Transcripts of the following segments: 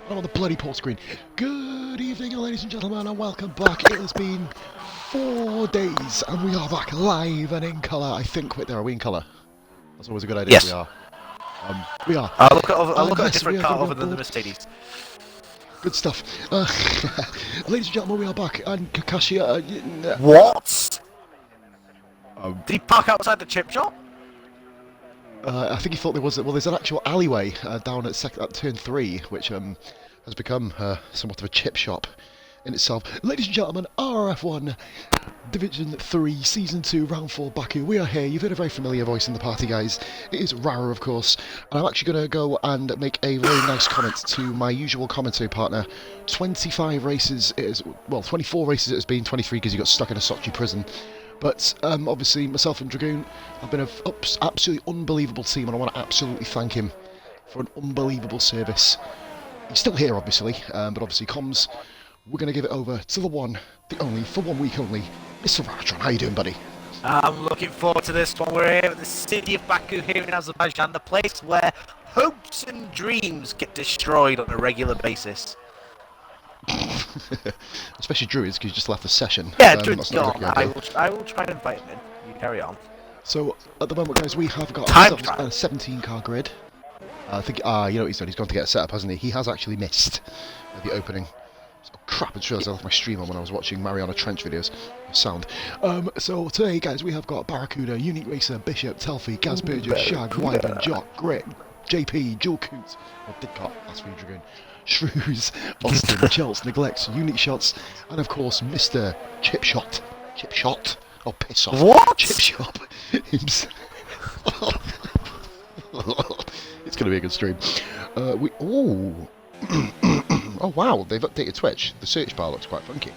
I'm on the bloody port screen. Good evening, ladies and gentlemen, and welcome back. It has been 4 days, and we are back live and in colour. I think. Wait, there, are we in colour? That's always a good idea. If Yes. we are. We are. I'll look at a Yes, different we are car gonna be other on than the board. Mercedes. Good stuff. Ladies and gentlemen, we are back, and Kakashi. What? Um, Did he park outside the chip shop? I think he thought there was. Well, there's an actual alleyway down at turn 3, which has become somewhat of a chip shop in itself. Ladies and gentlemen, RRF1 Division 3, Season 2, Round 4, Baku. We are here. You've heard a very familiar voice in the party, guys. It is Rara, of course. And I'm actually going to go and make a very nice comment to my usual commentary partner. 25 races it is. Well, 24 races it has been. 23 because he got stuck in a Sochi prison. But obviously, myself and Dragoon have been an absolutely unbelievable team, and I want to absolutely thank him for an unbelievable service. He's still here, obviously, but obviously, comms, we're going to give it over to the one, the only, for 1 week only, Mr. Ratron. How you doing, buddy? I'm looking forward to this one. We're here at the city of Baku here in Azerbaijan, the place where hopes and dreams get destroyed on a regular basis. Especially Druids, because you just left the session. Yeah, Druid's that's not a gone. good idea. I will try and invite him in. You carry on. So, at the moment, guys, we have got Time ourselves a 17-car grid. I think, you know what he's done? He's gone to get a setup, hasn't he? He has actually missed the opening. Oh, crap, I just realised I left my stream on when I was watching Mariana Trench videos. Sound. So today, guys, we have got Barracuda, Unique Racer, Bishop, Telfie, Gaz Burgess, Shag, Wyvern, Jock, Grit, JP, Joel Coots, or Didcot, that's for you, Dragoon, Shrews, Austin, Chels, Neglects, Unique Shots, and of course, Mr. Chip Shot. Chip Shot? Oh, piss off. What? Chip Shop. It's going to be a good stream. Oh wow, they've updated Twitch. The search bar looks quite funky.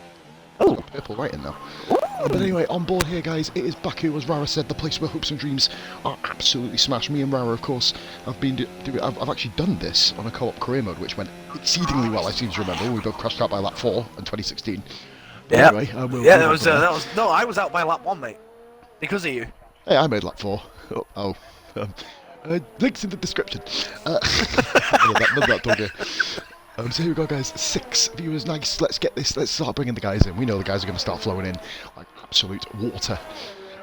Oh. It's got purple writing now. But anyway, on board here, guys, it is Baku, as Rara said, the place where hopes and dreams are absolutely smashed. Me and Rara, of course, I've actually done this on a co-op career mode, which went exceedingly well. I seem to remember we both crashed out by lap 4 in 2016. But Yeah. anyway, That was no. I was out by lap 1, mate, because of you. Hey, I made lap 4. Links in the description. That dog here. So here we go, guys. 6 viewers, nice. Let's get this. Let's start bringing the guys in. We know the guys are going to start flowing in like absolute water.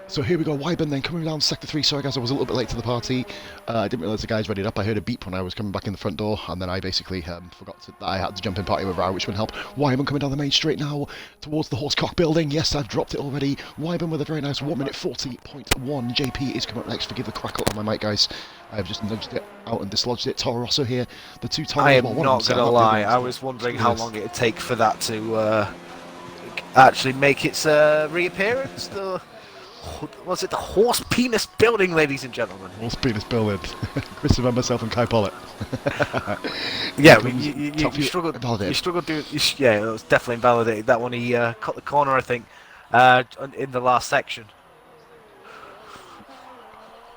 So here we go. Wyburn then coming down sector 3. Sorry, guys, I was a little bit late to the party. I didn't realise the guys readied up. I heard a beep when I was coming back in the front door, and then I basically forgot that I had to jump in party with Rao, which would help. Wyburn coming down the main straight now towards the Horsecock building. Yes, I've dropped it already. Wyburn with a very nice 1 minute 40.1. JP is coming up next. Forgive the crackle on my mic, guys. I have just nudged it out and dislodged it. Toro Rosso here. The two Toros. I am not going to lie. I was wondering how long it would take for that to actually make its reappearance. Was it the Horse Penis Building, ladies and gentlemen? Horse Penis Building. Christopher, myself, and Kai Pollitt. Yeah, you struggled. Validated. You struggled doing. Yeah, it was definitely invalidated. That one, he cut the corner, I think, in the last section.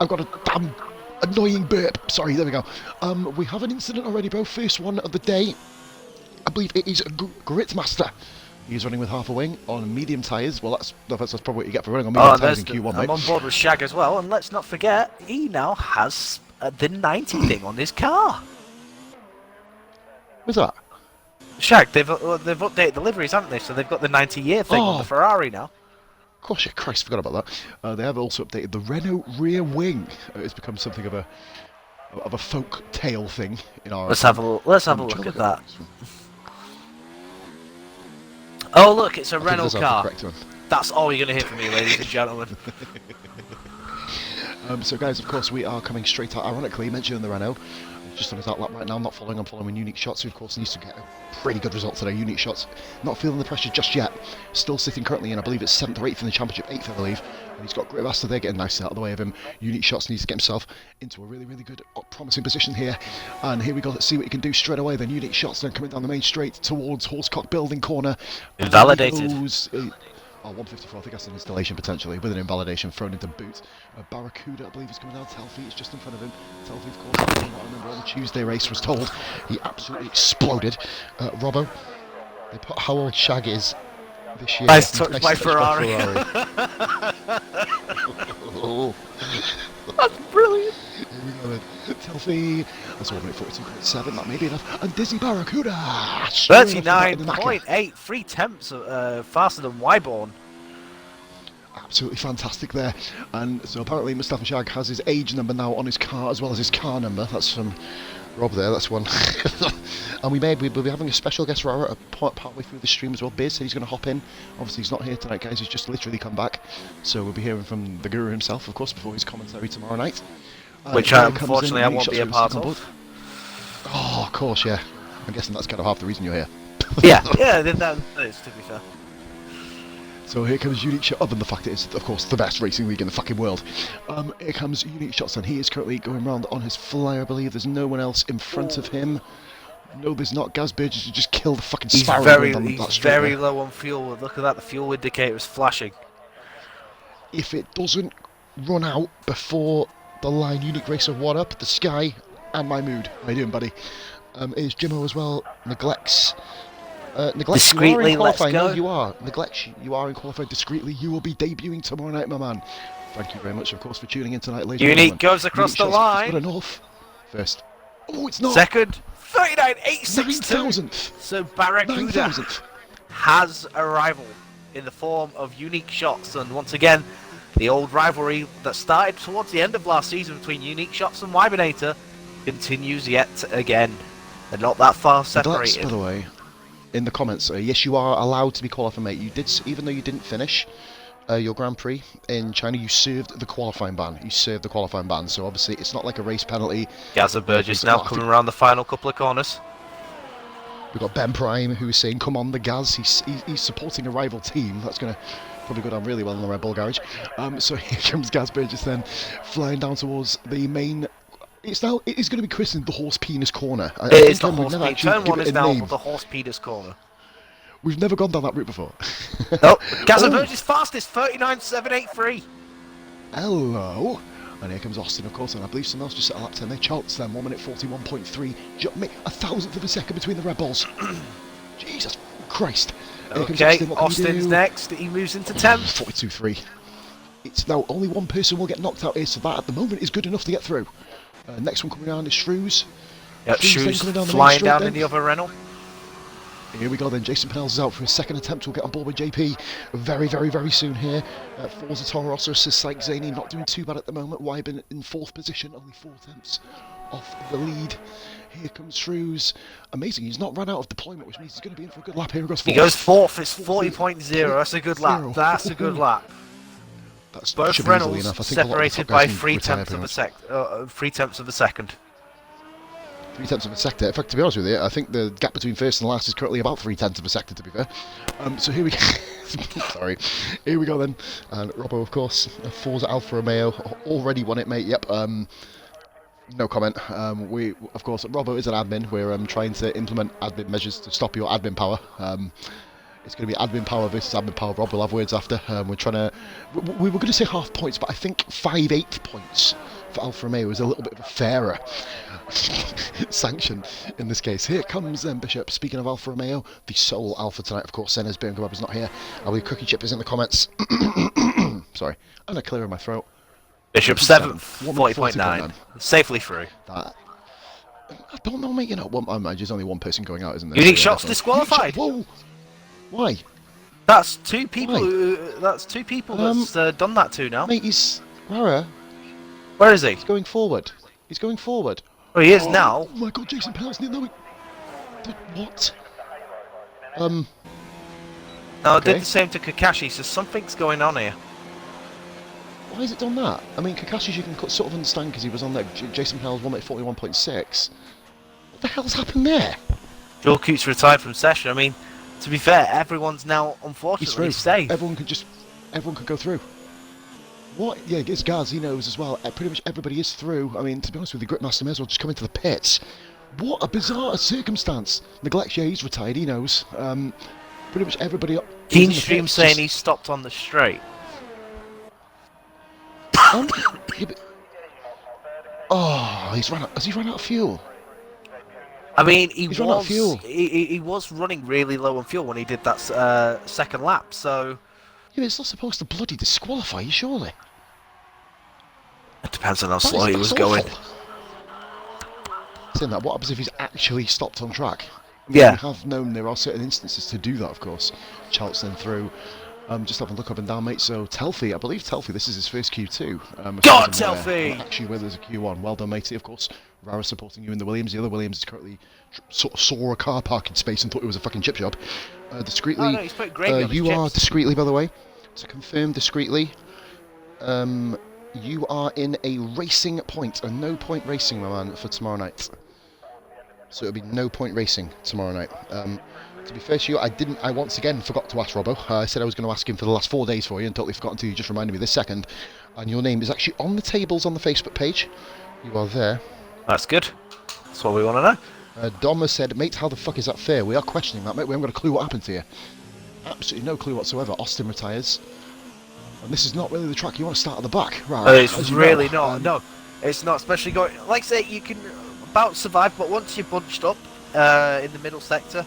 I've got a damn annoying burp. Sorry, there we go. We have an incident already, bro. First one of the day. I believe it is Gritmaster. He's running with half a wing on medium tyres. Well, that's probably what you get for running on medium tyres in Q1, mate. I'm on board with Shag as well, and let's not forget, he now has the 90 thing on his car. What's that? Shag, they've updated the liveries, haven't they? So they've got the 90-year thing on the Ferrari now. Gosh, Christ, forgot about that. They have also updated the Renault rear wing. It's become something of a folk tale thing in our. Let's have a look at that. Oh look, it's a Renault car. That's all you're going to hear from me, ladies and gentlemen. So guys, of course, we are coming straight out, ironically, mentioning the Renault. Just on his outlap right now, I'm following Unique Shots, who of course needs to get a pretty good result today. Unique Shots, not feeling the pressure just yet. Still sitting currently in, I believe it's 7th or 8th in the championship, 8th I believe. And he's got Grit Master there getting nicely out of the way of him. Unique Shots needs to get himself into a really, really good, promising position here. And here we go, let's see what he can do straight away. Then Unique Shots then coming down the main straight towards Horsecock Building corner. Invalidated. 154, I think that's an installation potentially, with an invalidation thrown into boot. Barracuda, I believe, is coming down. Telfie is just in front of him. Telfie, of course, I remember on the Tuesday race was told he absolutely exploded. Robbo, they put how old Shag is this year. Nice touch by Ferrari. Oh. That's brilliant. Telfie. That's 1:42.7. That may be enough. And Dizzy Barracuda. straight off the bat in the knacker. 39.8, 3/10 faster than Wyborn. Absolutely fantastic there. And so apparently Mustafa Shag has his age number now on his car as well as his car number. That's from Rob there, that's one. And we'll be having a special guest partway through the stream as well. Biz said he's going to hop in. Obviously he's not here tonight, guys, he's just literally come back. So we'll be hearing from the Guru himself, of course, before his commentary tomorrow night. Which unfortunately I won't be a part of. Oh, of course, yeah. I'm guessing that's kind of half the reason you're here. Yeah, that is, to be fair. So here comes Unique Shot, other than the fact it is, of course, the best racing league in the fucking world. Here comes Unique Shots, and he is currently going round on his fly, I believe. There's no one else in front of him. No, there's not. Gaz Burgess who just killed the fucking Sparrow. He's very low on fuel. Look at that, the fuel indicator is flashing. If it doesn't run out before the line, Unique Racer, what up? The Sky and my mood. How you doing, buddy? Is Jimmo as well, neglects... discreetly, you are in let's qualifying. go. No, you are. Neglect, you are in qualifying discreetly. You will be debuting tomorrow night, my man. Thank you very much, of course, for tuning in tonight, ladies and gentlemen. Unique goes across the line. Good enough. First. Oh, it's not. Second. 39.862. 9,000th. So Barracuda 9,000th. has a rival in the form of Unique Shots, and once again, the old rivalry that started towards the end of last season between Unique Shots and Wybinator continues yet again. They're not that far separated. By the way, in the comments, yes, you are allowed to be qualified, mate. You did, even though you didn't finish your Grand Prix in China, you served the qualifying ban. You served the qualifying ban, so obviously it's not like a race penalty. Gaza Burgess now coming around the final couple of corners. We've got Ben Prime who's saying, "Come on, the Gaz." He's supporting a rival team. That's going to probably go down really well in the Red Bull garage. So here comes Gaz Burgess then, flying down towards the main. It is going to be christened the Horse Penis Corner. It is the Horse Penis. Turn 1 is now the Horse Penis Corner. We've never gone down that route before. Oh, Gaza Burgess fastest, 39.783. Hello. And here comes Austin, of course, and I believe someone else just set a lap 10 there. Charles then, 1 minute 41.3. Mate, 1,000th of a second between the Red Bulls. Jesus Christ. Okay, Austin's next. He moves into 10th. 42.3. It's now only one person will get knocked out here, so that at the moment is good enough to get through. Next one coming down is Shrews. Yep, Shrews flying down in the other Renault. Here we go then, Jason Pennell's is out for his second attempt. We'll get on board with JP very, very, very soon here. Forza Toro Rosso says Syke Zaney not doing too bad at the moment. Wyben in 4th position, only 4 attempts off the lead. Here comes Shrews. Amazing, he's not run out of deployment, which means he's going to be in for a good lap here. He goes 4th, it's 40.0, that's a good lap. That's a good lap. That's both Reynolds enough. I think separated by 3/10 of a second. 3/10 of a second. 3/10 of a sector. In fact, to be honest with you, I think the gap between first and last is currently about 3/10 of a sector, to be fair. So here we go. Sorry. Here we go then. And Robbo, of course, Forza Alfa Romeo already won it, mate. Yep. No comment. We, of course, Robbo is an admin. We're trying to implement admin measures to stop your admin power. It's going to be admin power versus admin power. Rob will have words after. We're trying to... We were going to say half points, but I think 5/8 points for Alfa Romeo is a little bit of a fairer sanction in this case. Here comes Bishop. Speaking of Alfa Romeo, the sole Alfa tonight, of course. Senna's Birmingham Kebab is not here. I believe Cookie Chip is in the comments. Sorry. And a clear in my throat. Bishop 7th, 40.9. Safely through. I don't know, mate. You know, there's only one person going out, isn't there? Unique Shots disqualified. Whoa. Why? That's 2 people. That's 2 people that's done that to now. Mate, he's Rara. Where is he? He's going forward. He's going forward. Oh, he is now. Oh my God, Jason Pell's no. What? No, I did the same to Kakashi. So something's going on here. Why has it done that? I mean, Kakashi's you can sort of understand because he was on there. Jason Pell's 1:41.6. What the hell's happened there? Joel Coote's retired from session. I mean, to be fair, everyone's now unfortunately safe. Everyone could go through. What? Yeah, it's Gaz, he knows as well. Pretty much everybody is through. I mean, to be honest with you, Gritmaster may as well just come into the pits. What a bizarre circumstance. Neglect, yeah, he's retired, he knows. Pretty much everybody up. Keen Stream saying he stopped on the straight. Yeah, oh, has he run out of fuel? I mean, he was running really low on fuel when he did that second lap, so... Yeah, it's not supposed to bloody disqualify you, surely. It depends on how slow he was going. saying that, what happens if he's actually stopped on track? Yeah. We have known there are certain instances to do that, of course. Charlton through. Just having a look up and down, mate. So Telfie, I believe Telfie, this is his first Q2. God, Telfie! Actually, where there's a Q1. Well done, matey, of course. Rara supporting you in the Williams. The other Williams is currently sort of saw a car parking space and thought it was a fucking chip shop. Discreetly, Oh, no, he's put gravy on his you are chips. discreetly, by the way. To confirm discreetly, you are in a racing point, a no-point racing, my man, for tomorrow night. So it'll be no-point racing tomorrow night. To be fair to you, I once again forgot to ask Robbo. I said I was going to ask him for the last 4 days for you and totally forgotten to. You just reminded me this second. And your name is actually on the tables on the Facebook page. You are there. That's good. That's what we want to know. Dom has said, mate, how the fuck is that fair? We are questioning that, mate. We haven't got a clue what happened to you. Absolutely no clue whatsoever. Austin retires. And this is not really the track you want to start at the back. Right, It's really not. No, it's not. Especially going... Like I say, you can about survive, but once you're bunched up in the middle sector,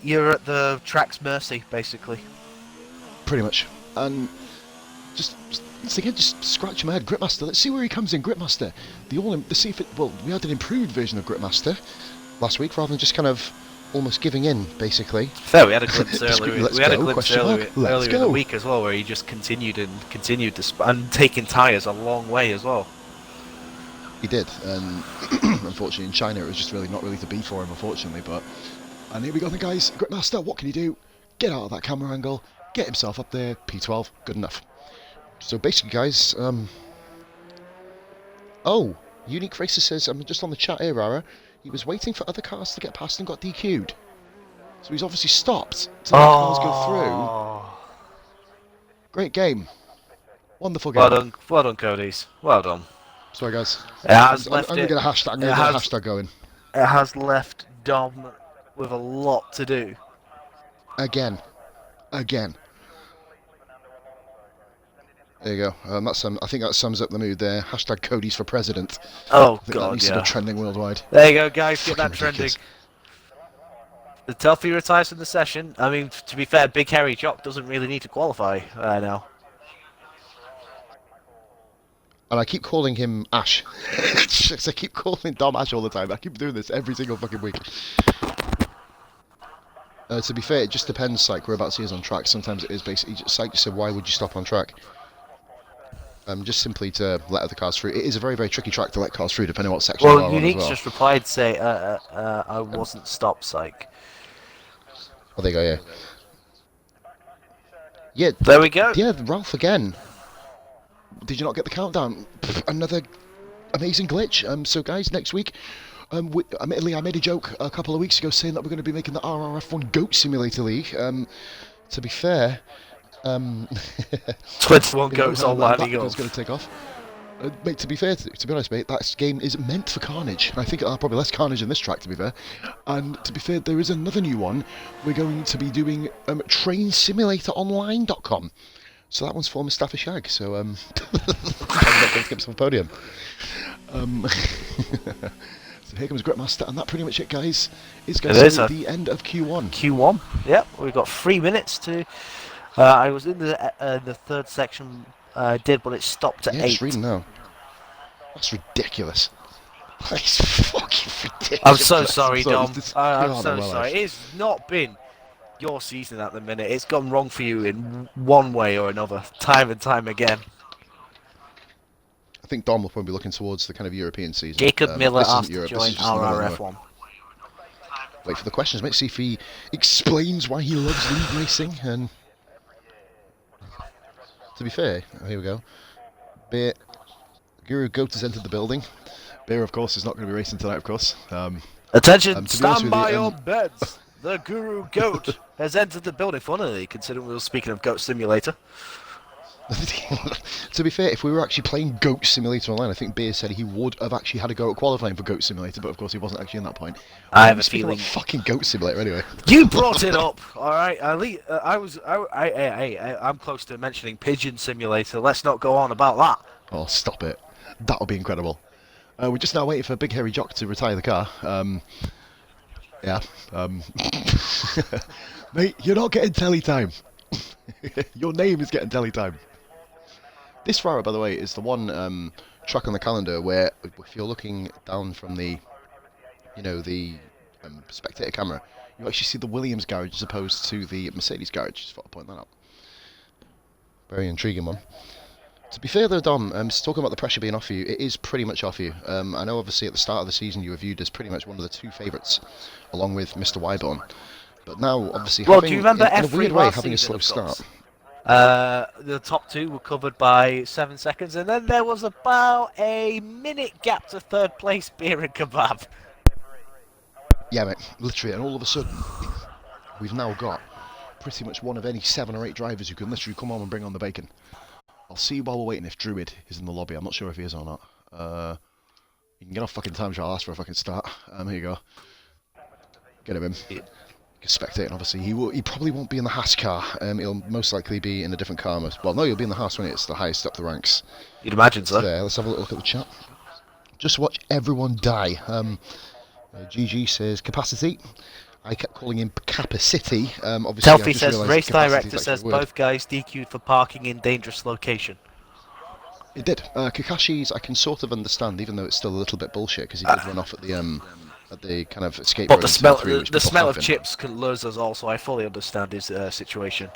you're at the track's mercy, basically. Pretty much. And just once again, just scratch my head. Gritmaster. Let's see where he comes in. Gritmaster. See if it. Well, we had an improved version of Gritmaster last week, rather than just kind of almost giving in, basically. Fair. We had a glimpse earlier. We had a glimpse earlier in the week as well, where he just continued to and taking tyres a long way as well. He did, and unfortunately in China it was just not really to be for him, unfortunately. And here we go, then, guys. Gritmaster, what can he do? Get out of that camera angle, get himself up there. P12, good enough. So basically, guys, oh, Unique Racer says, I'm just on the chat here, Rara, he was waiting for other cars to get past and got DQ'd. So he's obviously stopped to let cars go through. Great game. Wonderful game. Well done, Cody's. Well done. Sorry, guys. I'm going to get a hashtag going. It has left Dom with a lot to do. Again. There you go. I think that sums up the mood there. Hashtag Cody's for president. Oh, I think God, that needs to go trending worldwide. There you go, guys. Get that Ridiculous. trending. The Telfie retires from the session. I mean, to be fair, Big Hairy Jock doesn't really need to qualify now. And I keep calling him Ash. I keep calling Dom Ash all the time. I keep doing this every single fucking week. To be fair, it just depends, like, whereabouts he is on track. Sometimes it is basically just like you said, why would you stop on track? Just simply to let other cars through. It is a very, very tricky track to let cars through, depending on what section you are on as well. Unique's just replied to say, I wasn't stopped, psych. Oh, there you go, yeah. Yeah. There we go. Yeah, Ralph again. Did you not get the countdown? Another amazing glitch. So, guys, next week, admittedly, I made a joke a couple of weeks ago saying that we're going to be making the RRF1 Goat Simulator League. To be fair, 21 goats online. That was going to take off. Mate, to be fair, to be honest, mate, that game is meant for carnage. I think it'll have probably less carnage in this track, to be fair. And to be fair, there is another new one. We're going to be doing trainsimulatoronline.com. So that one's for Mustafa Shag. So I'm not going to get some podium. So here comes Gritmaster, and that pretty much it, guys. It's going to be the end of Q1. Q1. Yep, we've got 3 minutes to. I was in the third section. I did, but it stopped at 8. Just reading now. That's ridiculous. That's fucking ridiculous. I'm so sorry, Dom. I'm so well, sorry. It's not been your season at the minute. It's gone wrong for you in one way or another, time and time again. I think Dom will probably be looking towards the kind of European season. Jacob Miller asked to join RRF1. Wait for the questions, mate. See if he explains why he loves league racing. And to be fair, here we go. Beer, Guru Goat has entered the building. Beer, of course, is not going to be racing tonight, of course. Attention, stand by your beds. The Guru Goat has entered the building. Funnily, considering we were speaking of Goat Simulator. To be fair, if we were actually playing Goat Simulator online, I think Beer said he would have actually had a go at qualifying for Goat Simulator, but of course he wasn't actually in that point. I have a feeling feeling. Fucking Goat Simulator, anyway. You brought it up, all right. I'm close to mentioning Pigeon Simulator. Let's not go on about that. Oh, stop it! That'll be incredible. We're just now waiting for Big Hairy Jock to retire the car. Yeah. Mate, you're not getting telly time. Your name is getting telly time. This Ferrari, by the way, is the one track on the calendar where, if you're looking down from the the spectator camera, you actually see the Williams garage as opposed to the Mercedes garage. Just thought I'd point that out. Very intriguing one. To be fair though, Dom, talking about the pressure being off you, it is pretty much off you. I know obviously at the start of the season you were viewed as pretty much one of the two favourites, along with Mr. Wyborn. But now, obviously, Well, do you remember in a F3 weird way, last having a slow season, of course? start. The top two were covered by 7 seconds, and then there was about a minute gap to third place, beer and kebab. Yeah, mate, literally, and all of a sudden, we've now got pretty much one of any 7 or 8 drivers who can literally come on and bring on the bacon. I'll see while we're waiting if Druid is in the lobby. I'm not sure if he is or not. You can get off fucking time trial, ask for a fucking start. Here you go. Get him in. Yeah. Spectating, obviously. He probably won't be in the Haas car. He'll most likely be in a different car. Well, no, he'll be in the Haas when it's the highest up the ranks. You'd imagine so. There, let's have a little look at the chat. Just watch everyone die. GG says capacity. I kept calling him capacity. Obviously, Telfie says race director says both guys DQ'd for parking in dangerous location. It did. Kakashi's I can sort of understand, even though it's still a little bit bullshit because he did run off at the kind of escape But road. the smell of chips can lures us all, so I fully understand his situation.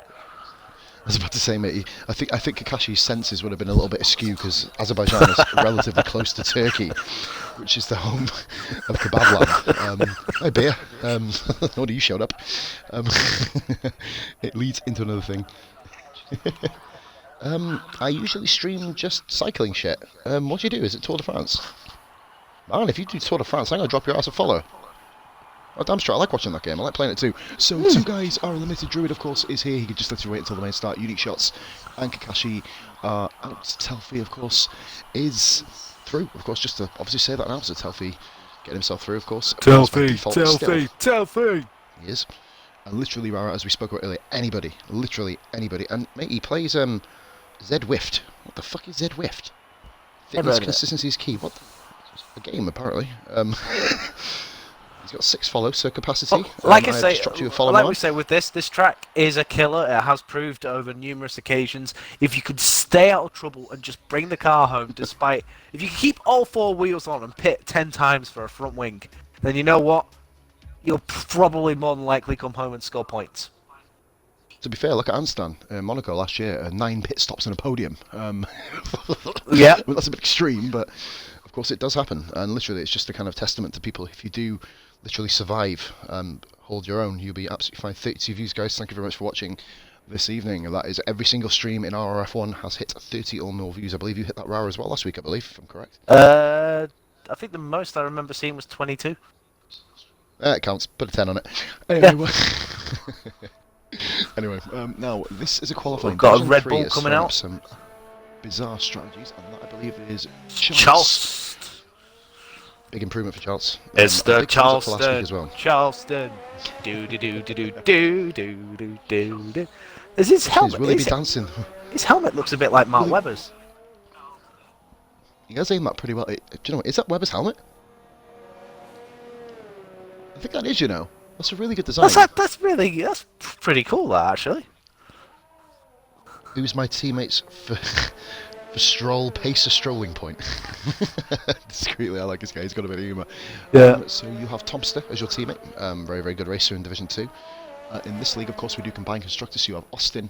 I was about to say, mate, I think Kakashi's senses would have been a little bit askew because Azerbaijan is relatively close to Turkey, which is the home of kebab land. Hi, beer. What you showed up? It leads into another thing. I usually stream just cycling shit. What do you do? Is it Tour de France? Man, if you do Tour de France, I'm going to drop your ass a follow. Oh, damn straight, I like watching that game, I like playing it too. So, 2 guys are unlimited. Druid, of course, is here. He could just literally wait until the main start. Unique Shots and Kakashi are out. Telfie, of course, is through. Of course, just to obviously say that now, so Telfie getting himself through, of course. Telfie! He is. And literally, Rara, as we spoke about earlier, anybody. Literally anybody. And, mate, he plays Z-Wift. What the fuck is Z-Wift? Fitness consistency is key. What a game, apparently. He's got 6 follows, so capacity. Like I say, like we say with this track is a killer. It has proved over numerous occasions. If you could stay out of trouble and just bring the car home, despite if you keep all 4 wheels on and pit 10 times for a front wing, then you know what? You'll probably more than likely come home and score points. To be fair, look at Anstan in Monaco last year, 9 pit stops and a podium. Yeah, well, that's a bit extreme, but of course it does happen. And literally, it's just a kind of testament to people. If you do literally survive and hold your own, you'll be absolutely fine. 32 views, guys. Thank you very much for watching this evening. That is every single stream in RRF1 has hit 30 or more views. I believe you hit that RAR as well last week, I believe, if I'm correct. I think the most I remember seeing was 22. It counts. Put a 10 on it. Anyway, anyway, now this is a qualifying. We've got a Red Bull coming out. Some bizarre strategies, and that I believe is Charles. Big improvement for Charles. It's the Charleston as well. Charleston. Do do do do do do do do do do. Is his helmet? Will he be dancing? His helmet looks a bit like Mark Webber's. He has aimed that pretty well. Do you know what? Is that Webber's helmet? I think that is. You know, that's a really good design. That's pretty cool. That actually. Who's my teammates for Stroll? Pace a strolling point. Discreetly, I like this guy. He's got a bit of humour. Yeah. So you have Tomster as your teammate. Very, very good racer in Division 2. In this league, of course, we do combine constructors. So you have Austin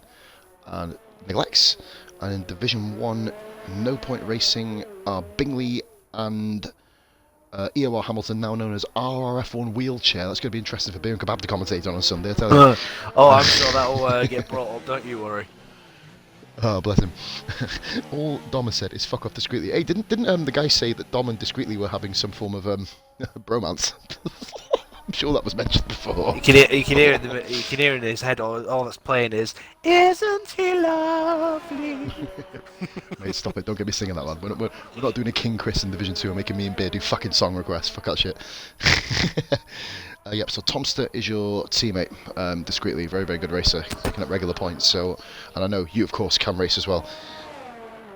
and Neglex. And in Division 1, No Point Racing are Bingley and EOR Hamilton, now known as RRF1 Wheelchair. That's going to be interesting for Beer and Kebab to commentate on Sunday, I tell you. Oh, I'm sure that'll get brought up, don't you worry. Oh, bless him. All Dom has said is fuck off discreetly. Hey, didn't the guy say that Dom and discreetly were having some form of bromance? I'm sure that was mentioned before. You can hear in his head all that's playing is, "Isn't he lovely?" Mate, stop it! Don't get me singing that, lad. We're not doing a King Chris in Division 2 and making me and Beer do fucking song requests. Fuck that shit. Yep, so Tomster is your teammate, discreetly, very, very good racer, picking up regular points, so, and I know you, of course, can race as well.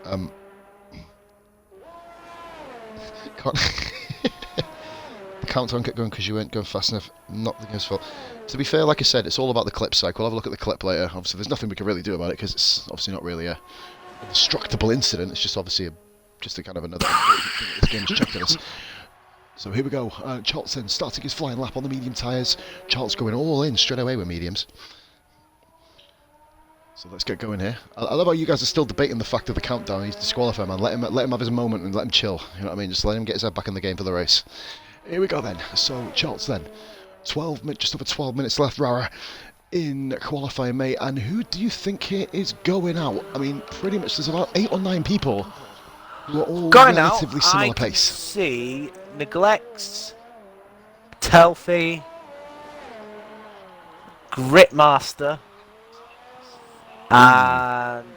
Can't the countdown kept going because you weren't going fast enough, not the game's fault. To be fair, like I said, it's all about the clip cycle. We'll have a look at the clip later. Obviously, there's nothing we can really do about it because it's obviously not really a destructible incident, it's just obviously just a kind of another thing that this game has chucked at us. So here we go. Charles then starting his flying lap on the medium tyres. Charles going all in straight away with mediums. So let's get going here. I love how you guys are still debating the fact of the countdown. He's disqualified, man. Let him have his moment and let him chill. You know what I mean? Just let him get his head back in the game for the race. Here we go then. So Charles then. Just over 12 minutes left, Rara, in qualifying, mate. And who do you think here is going out? I mean, pretty much there's about 8 or 9 people who are all Going relatively out, similar I can pace. see Neglects, Telfie, Gritmaster, and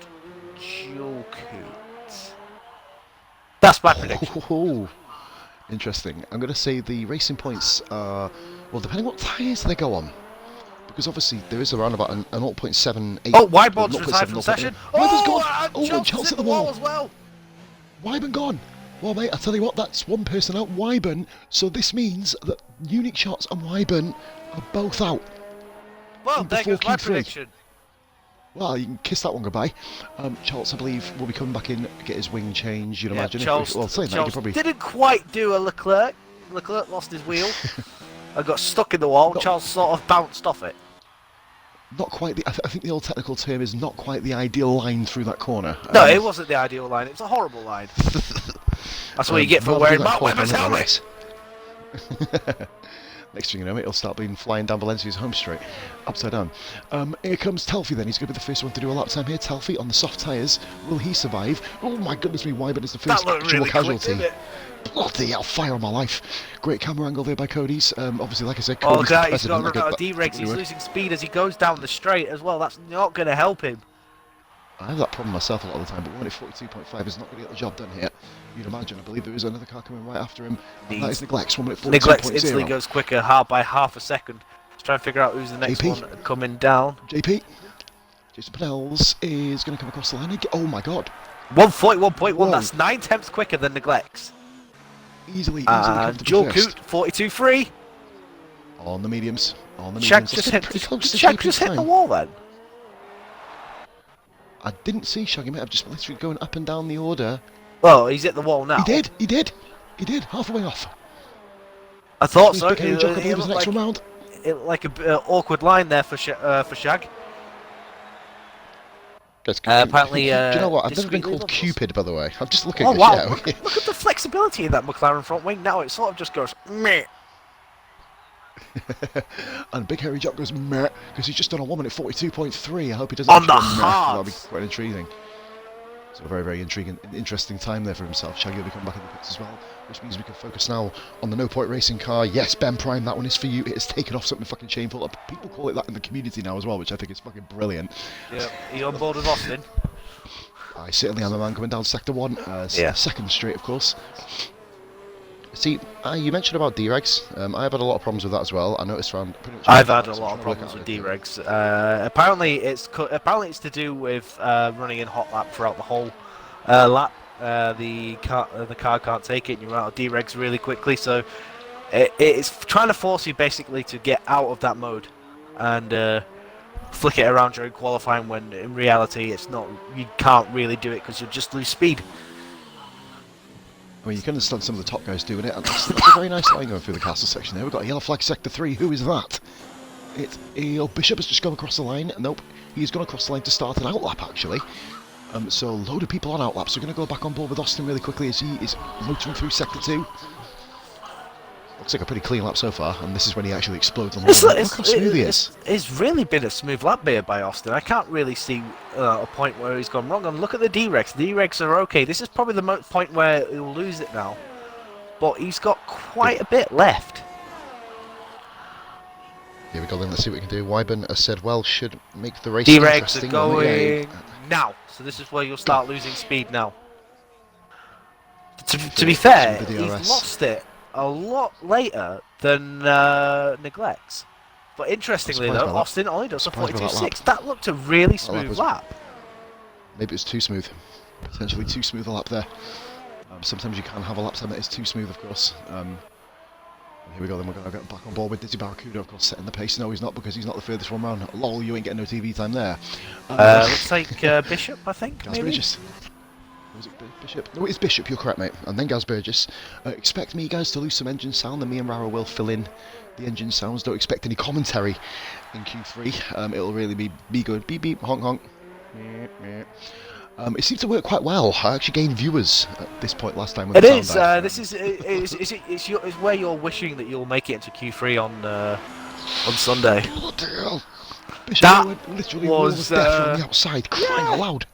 Jolkoot. That's my prediction. Oh, interesting. I'm going to say the racing points are, well, depending what tyres they go on. Because obviously there is around about an 0.78. Oh, Wyborn's retired from the session. Wyborn's gone. And And Charles hit the wall as well. Wyborn gone. Well, mate, I tell you what, that's one person out, Wyborn. So this means that Unique Shots and Wyborn are both out. Well, there goes my Q3. prediction. Well, you can kiss that one goodbye. Charles, I believe, will be coming back in, get his wing change, you'd imagine. Charles, Well, saying that, you Charles probably... didn't quite do a Leclerc. Leclerc lost his wheel. I got stuck in the wall. Charles sort of bounced off it. Not quite the... I think the old technical term is not quite the ideal line through that corner. No, it wasn't the ideal line. It was a horrible line. That's what you get for wearing Mark Webber's helmet. Next thing you know, it'll start being flying down Valencia's home straight, upside down. Here comes Telfie then. He's going to be the first one to do a lap time here. Telfie on the soft tyres. Will he survive? Oh my goodness me, Wyborn is the first actual really casualty. Quick, Bloody hell, fire on my life. Great camera angle there by Cody's. Obviously, like I said, oh, Cody's God, he's got president. a D-Rex. He's losing speed as he goes down the straight as well. That's not going to help him. I have that problem myself a lot of the time, but 1 at 42.5 is not going to get the job done here. You'd imagine. I believe there is another car coming right after him. And that is Neglects, 1 minute 42.0. Neglects instantly goes quicker by half a second. Let's try and figure out who's the next JP. one coming down. JP. Jason Pennells is going to come across the line again. Oh my god. 141.1, that's 9 tenths quicker than Neglects. Easily Jolkoot, 42.3. On the mediums. Shag just hit the wall then? I didn't see Shaggy, mate. I've just literally going up and down the order. Well, he's hit the wall now. He did, halfway off. I thought so. It looked like an awkward line there for Shag. Apparently, do you know what? I've never been called Cupid, by the way. I'm just looking at this. wow, Yeah, look at the flexibility in that McLaren front wing now. It sort of just goes meh. And Big Hairy Jock goes meh because he's just done a 1 minute 42.3. I hope he doesn't on the That'll be quite intriguing. So a very, very interesting time there for himself. Shaggy will be coming back in the pits as well, which means we can focus now on the No Point Racing car. Yes, Ben Prime, that one is for you. It has taken off something fucking shameful. People call it that in the community now as well, which I think is fucking brilliant. Yeah, are you on board with Austin? I certainly am a man coming down Sector 1. Second straight, of course. See, you mentioned about D-Regs. I've had a lot of problems with that as well. I noticed around pretty much... I've had a lot of problems with D-Regs. Apparently it's to do with running in hot lap throughout the whole lap. The car can't take it and you run out of D-Regs really quickly, so it's trying to force you basically to get out of that mode and flick it around during qualifying when in reality it's not. You can't really do it because you'll just lose speed. I mean, you can understand some of the top guys doing it, and that's a very nice line going through the castle section there. We've got a yellow flag Sector 3. Who is that? Bishop has just gone across the line. Nope, he's gone across the line to start an outlap, actually. So a load of people on outlaps. So we're going to go back on board with Austin really quickly as he is motoring through Sector 2. Looks like a pretty clean lap so far, and this is when he actually explodes on the wall. Look how smooth he is. It's really been a smooth lap here by Austin. I can't really see a point where he's gone wrong. And look at the D-Regs. The D-Regs are okay. This is probably the point where he'll lose it now. But he's got quite a bit left. Here we go then, let's see what we can do. Wyborn has said, well, should make the race D-Regs interesting. are going now. So this is where you'll start losing speed now. To be fair, he's lost it a lot later than Neglects. But interestingly though, Austin only does a 42.6. That looked a really smooth lap. Maybe it's too smooth. Potentially too smooth a lap there. Sometimes you can have a lap time that is too smooth, of course. Here we go then, we're going to get back on board with Dizzy Barracuda, of course, setting the pace. No, he's not, because he's not the furthest one round. Lol, you ain't getting no TV time there. Looks like Bishop, I think, maybe? Was it Bishop? No, it's Bishop, you're correct, mate. And then Gaz Burgess. Expect me, guys, to lose some engine sound, and me and Rara will fill in the engine sounds. Don't expect any commentary in Q3. It'll really be good. Beep, beep, honk, honk. It seems to work quite well. I actually gained viewers at this point last time. It is. It's where you're wishing that you'll make it into Q3 on Sunday. Bloody hell. Bishop That literally was death on the outside, crying aloud.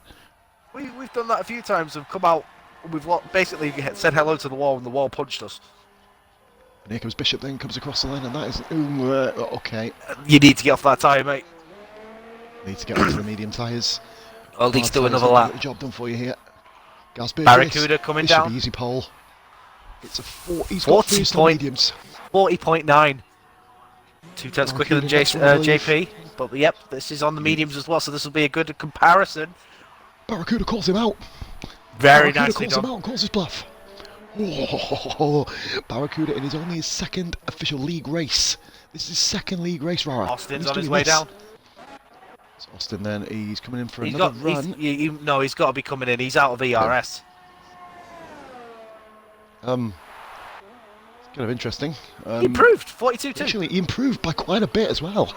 We've done that a few times. We've come out. We've basically said hello to the wall, and the wall punched us. And here comes Bishop, then comes across the line, and that is okay. You need to get off that tyre, mate. Need to get onto the medium tyres. Well, at least do another lap. Get the job done for you here. Gaz Burgess. Barracuda coming this down. Should be easy pole. It's a 40. He's got first on mediums. 40.9. 2 tenths quicker than JP. But yep, this is on the mediums as well, so this will be a good comparison. Barracuda calls him out. Very Barracuda nicely calls done. him out and calls his bluff. Oh, Barracuda in his only second official league race. This is his second league race, Rara. Austin's on his way down. It's Austin then, he's coming in for another run. He's got to be coming in. He's out of ERS. Kind of interesting. He improved, 42.2. Actually, he improved by quite a bit as well.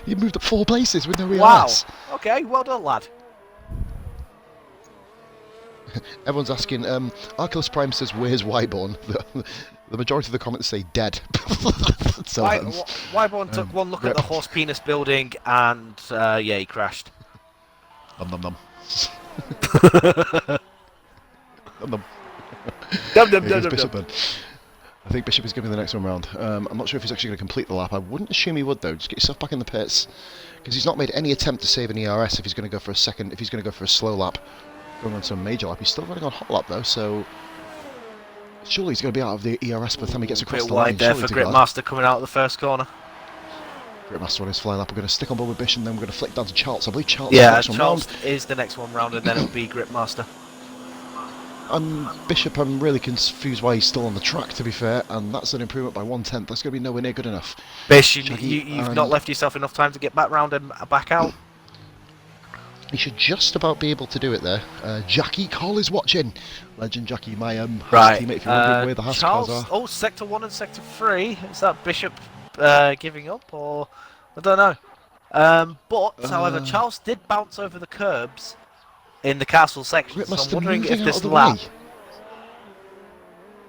He moved up 4 places with no ERS. Wow. Okay, well done, lad. Everyone's asking, Arculus Prime says, where's Wyborn? The majority of the comments say dead. So, Wyborn took one look at the horse penis building and, yeah, he crashed. Nom nom nom. Nom nom. Dum dum dum Bishop dum. then. I think Bishop is giving the next one round. I'm not sure if he's actually going to complete the lap. I wouldn't assume he would though. Just get yourself back in the pits, because he's not made any attempt to save an ERS if he's going to go for a second. If he's going to go for a slow lap, going on to a major lap. He's still running on hot lap though, so surely he's going to be out of the ERS by the time he gets across Bit the line. wide there for Gritmaster coming out of the first corner. Gritmaster on his fly lap. We're going to stick on board with Bishop, and then we're going to flick down to Charles. I believe Charles Yeah, is the next Charles one round. is the next one round, and then it'll be Gritmaster. Bishop, I'm really confused why he's still on the track, to be fair, and that's an improvement by 1/10. That's going to be nowhere near good enough. Bish, you've not left yourself enough time to get back round and back out. He should just about be able to do it there. Jackie Cole is watching. Legend Jackie, my Right. teammate, if you're wondering where the Haas cars are. Oh, Sector 1 and Sector 3. Is that Bishop giving up, or I don't know. However, Charles did bounce over the curbs in the castle section, so I'm wondering if this lap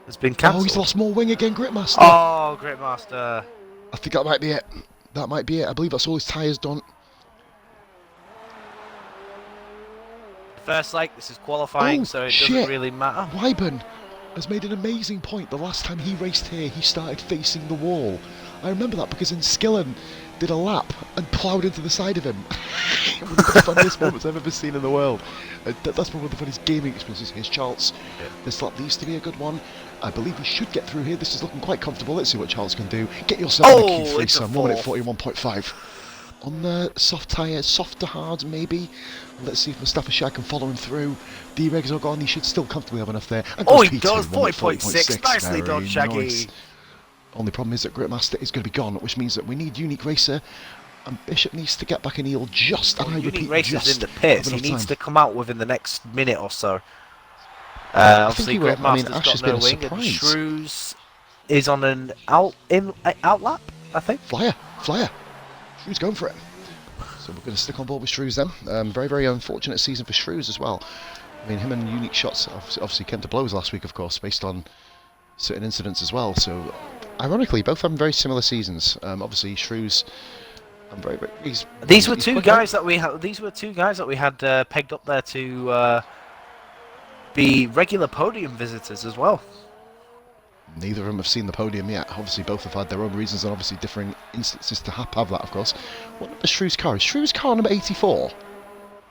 has been cancelled. Oh, he's lost more wing again, Gritmaster. Oh, Gritmaster. I think that might be it. That might be it. I believe that's all his tyres done. First leg, this is qualifying, so it doesn't really matter. Wyburn has made an amazing point. The last time he raced here, he started facing the wall. I remember that because in Skillen did a lap and ploughed into the side of him. One of the funniest moments I've ever seen in the world. That's probably one of the funniest gaming experiences. Here's Charles. This lap needs to be a good one. I believe he should get through here. This is looking quite comfortable. Let's see what Charles can do. Get yourself in a Q3, son. 1 minute 41.5. On the soft tyre, soft to hard maybe. Let's see if Mustafa Shah can follow him through. D-Regs are gone. He should still comfortably have enough there. And Oh, he P2, does. 40.6. Nicely done, Shaggy. Nice. Only problem is that Gritmaster is going to be gone, which means that we need Unique Racer, and Bishop needs to get back in heel just, and I repeat, Unique Racer's just in the pits. He needs to come out within the next minute or so. Obviously, Gritmaster's got no wing, and Shrews is on an out lap, I think. Flyer. Shrews going for it. So we're going to stick on board with Shrews then. Very, very unfortunate season for Shrews as well. I mean, him and Unique Shots obviously came to blows last week, of course, based on certain incidents as well. So, ironically, both having very similar seasons. Obviously, Shrews. These were two guys that we had. These were two guys that we had pegged up there to be regular podium visitors as well. Neither of them have seen the podium yet. Obviously, both have had their own reasons and obviously differing instances to have that, of course. What number is Shrews' car? Is Shrews' car number 84?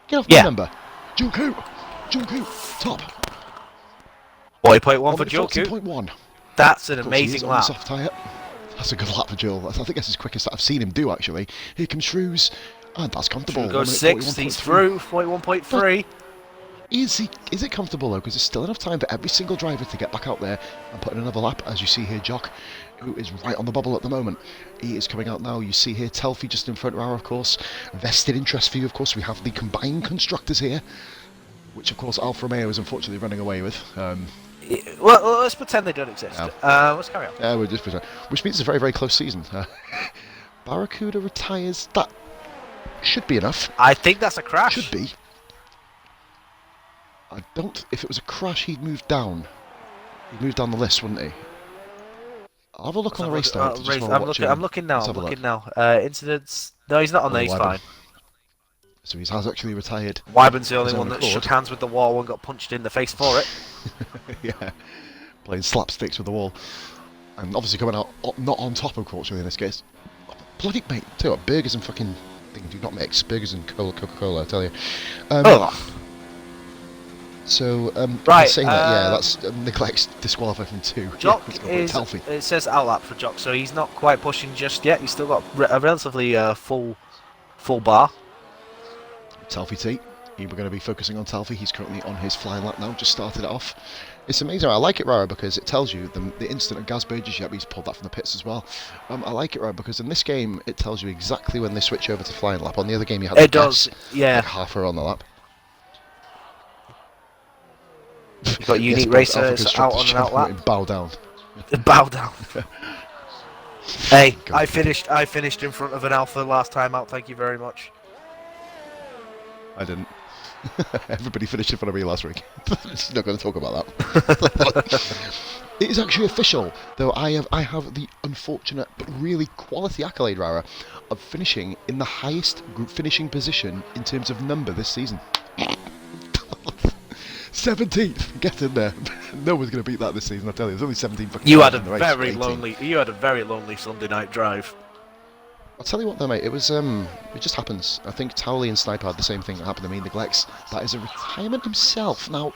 Get off my number. Junku, top. 40.1 for Junku. 40.1. That's an amazing lap. Soft tyre. That's a good lap for Joel. I think that's his quickest that I've seen him do, actually. Here comes Shrews, and that's comfortable. Shrews goes 6th, he's through, 41.3. Is it comfortable though? Because there's still enough time for every single driver to get back out there and put in another lap. As you see here, Jock, who is right on the bubble at the moment, he is coming out now. You see here, Telfie just in front of our, of course. Vested interest for you, of course. We have the combined constructors here. which of course Alfa Romeo is unfortunately running away with. Well, let's pretend they don't exist. Yeah. Let's carry on. Yeah, we're just pretend. Which means it's a very, very close season. Barracuda retires. That should be enough. I think that's a crash. Should be. I don't. If it was a crash, he'd move down. He'd move down the list, wouldn't he? I'll have a look on the race director. I'm looking now. Incidents. No, he's not on there. He's fine. So he has actually retired. Wyben's the only one that shook hands with the wall and got punched in the face for it. Yeah, playing slapsticks with the wall, and obviously coming out not on top, unfortunately, in this case. Bloody mate, tell you what, burgers and fucking things do not mix. Burgers and Coca-Cola, I tell you. So, right, saying that, yeah, that's neglects disqualified from 2. Jock It says outlap for Jock, so he's not quite pushing just yet. He's still got a relatively full bar. Talfi T. We're going to be focusing on Talfi. He's currently on his flying lap now, just started it off. It's amazing. I like it, Rara, because it tells you the instant of Gaz Burgess, he's pulled that from the pits as well. I like it, Rara, because in this game, it tells you exactly when they switch over to flying lap. On the other game, you had to guess, yeah. Like half hour on the lap. You've got Unique Racers out on an out lap. Bow down. Bow down. Hey, I finished in front of an Alpha last time out, thank you very much. I didn't. Everybody finished in front of me last week. Just not going to talk about that. It is actually official, though. I have the unfortunate but really quality accolade, Rara, of finishing in the highest group finishing position in terms of number this season. 17th, get in there. No one's going to beat that this season. I tell you, there's only 17 fucking. You had a very lonely Sunday night drive. I'll tell you what though, mate, it was, it just happens. I think Towley and Sniper had the same thing that happened to me, neglects. That is a retirement himself. Now,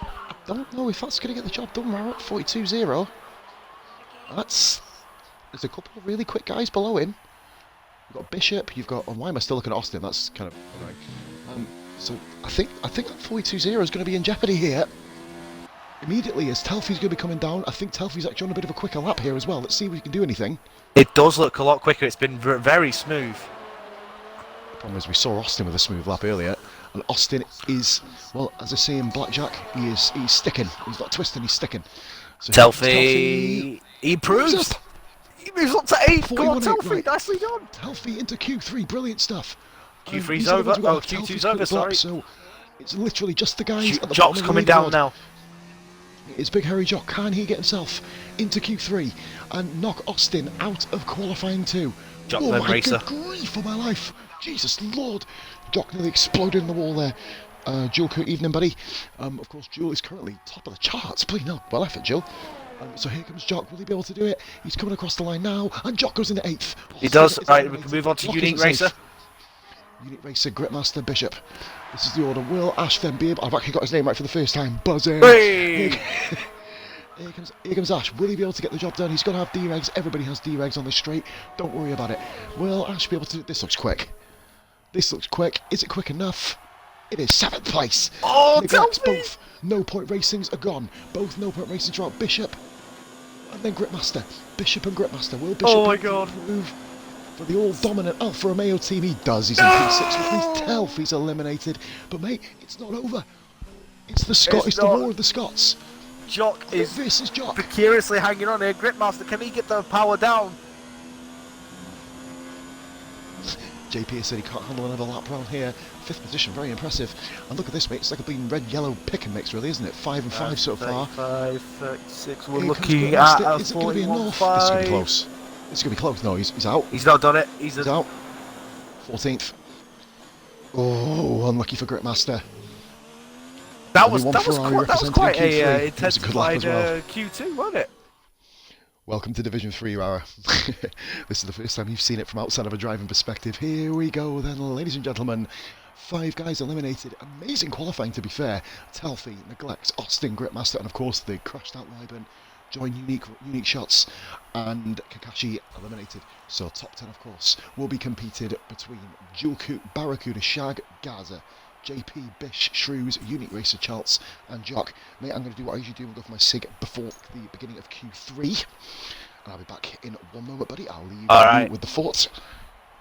I don't know if that's going to get the job done, right? 42-0. There's a couple of really quick guys below him. You've got Bishop, you've got, why am I still looking at Austin? That's kind of annoying. So I think that 42-0 is going to be in jeopardy here. Immediately as Telfie's going to be coming down. I think Telfie's actually on a bit of a quicker lap here as well. Let's see if we can do anything. It does look a lot quicker. It's been very smooth. The problem is we saw Austin with a smooth lap earlier, and Austin is, well, as I say in Blackjack, he's sticking. He's not twisting, he's sticking. So Telfie, he improves. He moves up to 8. Go on, Telfie, right. Nicely done. Telfie into Q3, brilliant stuff. Q3's over. Oh, Q2's over. Sorry. So it's literally just the guys. At the Jock's coming down now. It's Big Hairy Jock. Can he get himself into Q3 and knock Austin out of qualifying 2? Jock oh then my racer. Good grief for my life! Jesus Lord! Jock nearly exploded in the wall there. Jewel, good evening, buddy. Of course, Jewel is currently top of the charts. Please, no, well effort, Jewel. So here comes Jock. Will he be able to do it? He's coming across the line now, and Jock goes into 8th. He does. Right, we can move on to Unique Racer. Unique Racer, Gritmaster, Bishop. This is the order. Will Ash then be able... I've actually got his name right for the first time. Buzzing. Hey! Here comes Ash. Will he be able to get the job done? He's got to have D-Regs. Everybody has D-Regs on the straight. Don't worry about it. Will Ash be able to... This looks quick. This looks quick. Is it quick enough? It is 7th place. Oh, tell me! Both no-point racings are gone. Both no-point racings are out. Bishop and then Gritmaster. Bishop and Gritmaster. Will Bishop... Oh, my God. Move for the all-dominant Alfa Romeo team. He does. He's in P6, which means Telfie's eliminated. But, mate, it's not over. It's the Scot. It's the war of the Scots. Jock is this is Jock. precariously hanging on here. Gritmaster, can he get the power down? JP said he can't handle another lap round here. 5th position, very impressive. And look at this, mate. It's like a bleeding red-yellow pick and mix, really, isn't it? 5 and 5 so far. 36. We're Here looking at a Is it going to be enough? 41.5. This is going to be close. This is going to be close. No, he's out. He's not done it. He's out. 14th. Oh, unlucky for Gritmaster. That was quite a intensified well. Q2, wasn't it? Welcome to Division 3, Rara. This is the first time you've seen it from outside of a driving perspective. Here we go then, ladies and gentlemen. 5 guys eliminated. Amazing qualifying, to be fair. Telfie, neglects, Austin, Gritmaster, and of course the crashed out Liban. Join unique shots, and Kakashi eliminated. So top 10, of course, will be competed between Jewel Coot, Barracuda, Shag, Gaza, JP, Bish, Shrews, Unique Racer, Charles, and Jock. Mate, I'm going to do what I usually do and go for my SIG before the beginning of Q3. And I'll be back in one moment, buddy. I'll leave you with the thoughts.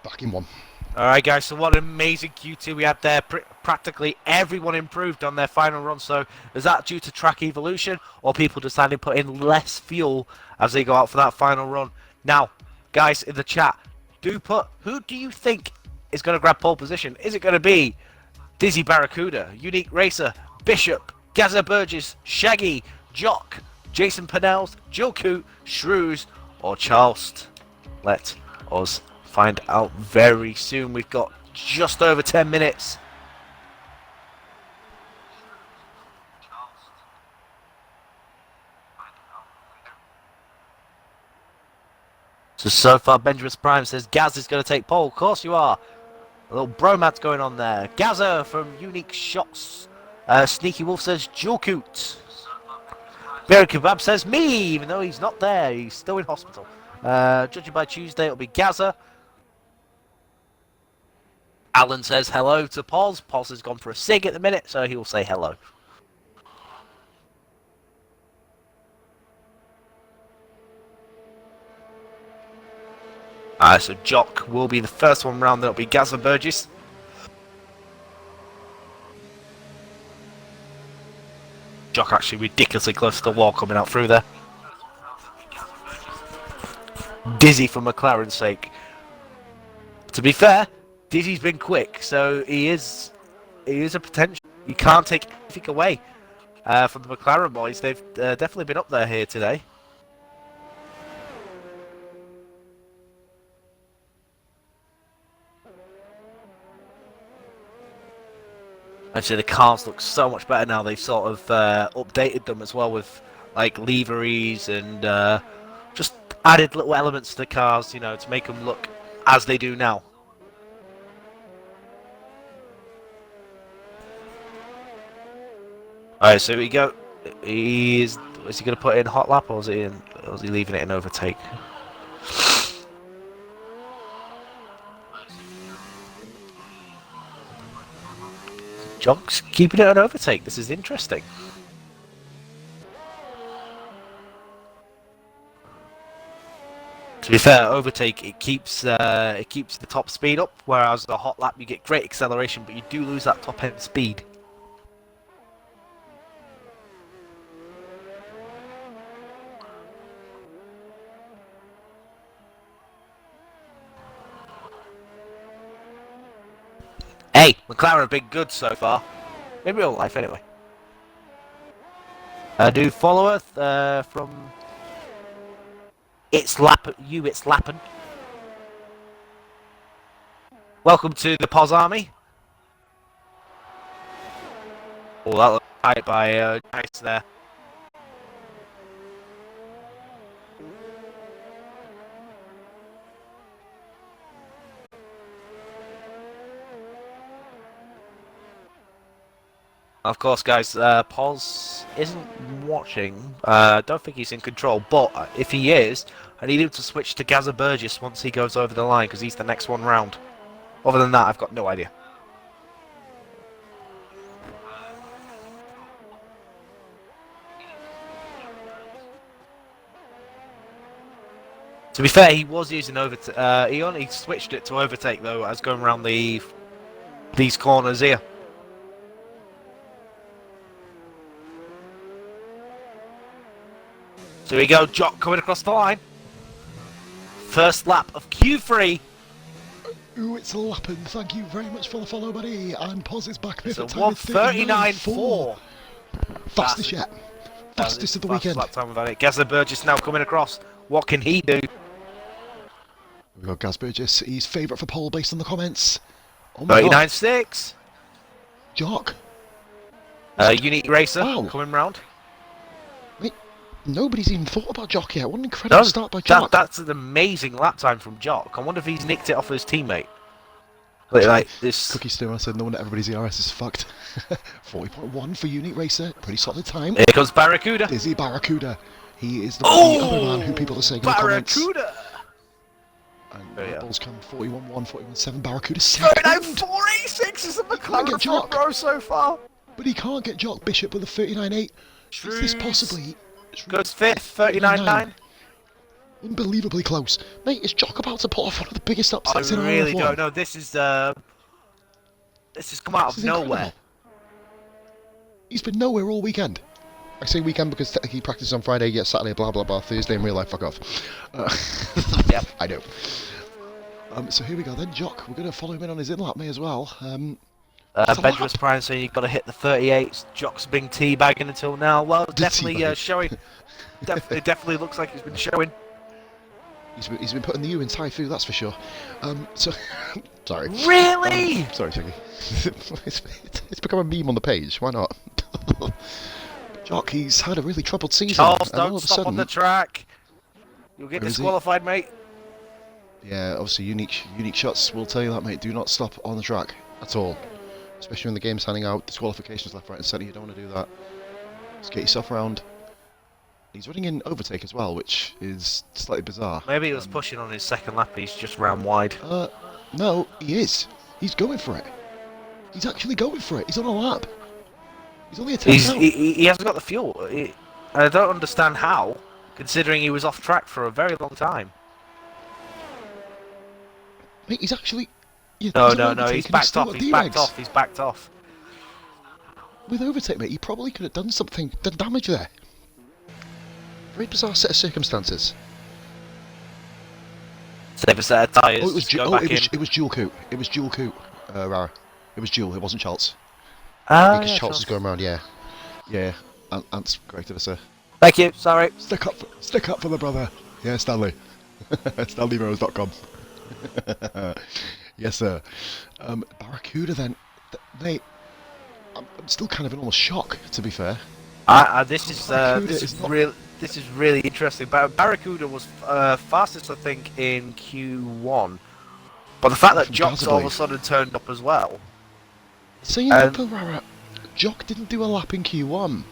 Back in one. Alright guys, so what an amazing Q2 we had there. Practically everyone improved on their final run. So is that due to track evolution or people deciding to put in less fuel as they go out for that final run? Now, guys in the chat, who do you think is going to grab pole position? Is it going to be Dizzy Barracuda, Unique Racer, Bishop, Gaza Burgess, Shaggy, Jock, Jason Pennells, Jill Coote, Shrews, or Charles? Let us find out very soon. We've got just over 10 minutes. So far, Benjamin Prime says Gaz is going to take pole. Of course you are. A little bromance going on there. Gaza from Unique Shots. Sneaky Wolf says Jokut. Berry Kebab says me, even though he's not there. He's still in hospital. Judging by Tuesday, it'll be Gaza. Alan says hello to Poz. Poz has gone for a cig at the minute, so he will say hello. So Jock will be the first one round. That'll be Gaza Burgess. Jock actually ridiculously close to the wall coming out through there. Dizzy for McLaren's sake. To be fair, Dizzy's been quick, so he is a potential. You can't take anything away from the McLaren boys. They've definitely been up there here today. Actually, the cars look so much better now. They've sort of updated them as well with like liveries and just added little elements to the cars, you know, to make them look as they do now. Alright, so here we go. Is he going to put in hot lap or is he leaving it in overtake? Jock's keeping it on overtake. This is interesting. To be fair, overtake it keeps the top speed up, whereas the hot lap you get great acceleration, but you do lose that top end speed. Hey, McLaren have been good so far. In real life, anyway. Do follow us from It's Lappen. Welcome to the Poz Army. Oh, that looks tight by Nice there. Of course, guys, Poz isn't watching. Don't think he's in control, but if he is, I need him to switch to Gaza Burgess once he goes over the line, because he's the next one round. Other than that, I've got no idea. To be fair, he was using he only switched it to overtake though, as going around these corners here. So here we go, Jock coming across the line. First lap of Q3. Ooh, it's Lappen. Thank you very much for the follow, buddy. And Poz is back. It's a Perfect time. 1:39.4. Fastest yet. Fastest of the weekend. Lap time without it. Gaza Burgess now coming across. What can he do? We've got Gaz Burgess. He's favourite for pole based on the comments. Oh my 39.6. Jock. Unique Racer coming round. Wait, nobody's even thought about Jock yet. What an incredible start by Jock. That's an amazing lap time from Jock. I wonder if he's nicked it off his teammate. Like this. Cookie Stew, I said no wonder everybody's ERS is fucked. 40.1 for Unique Racer. Pretty solid time. Here comes Barracuda. Dizzy Barracuda. He is the other man who people are saying in the comments. Barracuda! And Red Bulls come 41.1, 41.7. Barracuda second. 39.486 is the McLaren front row so far. But he can't get Jock. Bishop with a 39.8. Is this possibly... Goes fifth, 39.9. Unbelievably close. Mate, is Jock about to pull off one of the biggest upsets I in really RRF1? don't know. This has come out This of is nowhere. incredible. He's been nowhere all weekend. I say weekend because technically he practices on Friday, yet Saturday, blah blah blah, Thursday in real life, fuck off. Yep. I know. So here we go then, Jock. We're going to follow him in on his in-lap, may as well. Benjamin's Prime saying you've got to hit the 38s. Jock's been teabagging until now. Well, definitely showing. It definitely looks like he's been showing. He's been putting the U in Thai food, that's for sure. So, sorry. Really? Sorry, Shaggy. It's become a meme on the page. Why not? Jock, he's had a really troubled season. Charles, and all don't of a stop sudden, on the track. You'll get Where is he? disqualified, mate. Yeah, obviously unique shots will tell you that, mate. Do not stop on the track at all. Especially when the game's handing out disqualifications left, right and centre. You don't want to do that. Just get yourself around. He's running in overtake as well, which is slightly bizarre. Maybe he was pushing on his second lap. He's just ran wide. No, he is. He's going for it. He's actually going for it. He's on a lap. He's only a 10 out. He hasn't got the fuel. I don't understand how, considering he was off track for a very long time. Mate, he's actually... Yeah, No, he's backed off. He's backed off. With overtake, mate, he probably could have done something, done damage there. Very bizarre set of circumstances. Save a set of tyres. Oh, it was it it was dual coup. It was dual coup, Rara. It was dual. It wasn't Schultz. Because Schultz is going around. Yeah, yeah. Ant's corrected us, sir. Thank you. Sorry. Stick up for the brother. Yeah, Stanley. StanleyRose.com. Yes, sir. Barracuda then. Mate, I'm still kind of in almost shock, to be fair. This is really interesting. Barracuda was fastest, I think, in Q1, but the fact that Jock's all of a sudden turned up as well. Saying that though, Rara, Jock didn't do a lap in Q1.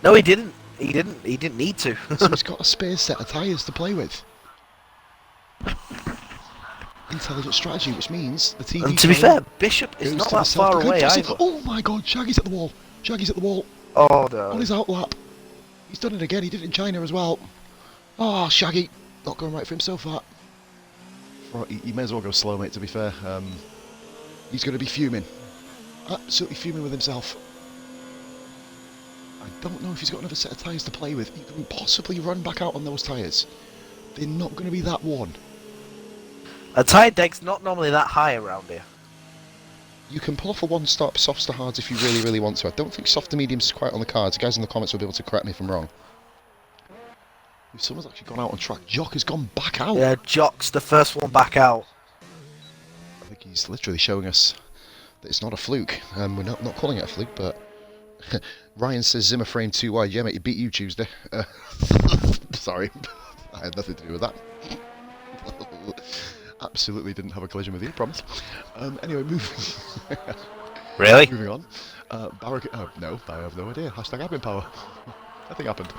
No, he didn't. He didn't need to. So he's got a spare set of tyres to play with. Intelligent strategy, which means the TV. And to be fair, Bishop is not that far away either. Oh my God, Shaggy's at the wall. Shaggy's at the wall. Oh no. On his outlap. He's done it again. He did it in China as well. Oh, Shaggy. Not going right for him so far. He may as well go slow, mate, to be fair. He's going to be fuming. Absolutely fuming with himself. I don't know if he's got another set of tyres to play with. He can possibly run back out on those tyres. They're not going to be that worn. A tyre deck's not normally that high around here. You can pull off a one-stop softs to hards if you really, really want to. I don't think soft to mediums is quite on the cards. Guys in the comments will be able to correct me if I'm wrong. If someone's actually gone out on track, Jock has gone back out. Yeah, Jock's the first one back out. I think he's literally showing us that it's not a fluke. We're not calling it a fluke, but Ryan says Zimmer frame too wide. Yeah, mate, he beat you Tuesday. Sorry, I had nothing to do with that. Absolutely didn't have a collision with you, promise. Anyway, moving. Really? Moving on. No, I have no idea. Hashtag admin power. Nothing happened.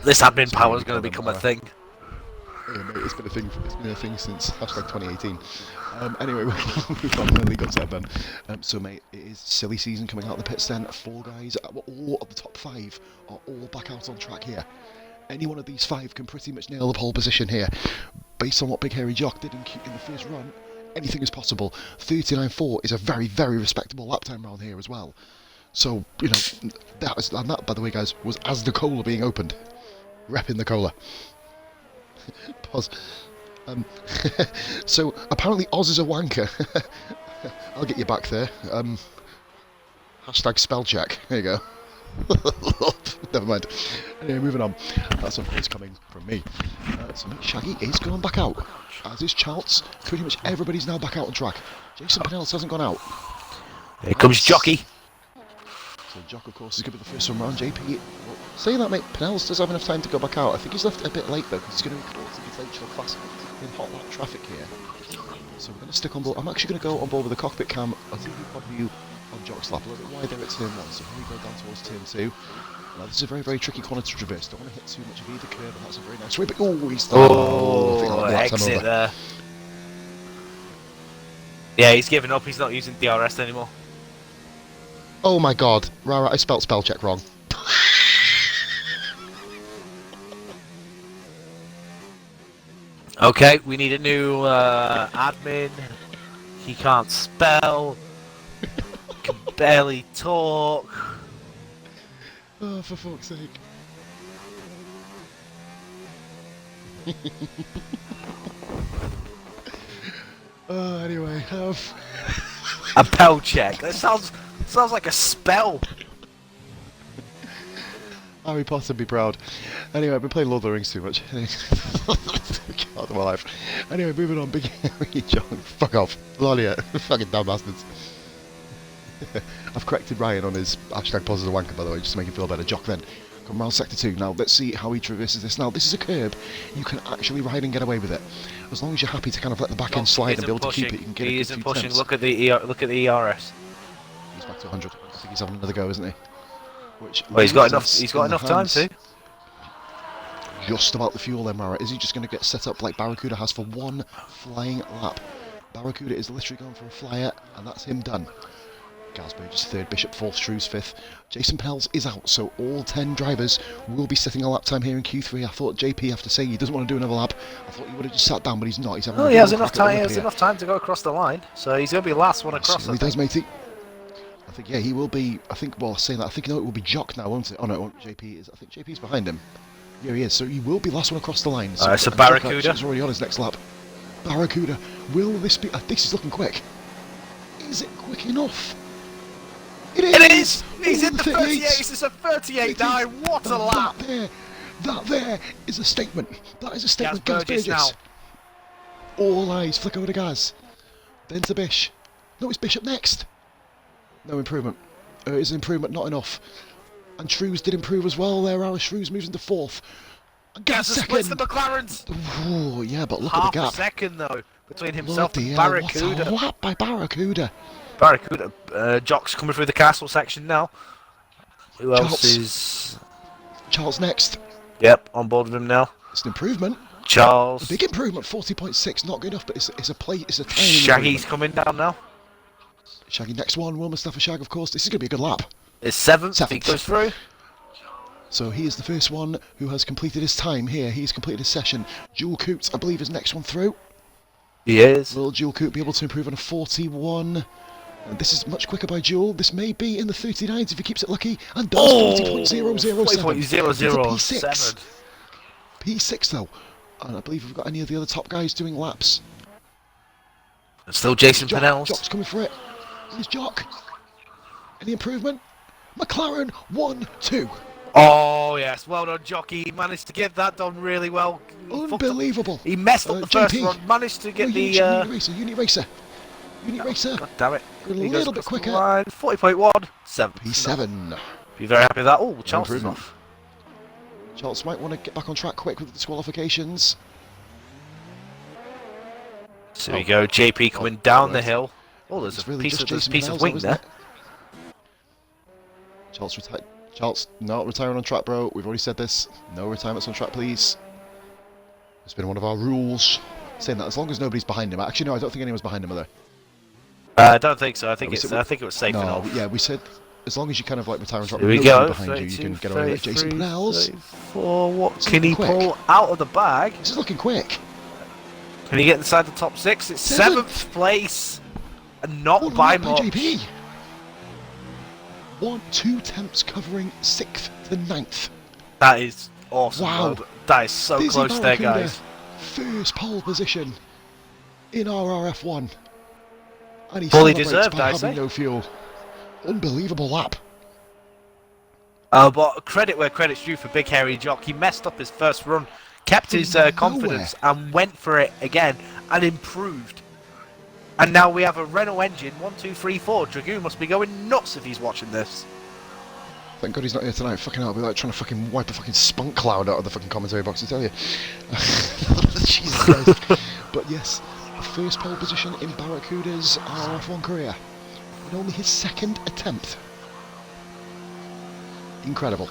This admin power is going to become a thing. Yeah, mate, it's been a thing. It's been a thing since hashtag 2018. Anyway, we've got the league upset then. So, mate, it is silly season coming out of the pits then. 4 guys, all of the top 5 are all back out on track here. Any one of these 5 can pretty much nail the pole position here. Based on what Big Hairy Jock did in the first run, anything is possible. 39.4 is a very, very respectable lap time round here as well. So, you know, that, by the way, guys, was as the cola being opened. Repping the cola. Pause. So, apparently Oz is a wanker. I'll get you back there. Hashtag spell check. There you go. Never mind. Anyway, moving on. That's some points coming from me. So Shaggy is going back out, as is Chaltz. Pretty much everybody's now back out on track. Jason Pinellas hasn't gone out. Here comes Jockey. So Jock, of course, is going to be the first one round. JP, well, saying that, mate, Pinellas does have enough time to go back out. I think he's left a bit late though, because he's going to be caught in potential fast in hot lap traffic here. So we're going to stick on board. I'm actually going to go on board with the cockpit cam. I'll give you a pod view on Jock's lap, a little bit wider at turn 1. So here we go down towards turn 2. Now this is a very, very tricky corner to traverse. Don't want to hit too much of either curve, but that's a very nice way. But he's Exit there. Yeah, he's given up. He's not using DRS anymore. Oh my God, Rara, I spelt spell check wrong. Okay, we need a new admin. He can't spell. Can barely talk. Oh, for fuck's sake. Anyway, A spell check. That sounds like a spell. Harry Potter be proud. Anyway, I've been playing Lord of the Rings too much. God, my life. Anyway, moving on. Big Harry John. Fuck off. Bloody fucking damn bastards. I've corrected Ryan on his hashtag pause as a wanker, by the way, just to make him feel better. Jock then. Come round sector 2. Now, let's see how he traverses this. Now, this is a curb. You can actually ride and get away with it. As long as you're happy to kind of let the back end slide and be able to keep it, you can get He a good isn't few pushing. tenths. Look at the ERS. He's back to 100. I think he's having another go, isn't he? Which Well, he's got leaves enough. us He's got in the enough time hands to. Just about the fuel then, Mara. Is he just going to get set up like Barracuda has for one flying lap? Barracuda is literally going for a flyer, and that's him done. Gasburge is third, Bishop fourth, Shrews fifth. Jason Pels is out, so all 10 drivers will be setting a lap time here in Q3. I thought JP, after saying he doesn't want to do another lap, I thought he would have just sat down, but he's not. He's having Oh, a he has real enough crack at the time. He whip has here. enough time to go across the line, so he's going to be last one across. He does, matey. I think, yeah, he will be. I think, well, saying that, I think, no, it will be Jock now, won't it? Oh, no, it won't. JP is. I think JP's behind him. Yeah, he is. So he will be last one across the line. So, So Barracuda. He's already on his next lap. Barracuda. Will this be. This is looking quick. Is it quick enough? It is! He's in the 38. This is a 38.9. What a lap! That there is a statement. That is a statement. Gaz Burgess now. All eyes flick over to Gaz. Then to Bish. No, it's Bishop next. No improvement. It's an improvement, not enough. And Shrews did improve as well there. Our Shrews moves into fourth. And Gaz splits the second. McLarens. Oh, yeah, but look Half at the gap. a second though between himself Bloody and hell, Barracuda. what a lap by Barracuda. Barracuda. Jock's coming through the castle section now. Who else Charles. is? Charles next. Yep, on board with him now. It's an improvement. Charles. A big improvement, 40.6. Not good enough, but it's a plate. It's a tiny Shaggy's improvement. coming down now. Shaggy next one. Will Mustafa Shag, of course. This is going to be a good lap. It's seventh. He Seventh. goes through. So he is the first one who has completed his time here. He's completed his session. Jewel Coots, I believe, is next one through. He is. Will Jewel Coot be able to improve on a 41? And this is much quicker by Jewel. This may be in the 39s if he keeps it lucky. And does 40.007. 40.007. P6 though. And I believe we've got any of the other top guys doing laps. And still Jason Pennells. Jock's coming for it. Here's Jock. Any improvement? McLaren 1-2. Oh yes, well done, Jockey. He managed to get that done really well. Unbelievable. He messed up the first JP. run, managed to get the. Unit Racer. God damn it. A He little goes bit quicker. 40.1. 7. P7. Be very happy with that. Oh, Charles is improvement. off. Charles might want to get back on track quick with the disqualifications. So we go. JP coming down the right. hill. Oh, there's It's a really piece just of Jason piece of Pennells, wing isn't there. it? Charles, not retiring on track, bro. We've already said this. No retirements on track, please. It's been one of our rules. Saying that as long as nobody's behind him. Actually, no, I don't think anyone's behind him, are there? I don't think so. I think we it's. said- I think it was safe No, enough. yeah, we said as long as you kind of like retire on track, Here we with nobody go. behind you, you can 32, get away with it. Jason 33, Pennells. 34. What It's can he quick. pull out of the bag? This is looking quick. Can he get inside the top 6? It's Seventh. 7th place, and not One by lap much. JP. 2 temps covering 6th to 9th. That is awesome. Wow. That is so Dizzy close there, Barracuda, guys. First pole position in RRF1. And he Fully celebrates deserved, by I having say. no fuel. Unbelievable lap. But credit where credit's due for Big Hairy Jock. He messed up his first run, kept his confidence, and went for it again, and improved. And now we have a Renault engine, 1, 2, 3, 4. Dragoon must be going nuts if he's watching this. Thank God he's not here tonight. Fucking hell, I'll be like trying to fucking wipe a fucking spunk cloud out of the fucking commentary box, I tell you. Jesus Christ. But yes, first pole position in Barracuda's RF1 career. And only his 2nd attempt. Incredible.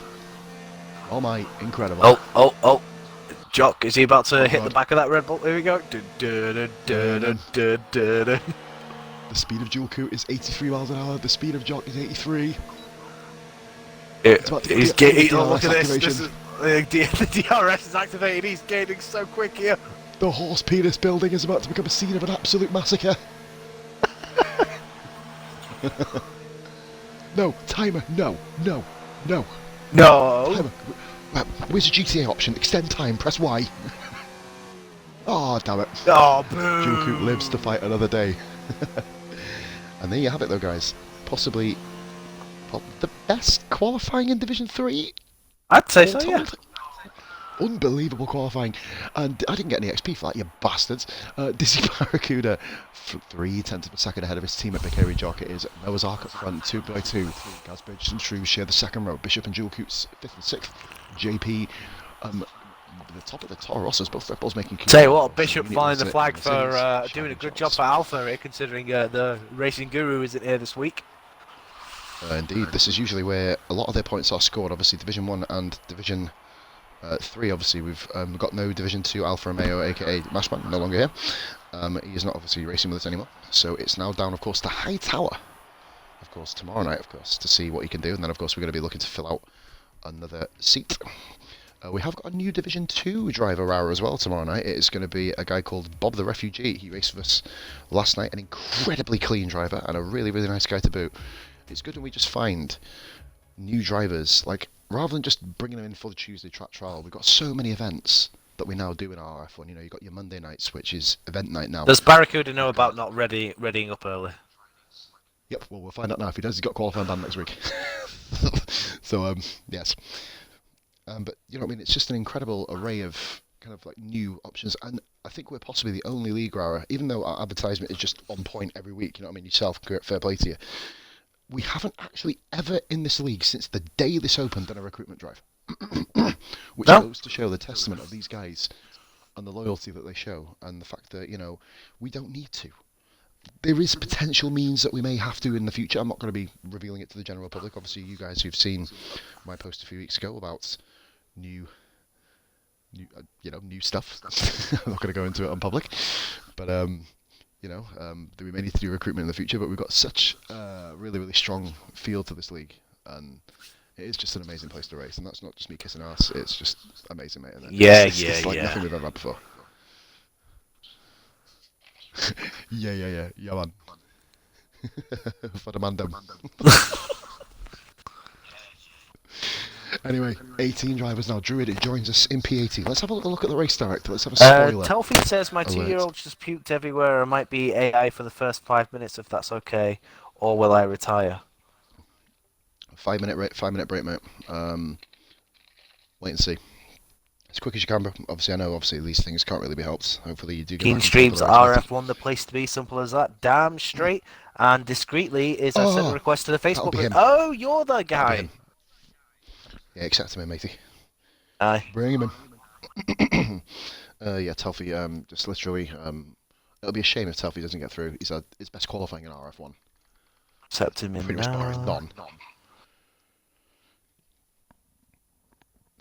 Oh my, incredible. Oh. Jock, is he about to hit God. the back of that Red Bull? Here we go. The speed of Jewel Coot is 83 miles an hour. The speed of Jock is 83. about to He's get the getting. Oh, look DRS at this. activation. The DRS is activated. He's gaining so quick here. The horse penis building is about to become a scene of an absolute massacre. No, timer, no. No. Timer. Where's the GTA option? Extend time, press Y. Oh, damn it. Oh, boo. Juku lives to fight another day. And there you have it though, guys. Possibly the best qualifying in Division 3. I'd say so, yeah. Unbelievable qualifying. And I didn't get any XP for that, you bastards. Dizzy Barracuda, 3/10 of a second ahead of his team at Bikari Jock. It is Noah's Ark up front, 2x2. Gazbridge and Shrews share the second row. Bishop and Jewel Coots, 5th and 6th. JP, the top of the Toro Rossos, both Red Bulls making... Tell you what, Bishop flying the flag for doing a good job for Alpha here, considering the Racing Guru isn't here this week. Indeed, this is usually where a lot of their points are scored. Obviously, Division 1 and Division 3, obviously, we've got no Division 2 Alpha Romeo, aka Mashman, no longer here. He is not obviously racing with us anymore. So it's now down, of course, to High Tower, of course, tomorrow night, of course, to see what he can do. And then, of course, we're going to be looking to fill out another seat. We have got a new Division 2 driver hour as well tomorrow night. It is going to be a guy called Bob the Refugee. He raced with us last night, an incredibly clean driver and a really, really nice guy to boot. It's good when we just find new drivers, like, rather than just bringing them in for the Tuesday track trial. We've got so many events that we now do in RRF1. You know, you've got your Monday nights, which is event night now. Does Barracuda know about not readying up early? Yep, well, we'll find out now if he does. He's got qualifying ban next week. So, yes. But, you know what I mean, it's just an incredible array of kind of like new options, and I think we're possibly the only league grower, even though our advertisement is just on point every week, you know what I mean, yourself, fair play to you. We haven't actually ever in this league, since the day this opened, done a recruitment drive. Which goes to show the testament of these guys and the loyalty that they show, and the fact that, you know, we don't need to. There is potential means that we may have to in the future. I'm not going to be revealing it to the general public. Obviously, you guys who've seen my post a few weeks ago about new stuff. I'm not going to go into it on public, but you know, we may need to do recruitment in the future. But we've got such a really, really strong field to this league, and it is just an amazing place to race. And that's not just me kissing ass; it's just amazing, mate. Isn't it? It's like nothing we've ever had before. yeah, man. For the mandem. Anyway, 18 drivers now. Druid joins us in P80. Let's have a little look at the race director. Let's have a spoiler. Telfie says my 2-year-old just puked everywhere. I might be AI for the first 5 minutes if that's okay, or will I retire? 5 minute break, mate. Wait and see. As quick as you can, bro. Obviously, I know these things can't really be helped. Hopefully you do get Keen Streams, RF1 the place to be, simple as that. Damn straight. And discreetly is I sent a request to the Facebook group. Oh, you're the guy. Yeah, accept him in, matey. Aye. Bring him in. Yeah, Telfie, just literally, it'll be a shame if Telfie doesn't get through. He's had his best qualifying in RF1. Accept him in. Pretty much barring none.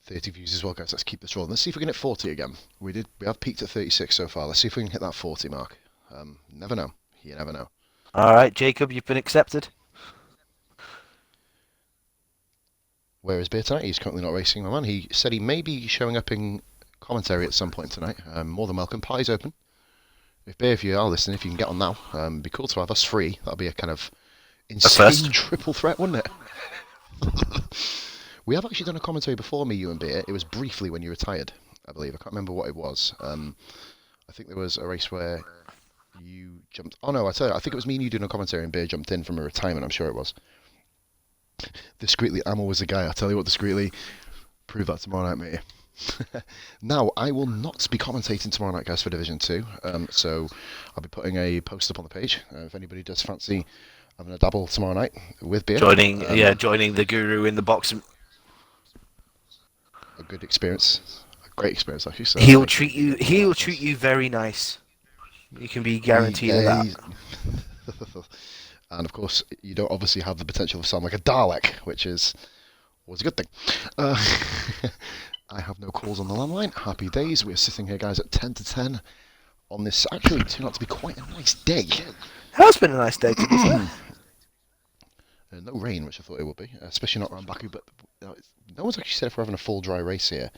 30 views as well, guys. Let's keep this rolling. Let's see if we can hit 40 again. We have peaked at 36 so far. Let's see if we can hit that 40 mark. Never know. You never know. All right, Jacob, you've been accepted. Where is Beer tonight? He's currently not racing, my man. He said he may be showing up in commentary at some point tonight. More than welcome. Pie's open. If you are listening, if you can get on now, it'd be cool to have us free. That'd be a kind of insane triple threat, wouldn't it? We have actually done a commentary before, me, you and Beer. It was briefly when you retired, I believe. I can't remember what it was. I think there was a race where you jumped... Oh, no, I tell you, I think it was me and you doing a commentary and Beer jumped in from a retirement, I'm sure it was. Discreetly, I'm always the guy. I tell you what, discreetly, prove that tomorrow night, mate. Now, I will not be commentating tomorrow night, guys, for Division 2. So I'll be putting a post up on the page. If anybody does fancy having a dabble tomorrow night with Beer. Joining the guru in the boxing. A good experience. A great experience, actually. So he'll treat you very nice. You can be guaranteed of that. And of course, you don't obviously have the potential to sound like a Dalek, which is always a good thing. I have no calls on the landline. Happy days. We're sitting here, guys, at 10 to 10 on this actually turned out to be quite a nice day. It has been a nice day, to be fair. No rain, which I thought it would be, especially not around Baku, but no one's actually said if we're having a full dry race here.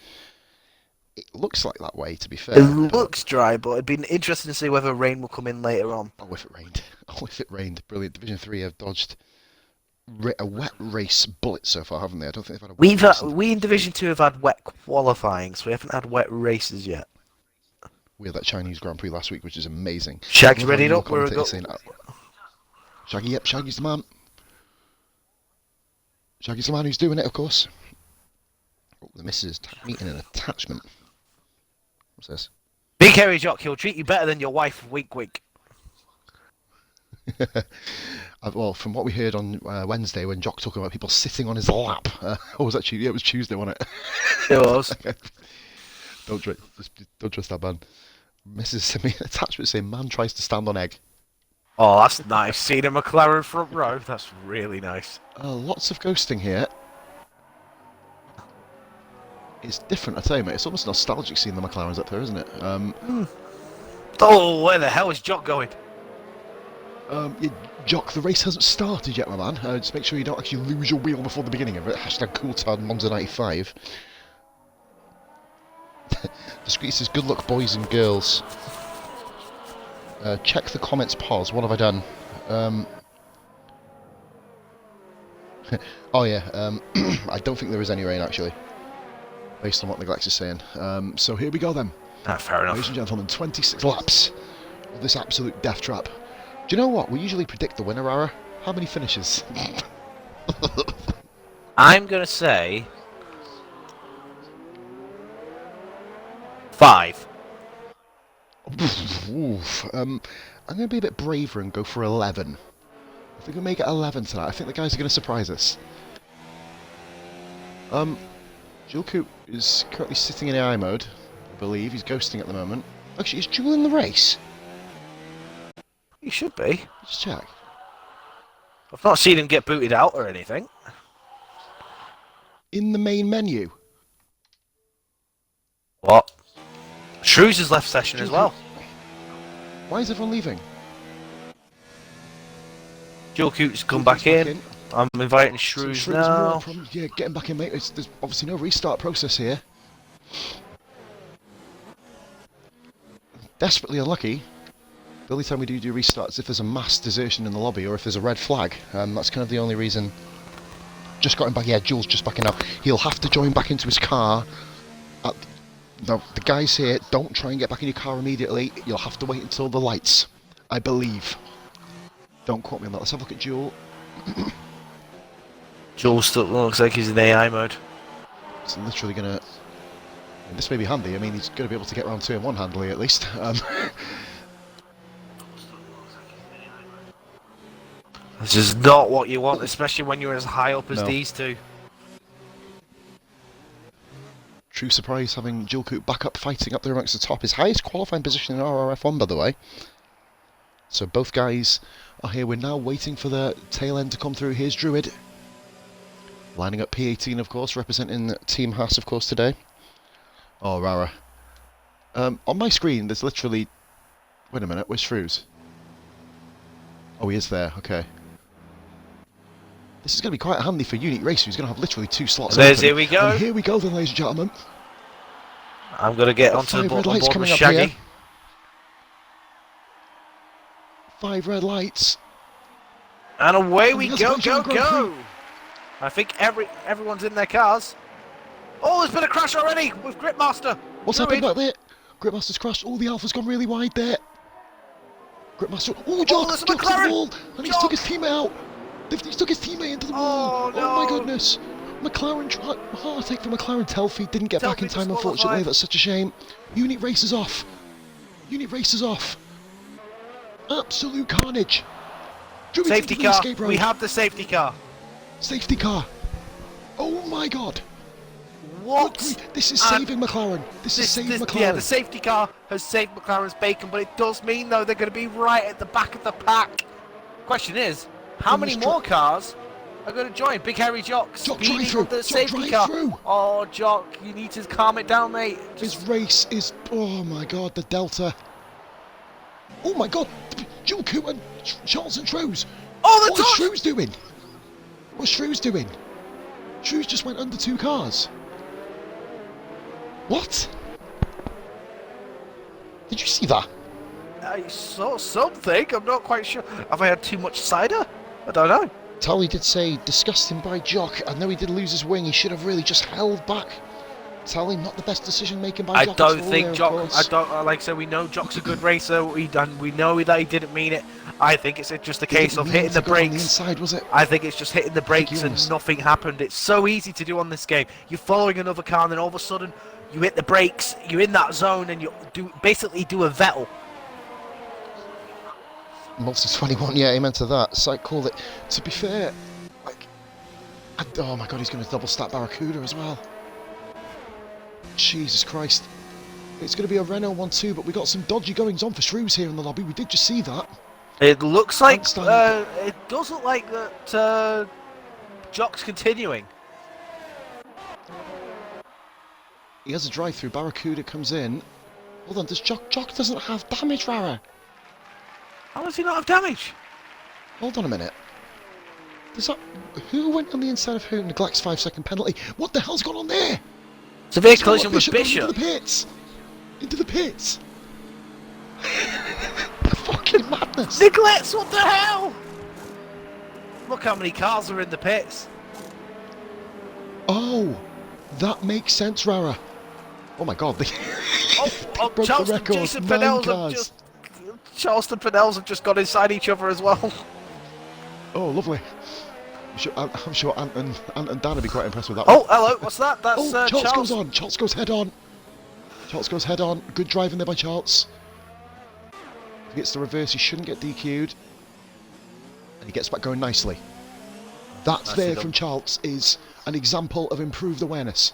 It looks like that way, to be It fair. looks dry, but it'd be interesting to see whether rain will come in later on. Oh, if it rained. Oh, if it rained. Brilliant. Division 3 have dodged a wet race bullet so far, haven't they? I don't think they've had a wet race. We in Division 2 have had wet qualifying, so we haven't had wet races yet. We had that Chinese Grand Prix last week, which is amazing. Shag's ready up. We're saying, Shaggy, yep, Shaggy's the man. Shaggy's the man who's doing it, of course. Oh, the missus meeting an attachment. What's this? Big hairy Jock, he'll treat you better than your wife. Wink, wink. Well, from what we heard on Wednesday when Jock talked about people sitting on his lap, or was that Tuesday? Yeah, it was Tuesday, wasn't it? It was. Don't trust that man. Mrs. sent me an attachment saying man tries to stand on egg. Oh, that's nice. Seeing a McLaren front row, that's really nice. Lots of ghosting here. It's different, I tell you, mate. It's almost nostalgic seeing the McLarens up there, isn't it? Oh, where the hell is Jock going? Yeah, Jock, the race hasn't started yet, my man. Just make sure you don't actually lose your wheel before the beginning of it. Hashtag Cooltard Monza 95. The screen says, good luck, boys and girls. Check the comments, pause. What have I done? Oh, yeah. I don't think there is any rain, actually. Based on what Neglex is saying. So here we go, then. Fair enough. Ladies and gentlemen, 26 laps of this absolute death trap. Do you know what? We usually predict the winner, Ara. How many finishes? I'm going to say 5. Oof. I'm going to be a bit braver and go for 11. I think we'll make it 11 tonight. I think the guys are going to surprise us. Jules Coop is currently sitting in AI mode, I believe. He's ghosting at the moment. Actually, is Jules in the race? He should be. Just check. I've not seen him get booted out or anything. In the main menu. What? Shrews has left session as well. Why is everyone leaving? Joe Coote's come back in. I'm inviting Shrews now. Yeah, get him back in, mate. There's obviously no restart process here. Desperately unlucky. The only time we do restarts if there's a mass desertion in the lobby or if there's a red flag. That's kind of the only reason. Just got him back. Yeah, Jules just backing up. He'll have to join back into his car. No, the guys here, don't try and get back in your car immediately. You'll have to wait until the lights, I believe. Don't quote me on that. Let's have a look at Jules. Jules still looks like he's in AI mode. It's literally going to... This may be handy. I mean, he's going to be able to get around 2 and 1 handily at least. This is not what you want, especially when you're as high up as these two. True surprise having Jules Coop back up fighting up there amongst the top. His highest qualifying position in RRF1, by the way. So both guys are here. We're now waiting for the tail end to come through. Here's Druid. Lining up P18, of course, representing Team Haas, of course, today. Oh, Rara. On my screen, there's literally... Wait a minute, where's Shrews? Oh, he is there, okay. This is going to be quite handy for Unique Racer. He's going to have literally 2 slots open. Here we go. And here we go then, ladies and gentlemen. I'm going to get onto the board with Shaggy. Here. 5 red lights. And away we go, go! I think everyone's in their cars. Oh, there's been a crash already with Gripmaster. What's happened back there? Gripmaster's crashed. Oh, the Alpha's gone really wide there. Gripmaster. Oh, Jock's to the wall. And he's took his teammate out. He's took his teammate into the wall. No. Oh my goodness. McLaren tried. Heartache for McLaren. Telfie didn't get back in time, unfortunately. That's such a shame. Unit race is off. Unit race is off. Absolute carnage. Safety car. We have the safety car. Safety car. Oh my god. What? This is saving McLaren. This is saving McLaren. Yeah, the safety car has saved McLaren's bacon, but it does mean, though, they're going to be right at the back of the pack. Question is, how many more cars are going to join? Big Hairy Jock speeding up the safety car. Oh, Jock, you need to calm it down, mate. His race is... Oh my god, the Delta. Oh my god, Jules Coop and Charles and Shrews. Oh, What's Shrews doing? What's Shrews doing? Shrews just went under 2 cars. What? Did you see that? I saw something. I'm not quite sure. Have I had too much cider? I don't know. Tally did say, disgusting by Jock. I know he did lose his wing. He should have really just held back. Tally, not the best decision making by I Jock. don't think Jock. I don't like I said. We know Jock's a good racer. We know that he didn't mean it. I think it's just a case of hitting the brakes. On the inside, was it? I think it's just hitting the brakes and nothing happened. It's so easy to do on this game. You're following another car, and then all of a sudden you hit the brakes. You're in that zone, and you basically do a Vettel. Multi 21, yeah, amen to that. So I called it. To be fair, like, oh my god, he's going to double stack Barracuda as well. Jesus Christ. It's going to be a Renault 1-2, but we got some dodgy goings on for Shrews here in the lobby. We did just see that. It looks like, it does look like that Jock's continuing. He has a drive-through. Barracuda comes in. Hold on, Jock doesn't have damage, Rara. How does he not have damage? Hold on a minute. Who went on the inside of who? Neglects 5-second penalty. What the hell's gone on there? Severe collision with Bishop. Into the pits. Into the pits. Fucking madness. Neglects, what the hell? Look how many cars are in the pits. Oh, that makes sense, Rara. Oh my god. Charleston Pinnells have just got inside each other as well. Oh, lovely. I'm sure Ant and Dan would be quite impressed with that. Oh, hello, what's that? That's Charles goes on. Charles goes head on. Charles goes head on. Good driving there by Charles. He gets the reverse. He shouldn't get DQ'd. And he gets back going nicely. That there from Charles is an example of improved awareness.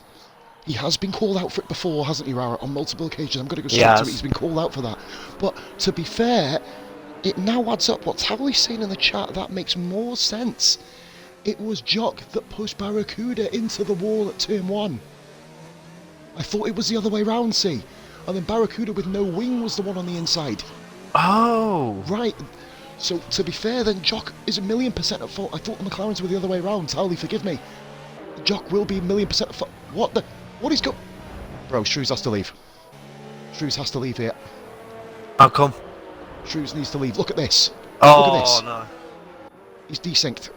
He has been called out for it before, hasn't he, Rara? On multiple occasions. I'm going to go straight to it. He's been called out for that. But to be fair, it now adds up. What Towley's saying in the chat, that makes more sense. It was Jock that pushed Barracuda into the wall at turn 1. I thought it was the other way round, see? And then Barracuda with no wing was the one on the inside. Oh! Right. So, to be fair, then Jock is 1,000,000% at fault. I thought the McLarens were the other way round. Towley, forgive me. Jock will be 1,000,000% at fault. What the? What is Bro, Shrews has to leave. Shrews has to leave here. How come? Shrews needs to leave. Look at this. Oh, look at this. No. He's desynced.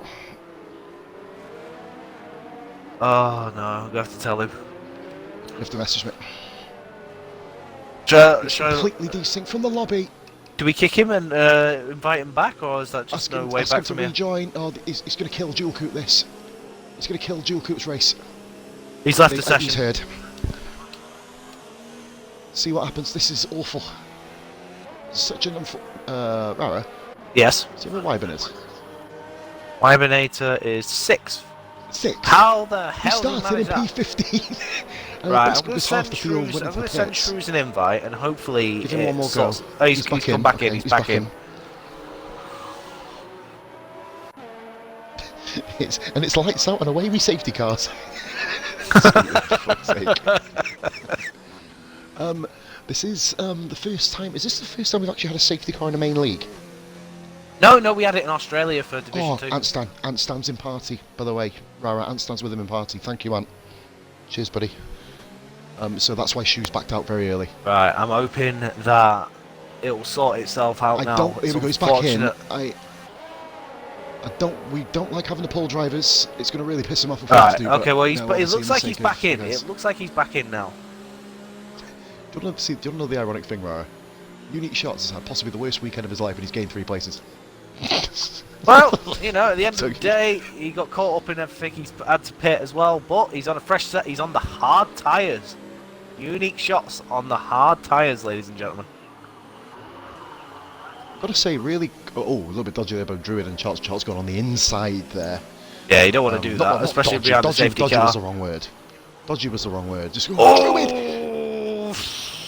Oh, no. I'm going to have to tell him. You have to message me. Completely desynced from the lobby. Do we kick him and invite him back, or is that just no way back from here? Ask him to rejoin. Oh, he's going to kill Dual Coupe this. He's going to kill Dual Coupe's race. He's left the session. He's heard. See what happens. This is awful. Such an Rara. Yes. See what Wybinator? Wybinator is 6th. 6th. How the hell he started in P15. Right, I'm going to send Shrews an invite, and hopefully give him one more go. Oh, he's come back in. He's back in. It's lights out and away with safety cars. This is the first time. Is this the first time we've actually had a safety car in the main league? No, we had it in Australia for Division 2. Ant stands in party, by the way. Rara, Ant stands with him in party. Thank you, Ant. Cheers, buddy. So that's why Shoes backed out very early. Right, I'm hoping that it will sort itself out now. Here we go. He's back in. We don't like having to pull drivers. It's going to really piss him off if we have to. Okay, well, it looks like he's back in. It looks like he's back in now. Do you want to know the ironic thing, Rara? Unique Shots has had possibly the worst weekend of his life, and he's gained 3 places. Well, you know, at the end of the day, he got caught up in everything. He's had to pit as well, but he's on a fresh set. He's on the hard tyres. Unique Shots on the hard tyres, ladies and gentlemen. Gotta say, really, a little bit dodgy there by Druid and Charles. Charles gone on the inside there. Yeah, you don't want to do that, especially behind the safety car. Dodgy was the wrong word. Dodgy was the wrong word. Just Druid!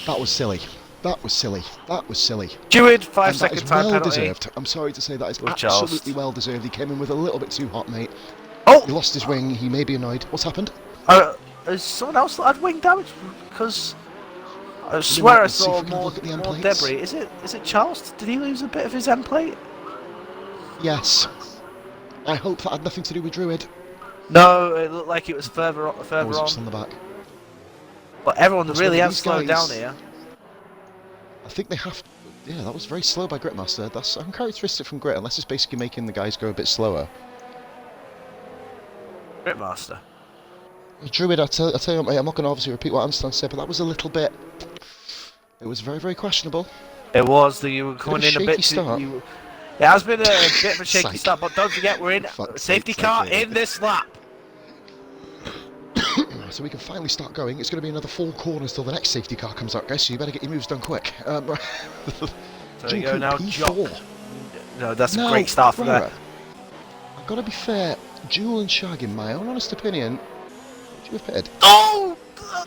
That was silly. That was silly. That was silly. Druid, 5-second time penalty. Deserved. I'm sorry to say that is absolutely well deserved. He came in with a little bit too hot, mate. Oh! He lost his wing. He may be annoyed. What's happened? Is someone else that had wing damage? Because I swear I saw more debris. Is it Charles? Did he lose a bit of his end plate? Yes. I hope that had nothing to do with Druid. No, it looked like it was further on. Just on the back. But everyone really has slowed down here. I think they have... Yeah, that was very slow by Gritmaster. That's uncharacteristic from Grit, unless it's basically making the guys go a bit slower. Gritmaster. Druid, I tell you what, mate, I'm not going to obviously repeat what Anston said, but that was a little bit... It was very, very questionable. It was. You were coming in a bit... Start. It has been a bit of a shaky start, but don't forget, we're in safety car sake, in this lap. So we can finally start going. It's going to be another 4 corners till the next safety car comes out, guys, so you better get your moves done quick. Right. So you go now, P4. Jock. No, that's a great start for that. I've got to be fair, Jewel and Shag, in my own honest opinion, would you have pitted? Oh!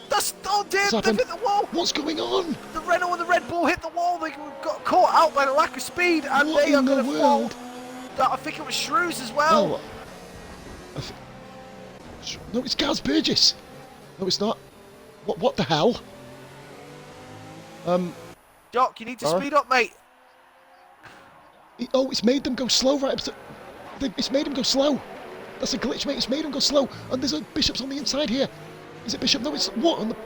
That's... Oh dear, they've hit the wall! What's going on? The Renault and the Red Bull hit the wall, they got caught out by the lack of speed, and What they are in the going to world? fall. I think it was Shrews as well. No, no, it's Gaz Burgess. No, it's not. What the hell? Jock, you need to speed up, mate. Oh, it's made them go slow, right? It's made them go slow. That's a glitch, mate. It's made them go slow. And there's a Bishop's on the inside here. Is it Bishop? No, it's what?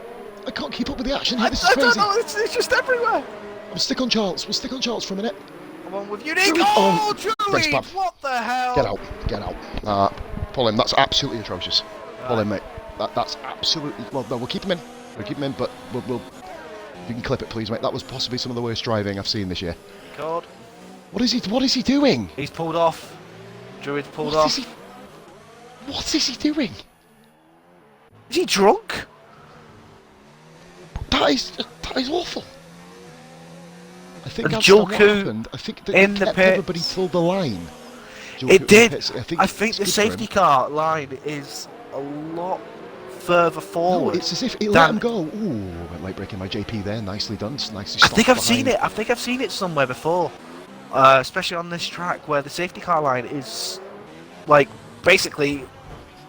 I can't keep up with the action here. This is crazy. I don't know. It's just everywhere. We'll stick on Charles. We'll stick on Charles for a minute. Come on with Unique. Oh, Julie! What the hell? Get out. Pull him. That's absolutely atrocious. Pull him, mate. That's absolutely... Well, no, we'll keep him in. We'll keep him in, but we'll... If you can clip it, please, mate. That was possibly some of the worst driving I've seen this year. God. What is he doing? He's pulled off. Druid's pulled off. What is he doing? Is he drunk? That is awful. I think And that's what happened. Julku I think that in the pits. everybody till the line. It did. I think the safety car line is a lot further forward. No, it's as if it let him go. Ooh, went late breaking my JP there. Nicely done. Nicely stopped. I think I've seen it. I think I've seen it somewhere before. Especially on this track where the safety car line is like basically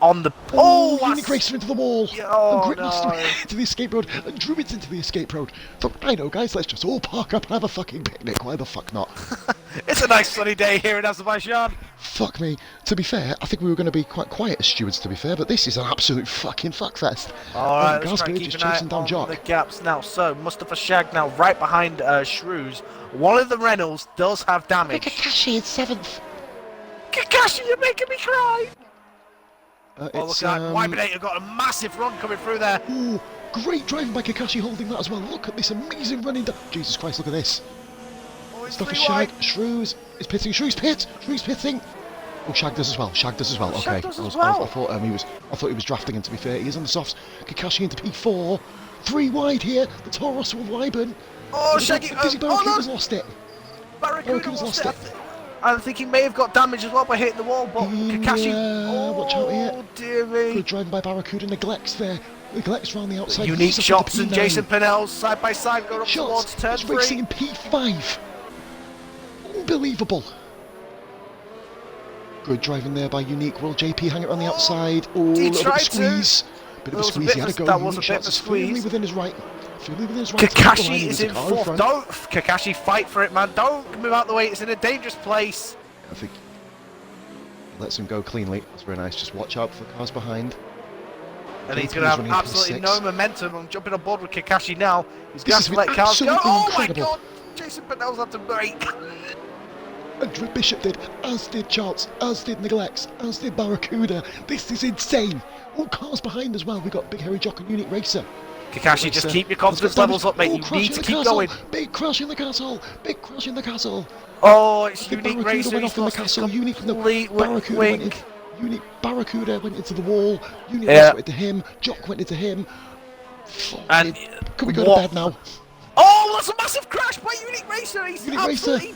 on the... Oh, Unique Racer into the wall. Oh, and Gritmaster into the escape road. And Druid's into the escape road. So, I know, guys, let's just all park up and have a fucking picnic. Why the fuck not? It's a nice sunny day here in Azerbaijan. Fuck me. To be fair, I think we were going to be quite quiet as stewards, to be fair, but this is an absolute fucking fuckfest. Alright, let's try and keep an eye on the gaps now. So, Mustafa Shag now right behind Shrews. One of the Reynolds does have damage. Kakashi is 7th. Kakashi, you're making me cry! Oh, look It's, at that. Wybinator got a massive run coming through there. Ooh, great driving by Kakashi holding that as well. Look at this amazing running. Jesus Christ, look at this. Oh, it's Stuff is 3 Shag. wide. Shrews is pitting. Shrews pitting. Oh, Shag does as well. Okay. Shag does as well. I thought he was drafting him, to be fair. He is on the softs. Kakashi into P4. 3 wide here. The Tauros will Wyburn. Oh, Shaggy. Barracuda's lost it. Barracuda's lost it. I think he may have got damaged as well by hitting the wall, but Kakashi... Oh, watch out here. Dear me. Good driving by Barracuda. Neglects there. Neglects round the outside. Unique Shots and Jason Pinnell side by side going up towards turn 3. Racing in P5. Unbelievable. Good driving there by Unique. Will JP hang it on the outside? Oh, a little bit of squeeze. Bit of a squeeze. He had to go. That was a bit of a squeeze. Firmly within his right. Kakashi is in 4th. Don't, Kakashi, fight for it, man. Don't move out the way. It's in a dangerous place. I think lets him go cleanly. That's very nice. Just watch out for the cars behind. And he's going to have absolutely no momentum. I'm jumping on board with Kakashi now. He's going to have to let cars go. Oh my god! Jason Pinnell's had to brake. And Bishop did, as did Charles, as did Neglects, as did Barracuda. This is insane. All cars behind as well. We've got Big Hairy Jock and Unique Racer. Kakashi, just keep your confidence levels up, mate. You need to keep going. Big crash in the castle. Big crash in the castle. Oh, it's Unique Racer. Went off in the castle. Unique Barracuda went into the wall. Unique Racer went into him. Jock went into him. And can we go to bed now? Oh, that's a massive crash by Unique Racer. He's absolutely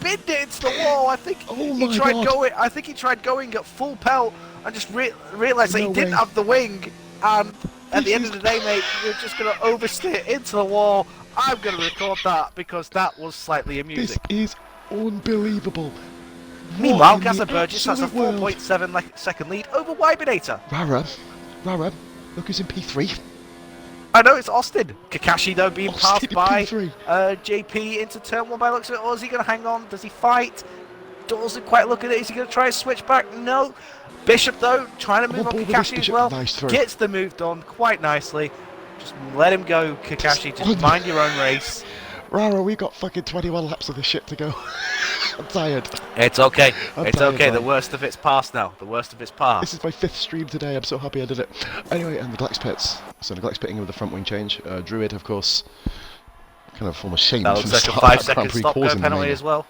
binned it into the wall. I think he tried going. I think he tried going at full pelt and just realised that he didn't have the wing. And at the end of the day, mate, you're just going to oversteer into the wall. I'm going to record that because that was slightly amusing. This is unbelievable. Meanwhile, Gaza Burgess has a 4.7 second lead over Wybinator. Rara, look who's in P3. I know it's Austin. Kakashi though being Austin passed by JP into turn 1 by looks of it. Or is he going to hang on? Does he fight? Doesn't quite look at it. Is he going to try and switch back? No. Bishop though trying to move on Kakashi as well. Gets the move done quite nicely. Just let him go, Kakashi. Just mind your own race. Rara, we got fucking 21 laps of this shit to go. I'm tired. It's okay. I'm It's tired, okay. man. The worst of it's past now. The worst of it's past. This is my 5th stream today. I'm so happy I did it. Anyway, and Neglect's pits. So Neglect's pitting with the front wing change. Druid, of course, kind of form of shame That from looks the like a start of 5 that Grand second Prix stop go causing the penalty mania. as well.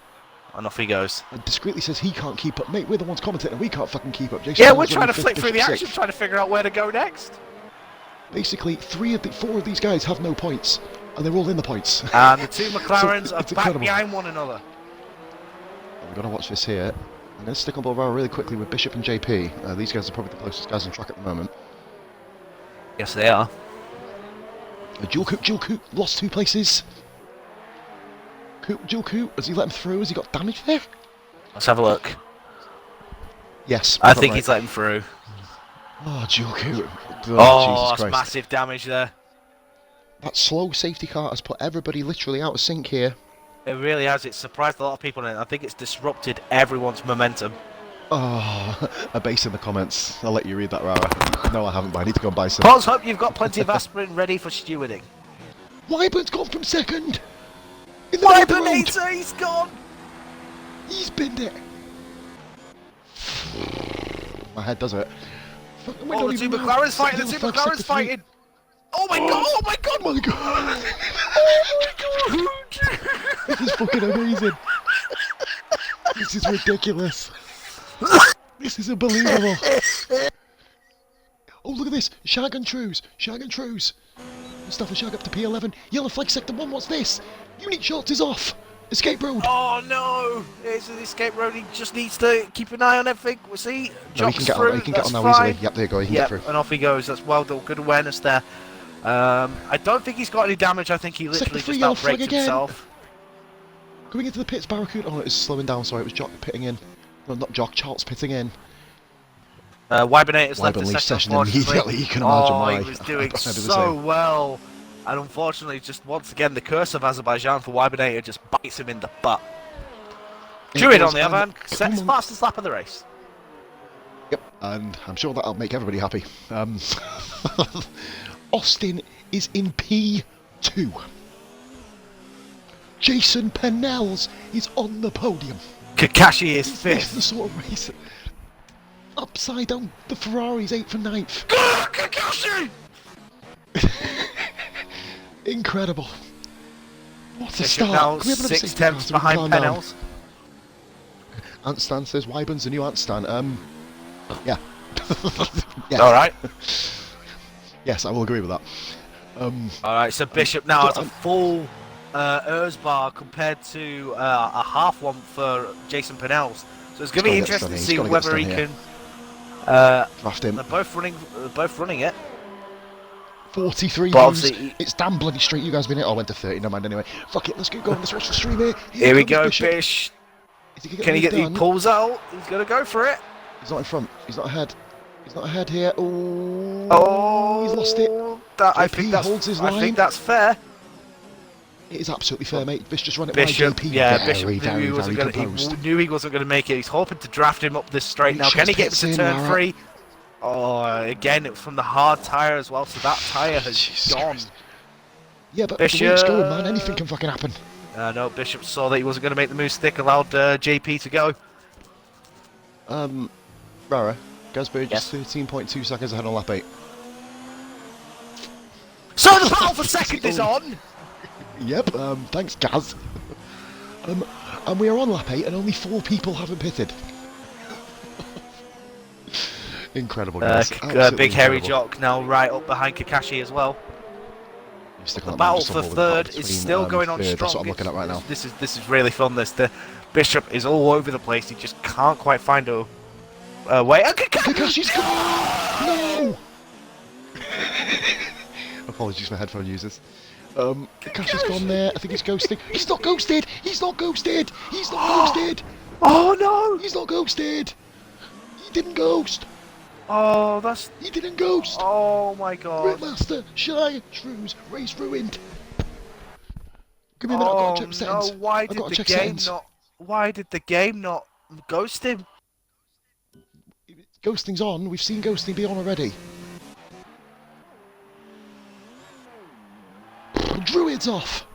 And off he goes. And discreetly says he can't keep up. Mate, we're the ones commentating. We can't fucking keep up. Jason Yeah, Hall's we're trying to running flick fifth, through the Bishop action, sixth. trying to figure out where to go next. Basically, 4 of these guys have no points, and they're all in the points. And the two McLarens So, are it's back incredible. behind one another. We're going to watch this here. I'm going to stick on Bilbao really quickly with Bishop and JP. These guys are probably the closest guys on track at the moment. Yes, they are. Dual Coop lost 2 places. Dual Coop, has he let him through? Has he got damage there? Let's have a look. Yes. I got think right. he's let him through. Oh, Dual Coop. Oh, Jesus that's Christ. massive damage there. That slow safety car has put everybody literally out of sync here. It really has. It's surprised a lot of people, and I think it's disrupted everyone's momentum. Oh, a base in the comments. I'll let you read that, Rara. No, I haven't, but I need to go and buy some. Let's hope you've got plenty of aspirin ready for stewarding. Wyburn's gone from second! In the middle of the road! Wybernator, he's gone! He's binned it! My head does it. Fucking we Oh, don't the two even know. McLaren's fighting, the two Sector 5, McLaren's sector 3. fighting! Oh my god, oh my god! Oh my god! Oh my god! This is fucking amazing! This is ridiculous! This is unbelievable! Oh, look at this! Shag and Trues! Shag and Trues! Mustafa Shag up to P11. Yellow flag sector 1, what's this? Unique shots is off! Escape road! Oh no! It's an escape road, he just needs to keep an eye on everything. We'll see. No, he can get on, he can get on now easily. Yep, there you go, he can get through. And off he goes. That's well done. Good awareness there. I don't think he's got any damage. I think he literally Sector 3 just yellow flag outbraked again. himself. Going into the pits, Barracuda. Oh, it was slowing down, sorry, it was Jock pitting in. No, not Jock, Charles pitting in. Wybernator's left Wyburn the leaves second, session immediately, you can imagine why. he was doing I'd do the so same. well. And unfortunately, just once again, the curse of Azerbaijan for Wybernator just bites him in the butt. Druid, on the other hand, sets fastest lap of the race. Yep, and I'm sure that'll make everybody happy. Austin is in P2. Jason Pennells is on the podium. Kakashi is Is this the fifth. sort of race? Upside down, the Ferrari's 8th and 9th. Kakashi! Incredible. What a Bishop start. now Can we have another 6 safety tenths car so we can behind calm down? Pennells. Ant Stan says Wyburn's the new Ant Stan. Yeah. Yeah. Alright. Yes, I will agree with that. Alright, so Bishop now has a full ERS bar compared to a half one for Jason Pennells. So it's going to be interesting to see whether he can. Draft him. They're both running it. 43 But views. obviously- It's damn bloody straight. You guys been it. Oh, I went to 30. Never mind. Anyway, fuck it. Let's get going. Let's watch the stream here. Here we comes go, Bishop. Bish. Is he gonna Can he get? the He done? pulls out. He's going to go for it. He's not in front. He's not ahead. He's not ahead here. Oh, Oh, he's lost it. I JP think that's. holds his I line. think that's fair. It is absolutely fair, mate. Bish just run it Bishop, by JP. yeah, very, Bishop knew very, he wasn't very going. composed. He knew he wasn't going to make it. He's hoping to draft him up this straight now. Great Can he shots, get him pits to in, turn Lara. 3? Oh, again, it was from the hard tyre as well. So that tyre has Jesus gone. Christ. Yeah, but the way it's going, man, anything can fucking happen. No, Bishop saw that he wasn't going to make the move stick, allowed JP to go. Rara, Gazbridge Yes. is 13.2 seconds ahead on lap 8. So the battle for second is on. Yep, thanks Gaz. And we are on lap 8 and only 4 people haven't pitted. Incredible, guys. Absolutely Big hairy incredible. jock now right up behind Kakashi as well. You stick The on that, man, battle just for on hold the battle third is between, still going on third. strong. That's what I'm looking at right now. This is really fun. The Bishop is all over the place. He just can't quite find a way. Oh, Kakashi's gone! No! Apologies for headphone users. Kakashi's gone there. I think he's ghosting. He's not ghosted! He's not ghosted! He's not ghosted! Oh no! He's not ghosted! He didn't ghost! Oh, that's. He didn't ghost! Oh my god. Gridmaster, Shy, Shrews, race ruined. Give me a minute, I've got to check the no! settings. Why I've did got to the check game settings. not? Why did the game not ghost him? Ghosting's on, we've seen ghosting be on already. Druid's off!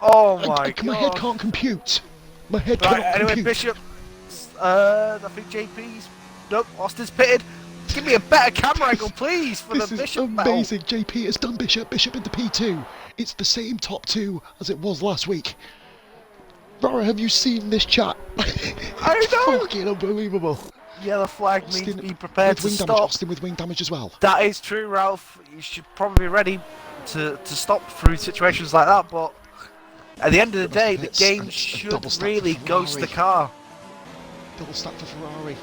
Oh my My head god. can't compute. My head Right, cannot anyway, compute. Bishop. I think JP's. Nope, Austin's pitted. Give me a better camera angle, please, for the This is Bishop battle. amazing. JP has done Bishop. Bishop into P2. It's the same top two as it was last week. Rara, have you seen this chat? I know. Fucking unbelievable. Yellow flag means Austin be prepared with to wing damage. stop. Austin with wing damage as well. That is true, Ralph. You should probably be ready to stop through situations like that, but at the end of the day, the game should really ghost the car. Double stack for Ferrari.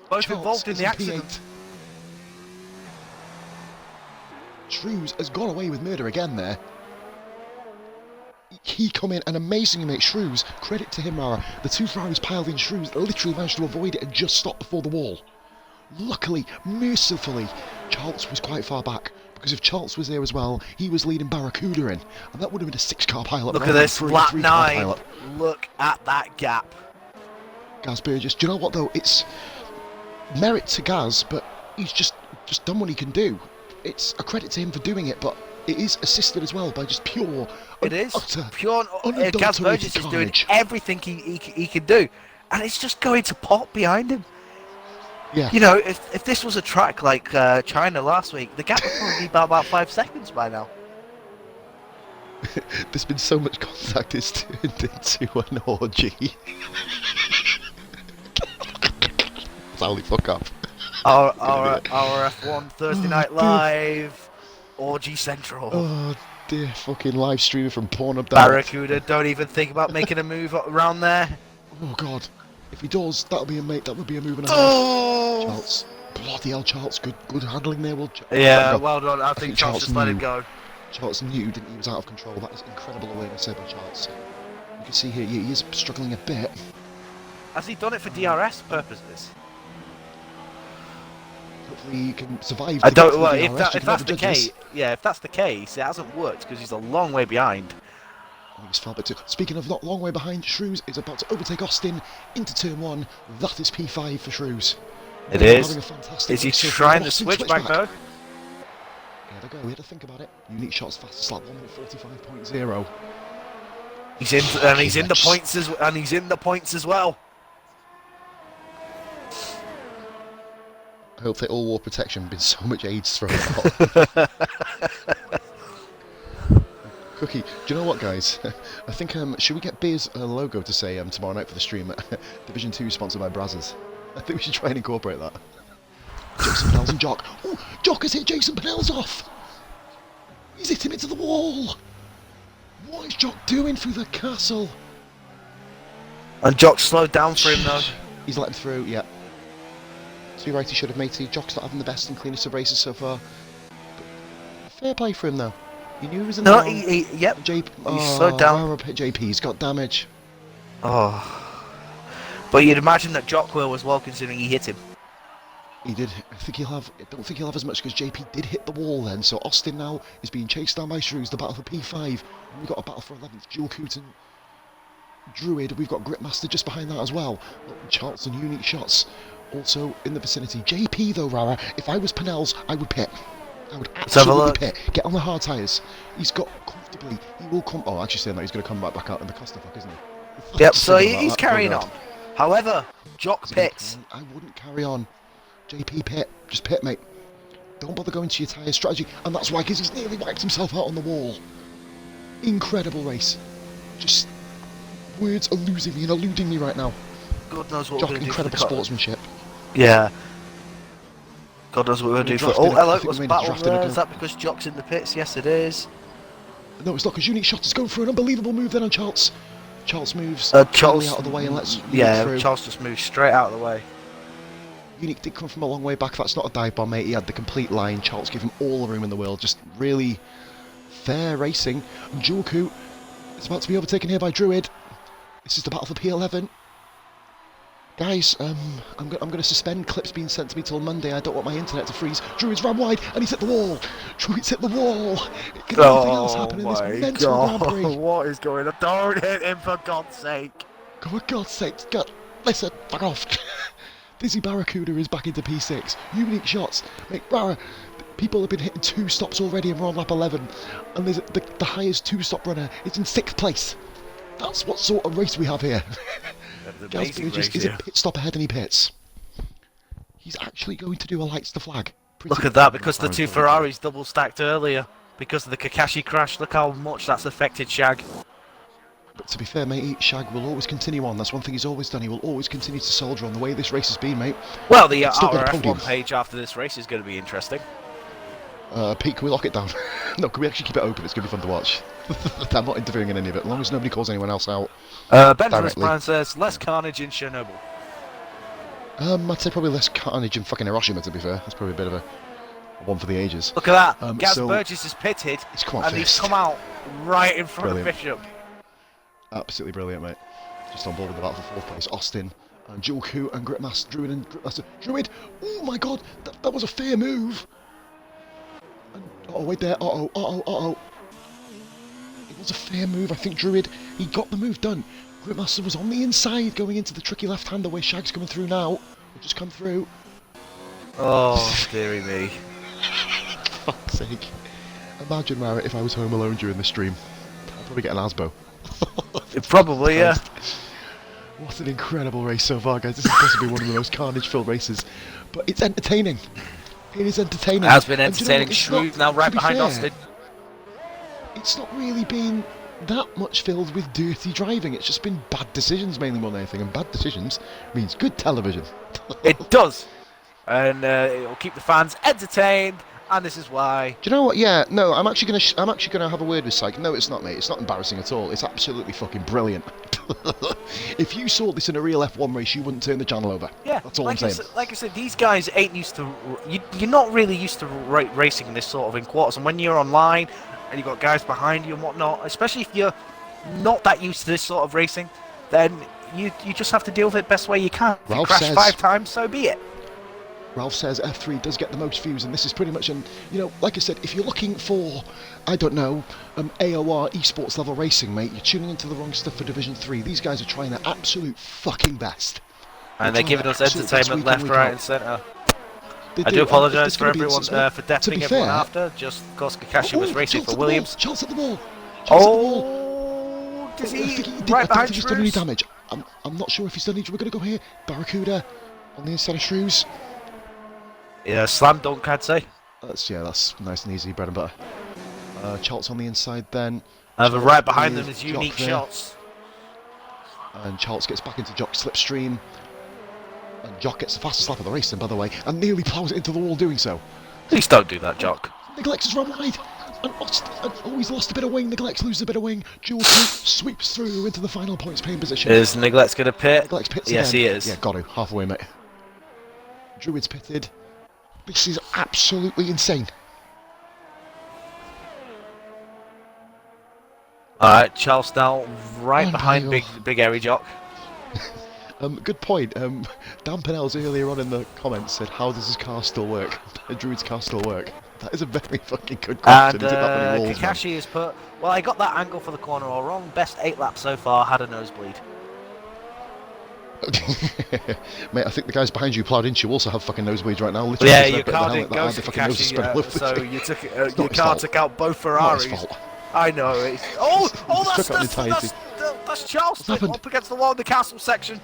Both Charles involved in is the in accident. P8. Shrews has gone away with murder again there. He come in and amazingly makes Shrews, credit to him, Rara. The two Ferraris piled in, Shrews literally managed to avoid it and just stop before the wall. Luckily, mercifully, Charles was quite far back, because if Charles was there as well, he was leading Barracuda in, and that would have been a 6-car pilot. Look at this, lap 9. Pilot. Look at that gap. Gaz Burgess, do you know what though? It's merit to Gaz, but he's just done what he can do. It's a credit to him for doing it, but it is assisted as well by just pure. It is utter, pure. Gaz Burgess is doing everything he can do, and it's just going to pop behind him. Yeah. You know, if this was a track like China last week, the gap would probably be about 5 seconds by now. There's been so much contact, it's turned into an orgy. Sally, fuck up. Our RRF1 Thursday Night Live, Orgy Central. Oh dear, fucking live streaming from Pornhub. Barracuda, don't even think about making a move around there. Oh god, if he does, that would be a move and a half. Oh! Charles, bloody hell, Charles, good handling there. Yeah, well done. I think Charles just let it go. Charles knew, didn't he? He was out of control. That is incredible awareness there by Charles. You can see here he is struggling a bit. Has he done it for DRS purposes? Hopefully he can survive. I don't. DRS, Well, if that's the judges. case, yeah, if that's the case, it hasn't worked because he's a long way behind. Oh, he's far back too. Speaking of not long way behind, Shrews is about to overtake Austin into turn 1. That is P5 for Shrews. It is. Is he trying to switch back though? There they go. We had to think about it. Unique shots fastest lap 1:45.0. He's in, and he's in the points as well. I hope that all war protection been so much AIDS thrown out. Cookie, do you know what, guys? I think should we get Beer's logo to say tomorrow night for the stream? Division 2 sponsored by Brazzers. I think we should try and incorporate that. Jason Pennell's and Jock. Oh, Jock has hit Jason Pennell's off. He's hit him into the wall. What is Jock doing through the castle? And Jock slowed down for him though. He's let him through, yeah. So you're right, he should have, matey. Jock's not having the best and cleanest of races so far. But fair play for him though. He knew he was in the wrong. Yep. JP, He's slowed down. JP's got damage. Oh. But you'd imagine that Jock will as well, considering he hit him. He did. I don't think he'll have as much because JP did hit the wall then. So Austin now is being chased down by Shrews. The battle for P5. And we've got a battle for 11th. Jewel Cooten, Druid. We've got Gritmaster just behind that as well. Charles and Unique Shots also in the vicinity. JP though, Rara. If I was Pennell's, I would pit. I would absolutely pit. Get on the hard tyres. He's got comfortably. He will come. Oh, actually saying that he's going to come right out in the clusterfuck, isn't he? Yep. So he's carrying on. However, Jock pits. I wouldn't carry on. JP pit. Just pit, mate. Don't bother going to your tyre strategy. And that's why, because he's nearly whacked himself out on the wall. Incredible race. Just words are losing me and eluding me right now. God knows what Jock, we're going to do. Incredible sportsmanship. Yeah. God knows what we're going to do for. Oh, hello. What's battle there? Is that because Jock's in the pits? Yes, it is. No, it's not, because Unique Shot is going for an unbelievable move then on Charles. Charles moves Charles out of the way and lets through. Charles just moves straight out of the way. Unique did come from a long way back. That's not a dive bomb, mate. He had the complete line. Charles gave him all the room in the world. Just really fair racing. And Julku is about to be overtaken here by Druid. This is the battle for P11. Guys, I'm going to suspend clips being sent to me till Monday. I don't want my internet to freeze. Druid's ran wide and he's hit the wall. Druid's hit the wall. Can anything else happen in this mental Grand Prix? What is going on? Don't hit him, for God's sake. For God's sake. God, listen, fuck off. Dizzy Barracuda is back into P6. Unique Shots. Mate, Barra, People have been hitting 2 stops already and we're on lap 11. And there's the highest 2-stop runner is in 6th place. That's what sort of race we have here. Amazing race is here. a pit stop ahead and he pits. He's actually going to do a lights the flag. Look at that, because the 2 Ferraris double stacked earlier. Because of the Kakashi crash, look how much that's affected Shag. But to be fair, mate, Shag will always continue on. That's one thing he's always done. He will always continue to soldier on the way this race has been, mate. Well, the Still got a RRF1 podium. page after this race is going to be interesting. Pete, can we lock it down? No, can we actually keep it open? It's going to be fun to watch. I'm not interfering in any of it, as long as nobody calls anyone else out. Benjamin Directly. Brown says, less carnage in Chernobyl. I'd say probably less carnage in fucking Hiroshima, to be fair. That's probably a bit of a one for the ages. Look at that, Gaz so Burgess has pitted, he's come out and he's first. come out right in front Brilliant. of Bishop. Absolutely brilliant, mate. Just on board with the battle for 4th place. Austin, and Jewel Koo, and Gritmaster, Druid, and Gritmaster. Druid! Oh my god, that was a fair move! And, wait there. Uh-oh. It was a fair move. I think Druid, he got the move done. Gritmaster was on the inside going into the tricky left-hander where Shag's coming through now. He'll just come through. Oh, dearie me. Fuck's sake. Imagine, Mara, if I was home alone during the stream. I'd probably get an Asbo. Probably, yeah. What an incredible race so far, guys. This is possibly one of the most carnage-filled races. But it's entertaining. It is entertaining. It has been And do you know entertaining. what? It's Shrew not- now right to be behind fair, Austin. It's not really been that much filled with dirty driving. It's just been bad decisions mainly more than anything. And bad decisions means good television. It does. And it'll keep the fans entertained. And this is why. Do you know what? Yeah, no, I'm actually gonna have a word with Syke. No, it's not, mate. It's not embarrassing at all. It's absolutely fucking brilliant. If you saw this in a real F1 race, you wouldn't turn the channel over. Yeah, That's all like I'm saying. like I said, these guys ain't used to. You're not really used to racing this sort of in quarters. And when you're online and you've got guys behind you and whatnot, especially if you're not that used to this sort of racing, then you just have to deal with it best way you can. If you Ralph crash says- 5 times, so be it. Ralph says F3 does get the most views, and this is pretty much like I said, if you're looking for, I don't know, AOR esports level racing, mate, you're tuning into the wrong stuff for Division 3. These guys are trying their absolute fucking best. And they're giving us entertainment left, right, and centre. They I do and apologise there's for gonna be everyone instances for where, deafening to be everyone fair, after, just because Kakashi was racing for Williams. Charles at the ball. Charles at the ball. Oh, does I he? think he did, Right I don't behind think he's done any Shrews. damage. I'm not sure if he's done any. We're going to go here. Barracuda on the inside of Shrews. Yeah, slam dunk, I'd say. That's nice and easy, bread and butter. Charles on the inside then. And Charles right behind with them is Jock unique there. shots. And Charles gets back into Jock's slipstream. And Jock gets the fastest lap of the race then, by the way, and nearly plows it into the wall doing so. Please don't do that, Jock. Neglects has run wide. And he's lost a bit of wing. Neglects loses a bit of wing. Jewel sweeps through into the final points paying position. Is Neglect's going to pit? Neglects pits Yes, again. he is. Yeah, got to. Halfway, mate. Druid's pitted. This is absolutely insane. Alright, Charles now right behind Unreal. Big Airy Jock. Good point. Dan Pinnell's earlier on in the comments said, "How does his car still work? Druid's car still work?" That is a very fucking good question. And He did that when he rolls, man. Kakashi has put, well, I got that angle for the corner all wrong. Best 8 laps so far, had a nosebleed. Mate, I think the guys behind you ploughed into you also have fucking nosebleeds right now. Literally, Yeah, just your bit of the car helmet didn't that go had to the fucking noses spread all Kakashi, over so it. you took It's not your his car fault. took out both Not his Ferraris. fault. I know. It's, Just took out the entirety. that's Charleston happened? up against the wall in the castle section.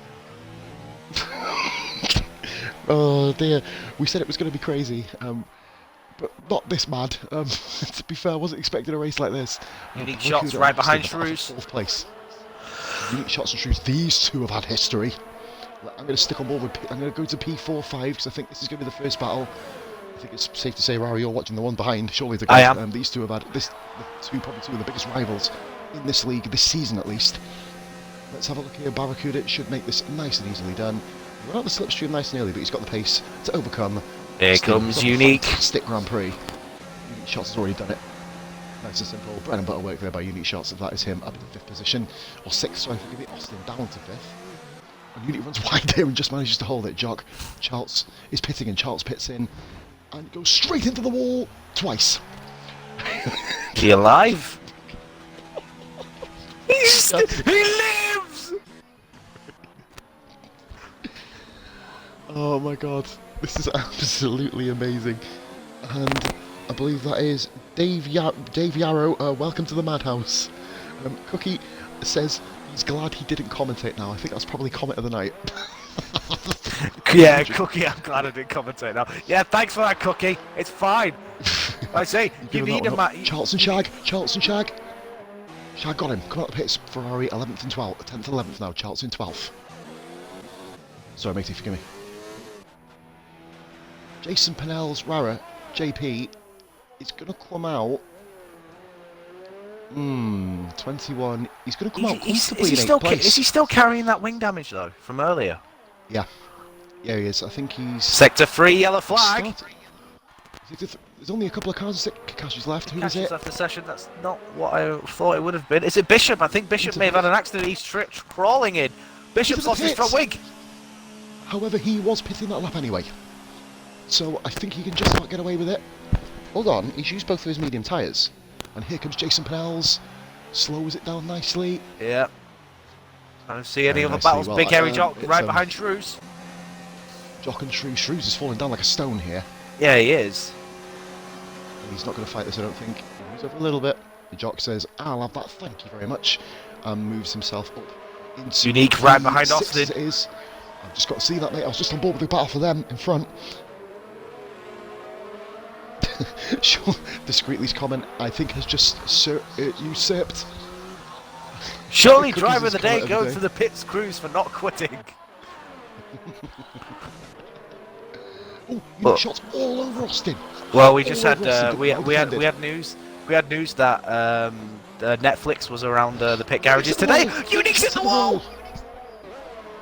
Oh dear, we said it was going to be crazy, but not this mad. To be fair, I wasn't expecting a race like this. Unique Baku shots don't right behind actually have a Shrews. 4th place. Unique shots and Shrews. These two have had history. I'm going to stick on board with. I'm going to go to P45 because I think this is going to be the first battle. I think it's safe to say, Rari, you're watching the one behind. Surely the I guys, am. these two have had probably two of the biggest rivals in this league this season at least. Let's have a look here. Barracuda should make this nice and easily done. He ran out the slipstream nice and early, but he's got the pace to overcome. Here comes Unique. Fantastic Grand Prix. Unique Shots has already done it. Nice and simple. Bread and butter work there by Unique Shots. If that is him up in 5th position, or 6th. Sorry, forgive me. Austin down to 5th. And Unique runs wide there and just manages to hold it. Jock Charles is pitting and Charles pits in and goes straight into the wall twice. He alive? He lives! Oh my god, this is absolutely amazing. And I believe that is Dave Yarrow. Welcome to the madhouse. Cookie says he's glad he didn't commentate now. I think that's probably comment of the night. Yeah, Cookie, I'm glad I didn't commentate now. Yeah, thanks for that, Cookie. It's fine. I say, you need a match. Charlton Shag. Shag got him. Come out the pits. Ferrari 11th and 12th. 10th and 11th now. Charlton 12th. Sorry, matey, forgive me. Jason Pennell's Rara, JP, is going to come out. 21. He's going to come out comfortably in 8th place. Is he still carrying that wing damage, though, from earlier? Yeah. Yeah, he is. I think he's... Sector 3, yellow flag. There's only a couple of cars. Kakashi's left. Who is it? left the session. That's not what I thought it would have been. Is it Bishop? I think Bishop may have had an accident. He's crawling in. Bishop's lost his front wing. However, he was pitting that lap anyway. So I think he can just about get away with it. Hold on, he's used both of his medium tyres. And here comes Jason Pennell's. Slows it down nicely. Yeah. I don't see any other battles. Big hairy Jock right behind Shrews. Jock and Shrews. Shrews is falling down like a stone here. Yeah, he is. And he's not going to fight this, I don't think. He moves up a little bit. The Jock says, I'll have that, thank you very much. And moves himself up into... Unique right behind Austin. It is. I've just got to see that, mate. I was just on board with the battle for them in front. Sure, discreetly's comment, I think, has just usurped. Surely driver of the day goes to the pits crews for not quitting. Oh, shots all over Austin. Well, we just had we had news that Netflix was around the pit garages today. Unique's in the wall.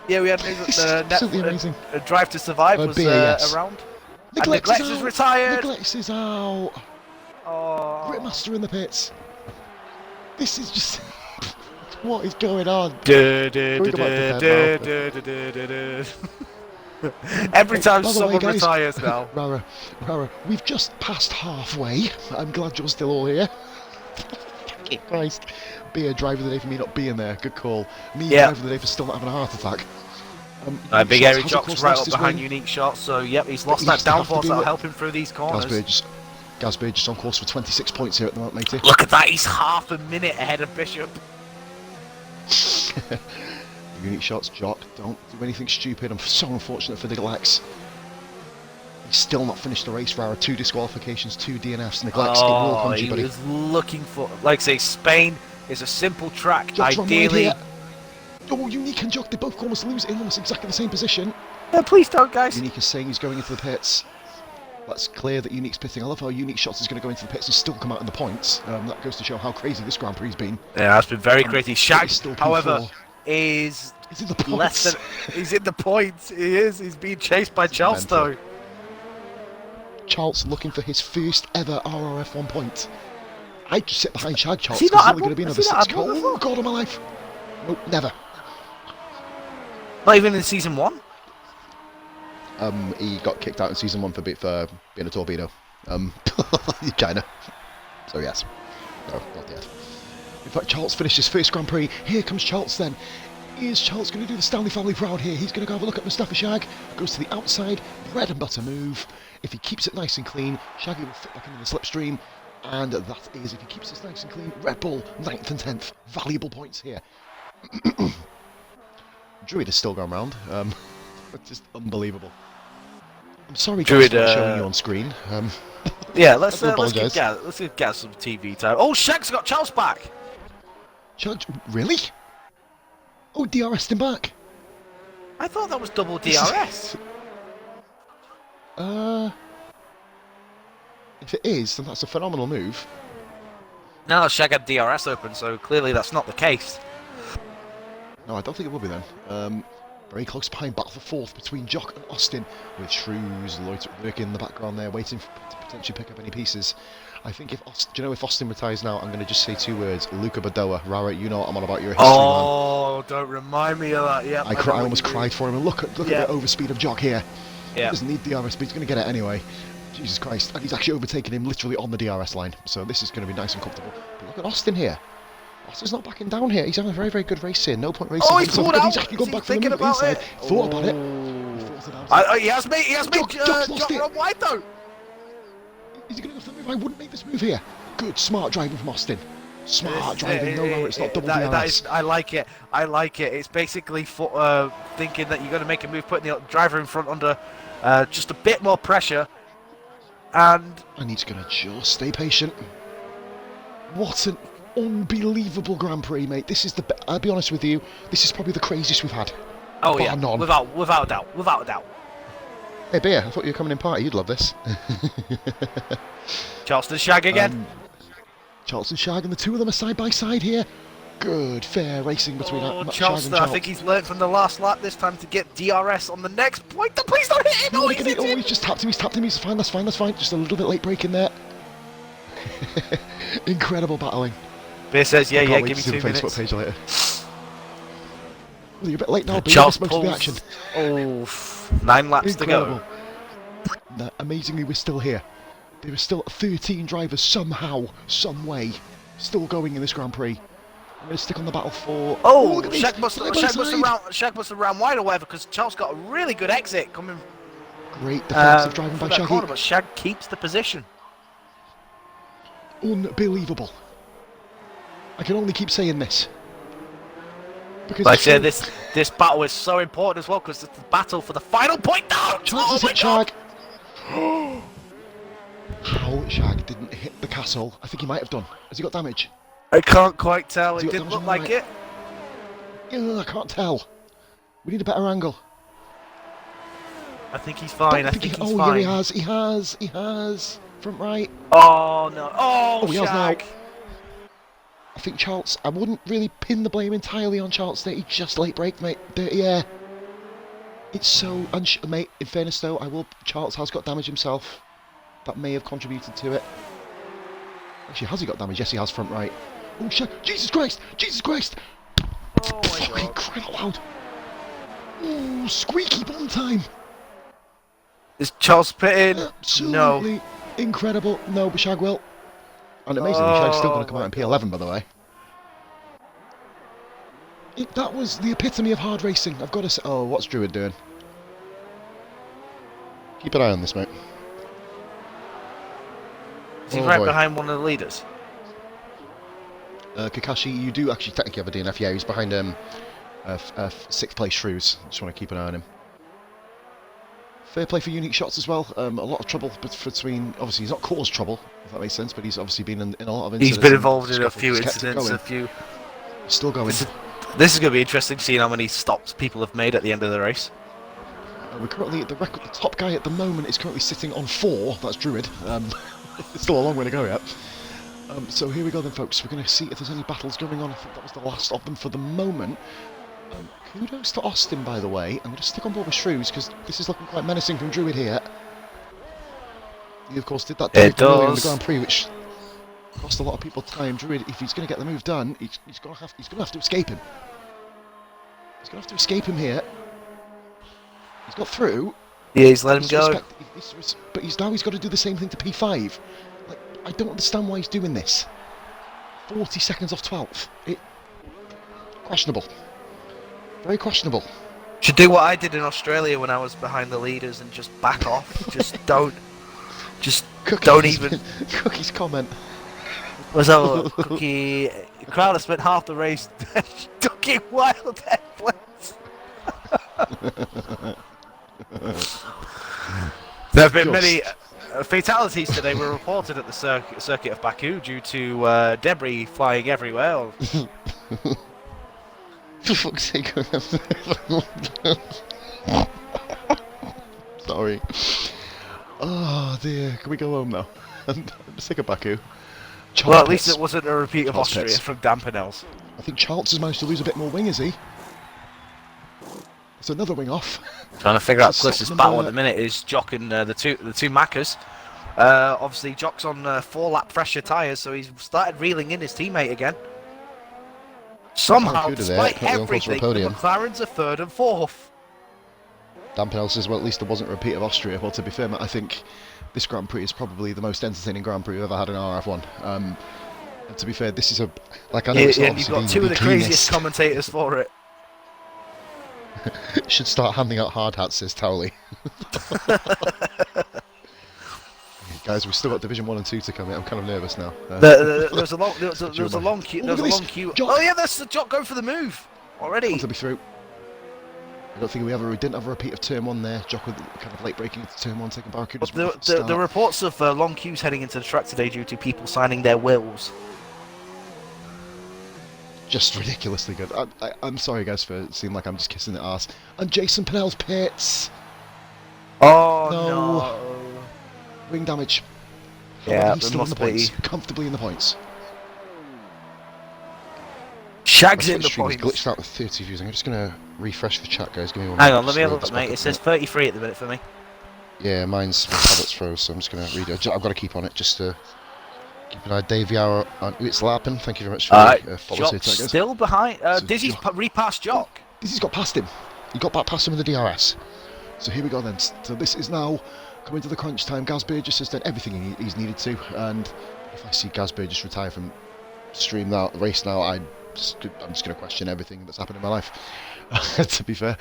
Yeah, we had news that Netflix Drive to Survive was around. Neglect is retired. Neglect is out. Oh. Gritmaster in the pits. This is just what is going on? Every time someone retires now. Rara, we've just passed halfway. I'm glad you're still all here. Christ. Be a driver of the day for me not being there. Good call. Me driver of the day for still not having a heart attack. Big Airy Jock's right up behind Unique Shots, so yep, he's lost that downforce that'll help him through these corners. Gasbridge is on course for 26 points here at the moment, matey. Look at that, he's half a minute ahead of Bishop. Unique Shots, Jock, don't do anything stupid. I'm so unfortunate for Neglects. He's still not finished the race. Rara, 2 disqualifications, 2 DNFs. Neglects, it will come to you, buddy. He was looking for, like I say, Spain is a simple track, ideally. Oh, Unique and Jock, they both almost lose in almost exactly the same position. Yeah, please don't, guys. Unique is saying he's going into the pits. That's clear that Unique's pitting. I love how Unique Shots is going to go into the pits and still come out in the points. That goes to show how crazy this Grand Prix has been. Yeah, it's been very crazy. Shag, however, is in the points. Less than... He's in the points. He is. He's being chased by Charles, though. Charles looking for his first ever RRF1 point. I just sit behind Shag Charles because there's only going to be another 6 goals. Oh, God of my life. Nope, never. Not even in season 1? He got kicked out in season 1 for being a torpedo. China. So yes. No, not yet. In fact, Charles finished his first Grand Prix. Here comes Charles then. Is Charles going to do the Stanley family proud here? He's going to go have a look at Mustafa Shag. Goes to the outside. Bread and butter move. If he keeps it nice and clean, Shaggy will fit back into the slipstream. And that is, if he keeps it nice and clean, Red Bull, 9th and 10th. Valuable points here. Druid is still going round. It's just unbelievable. I'm sorry, guys, for not showing you on screen. Yeah, let's get some TV time. Oh, Shag's got Charles back. Charles, really? Oh, DRS'd him back. I thought that was double DRS. If it is, then that's a phenomenal move. No, Shag had DRS open, so clearly that's not the case. No, I don't think it will be then. Very close behind, battle for 4th between Jock and Austin, with Shrews lurking in the background there, waiting to potentially pick up any pieces. I think if Austin retires now, I'm going to just say 2 words: Luca Badoa. Rara, you know what I'm on about. You're a history man. Don't remind me of that. Yeah, I almost cried for him. And look at the overspeed of Jock here. Yeah. He doesn't need DRS, but he's going to get it anyway. Jesus Christ! And he's actually overtaken him literally on the DRS line. So this is going to be nice and comfortable. But look at Austin here. Austin's not backing down here. He's having a very, very good race here. No point racing. Oh, he's pulled out. He's actually gone back for the inside. Thought about it. He has me. He has me. Jock wide though. Is he going to go for the move. I wouldn't make this move here. Good, smart driving from Austin. Smart driving. No, it's not double DRS. I like it. I like it. It's basically thinking that you're going to make a move, putting the driver in front under just a bit more pressure. And he's going to just stay patient. What an unbelievable Grand Prix, mate. This is I'll be honest with you, this is probably the craziest we've had. Oh yeah, none. Without a doubt, without a doubt. Hey Beer, I thought you were coming in party. You'd love this. Charleston Shag again. Charleston Shag, and the two of them are side by side here. Good, fair racing between Charleston. I think he's learned from the last lap this time to get DRS on the next point. Please don't hit him! He's just tapped him. He's tapped him. He's fine. That's fine. That's fine. Just a little bit late break in there. Incredible battling. Beer says, yeah, give me 2 minutes. Facebook page later. Well, you're a bit late now, Beer. Charles Most of the action. Oh, 9 laps to go. No, amazingly, we're still here. There are still 13 drivers somehow, some way, still going in this Grand Prix. I'm going to stick on the battle for... Oh, Shag must have ran wide or whatever, because Charles got a really good exit coming... Great defensive driving by Shaggy. Corner, but Shag keeps the position. Unbelievable. I can only keep saying this. Because like I said, this battle is so important as well, because it's the battle for the final point now! Charles has hit Shag. How Shag didn't hit the castle? I think he might have done. Has he got damage? I can't quite tell. It didn't look like it. Yeah, I can't tell. We need a better angle. I think he's fine. I think he's fine. Yeah, he has. Front right. Oh, no. Oh, he has now. Shag. I think Charles, I wouldn't really pin the blame entirely on Charles there. He just late braked, mate. Dirty air. It's so... mate, in fairness though, Charles has got damage himself. That may have contributed to it. Actually, has he got damage? Yes, he has, front right. Oh, shit. Jesus Christ! Jesus Christ! Oh, my God. Crying out loud. Oh, squeaky bomb time. Is Charles pitting? Absolutely incredible. No, but Shag will. And amazingly, Shag's still going to come out in P11, by the way. That was the epitome of hard racing. I've got to say... Oh, what's Druid doing? Keep an eye on this, mate. Is he right behind one of the leaders? Kakashi, you do actually technically have a DNF. Yeah, he's behind 6th place Shrews. Just want to keep an eye on him. Fair play for unique shots as well. A lot of trouble between... Obviously, he's not caused trouble, if that makes sense, but he's obviously been in a lot of incidents. He's been involved in a few incidents, He's still going. This is going to be interesting, seeing how many stops people have made at the end of the race. We're currently at the record. The top guy at the moment is currently sitting on 4. That's Druid. It's still a long way to go yet. So here we go then, folks. We're going to see if there's any battles going on. I think that was the last of them for the moment. Kudos to Austin, by the way. I'm going to stick on board with Shrews because this is looking quite menacing from Druid here. He, of course, did that in the Grand Prix, which cost a lot of people time. Druid, if he's going to get the move done, he's going to have to escape him. He's going to have to escape him here. He's got through. Yeah, he's let him go. But he's got to do the same thing to P5. Like, I don't understand why he's doing this. 40 seconds off 12th. Questionable. Very questionable. Should do what I did in Australia when I was behind the leaders and just back off. don't even. Cookie's comment. Was that Cookie? Crowder spent half the race ducking wild headlands. There have been many fatalities today were reported at the circuit of Baku due to debris flying everywhere. For fuck's sake. Sorry. Oh dear. Can we go home now? I'm sick of Baku. Well, at least it wasn't a repeat of Austria from Dampenels. I think Charles has managed to lose a bit more wing, is he? It's another wing off. Trying to figure out closest battle at the minute is Jock and the two Maccas. Obviously, Jock's on 4-lap pressure tyres, so he's started reeling in his teammate again. Somehow, despite everything, the McLarens are 3rd and 4th. Dampenel says, well, at least there wasn't a repeat of Austria. Well, to be fair, I think this Grand Prix is probably the most entertaining Grand Prix we've ever had in RRF1. And to be fair, this is like I know it's and you've got two of the craziest commentators for it. Should start handing out hard hats, says Towley. guys. We've still got Division 1 and 2 to come in. I'm kind of nervous now. There was a long queue. Oh, There was a long queue. Jock. Oh yeah, that's the Jock going for the move already. To be through. I don't think we didn't have a repeat of turn 1 there. Jock with kind of late braking into turn 1, taking Barracuda's The reports of long queues heading into the track today due to people signing their wills. Just ridiculously good. I'm sorry, guys, for it seeming like I'm just kissing the arse. And Jason Pinnell's pits. Oh No. no. Wing damage. Yeah, he's still in the points. Comfortably in the points. Shags in the stream is points. glitched out with 30 views. I'm just going to refresh the chat, guys. Give me one Hang minute. on, let me have a look, mate. It says 33 at the minute for me. Yeah, my tablet's froze, so I'm just going to read it. I've got to keep on it just to keep an eye. Dave Yarrow on It's Lappin. Thank you very much for follows here, Jock's guys. still behind. So Dizzy's repassed Jock. Dizzy's got past him. He got back past him with the DRS. So here we go then. So this is now coming to the crunch time. Gaz Burgess has done everything he's needed to, and if I see Gaz Burgess retire from race now, I'm just going to question everything that's happened in my life. To be fair,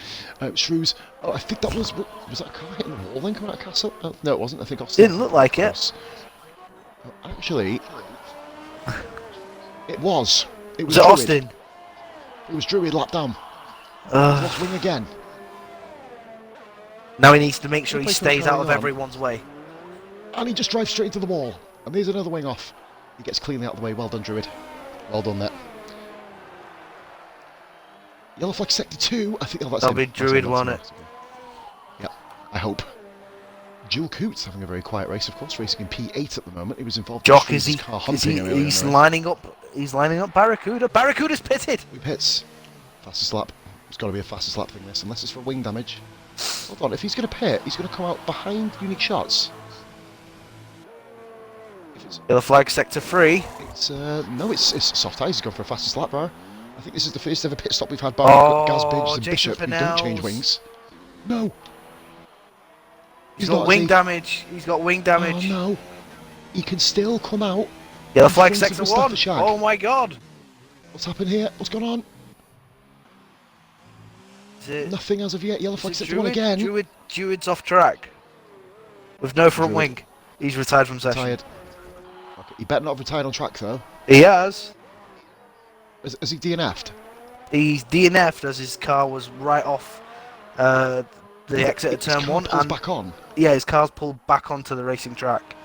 Shrews. Oh, I think that was that a car hitting the wall then coming out of Castle? No, it wasn't. I think Austin. Didn't look like it. Actually, it was. It Was was it Druid. Austin? It was Druid lap down. Lost wing again. Now he needs to make sure he Good stays place out of on. everyone's way. And he just drives straight into the wall. And there's another wing off. He gets cleanly out of the way. Well done, Druid. Well done there. Yellow flag sector 2. I think That'll be Druid won it. Yeah, I hope. Jules Coots having a very quiet race, of course, racing in P8 at the moment. He was involved in Jock, car hunting earlier in the he's race. lining up Barracuda. Barracuda's pitted. He pits. Fastest lap. It's got to be a fastest lap thing, this, unless it's for wing damage. Hold on, if he's going to pit, he's going to come out behind Unique Shots. Yellow flag sector 3. It's no, it's soft tyres. He's gone for a fastest lap bar. I think this is the first ever pit stop we've had by Gaz Burgess and Jason Bishop, who don't change Pinnell's. wings. No. He's got wing damage. He's got wing damage. Oh no. He can still come out. Yellow in flag front of sector Mustafa 1. Shag. Oh my god. What's happened here? What's going on? Is it, Nothing as of yet. Yellow flag is it sector 1 again. Druid's off track. With no front Druid. wing. He's retired from session. Tired. Okay. He better not have retired on track though. He has. Has he DNF'd? He's DNF'd as his car was right off the exit of His turn car 1. pulls And back on. yeah, his car's pulled back onto the racing track.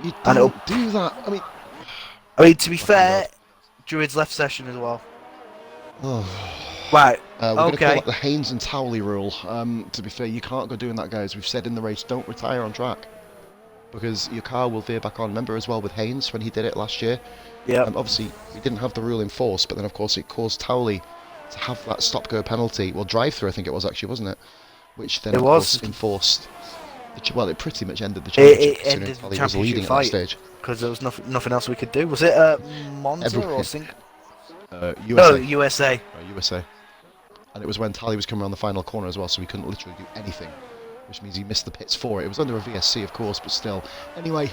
You And don't do that. I mean, to be Fucking fair, God. Druid's left session as well. Oh. Right. We're going to call Okay. it the Haynes and Towley rule. To be fair, you can't go doing that, guys. We've said in the race, don't retire on track. Because your car will veer back on. Remember as well with Haynes when he did it last year? Yeah. Obviously, we didn't have the rule in force, but then of course it caused Towley to have that stop-go penalty. Well, drive-through I think it was actually, wasn't it? Which then It of was. course enforced... Well, it pretty much ended the championship. It ended the Towley was leading championship at that fight stage. because there was nothing else we could do. Was it Monza or Sing? USA. No, USA. USA. And it was when Tally was coming around the final corner as well, so he couldn't literally do anything, which means he missed the pits for it. It was under a VSC, of course, but still. Anyway,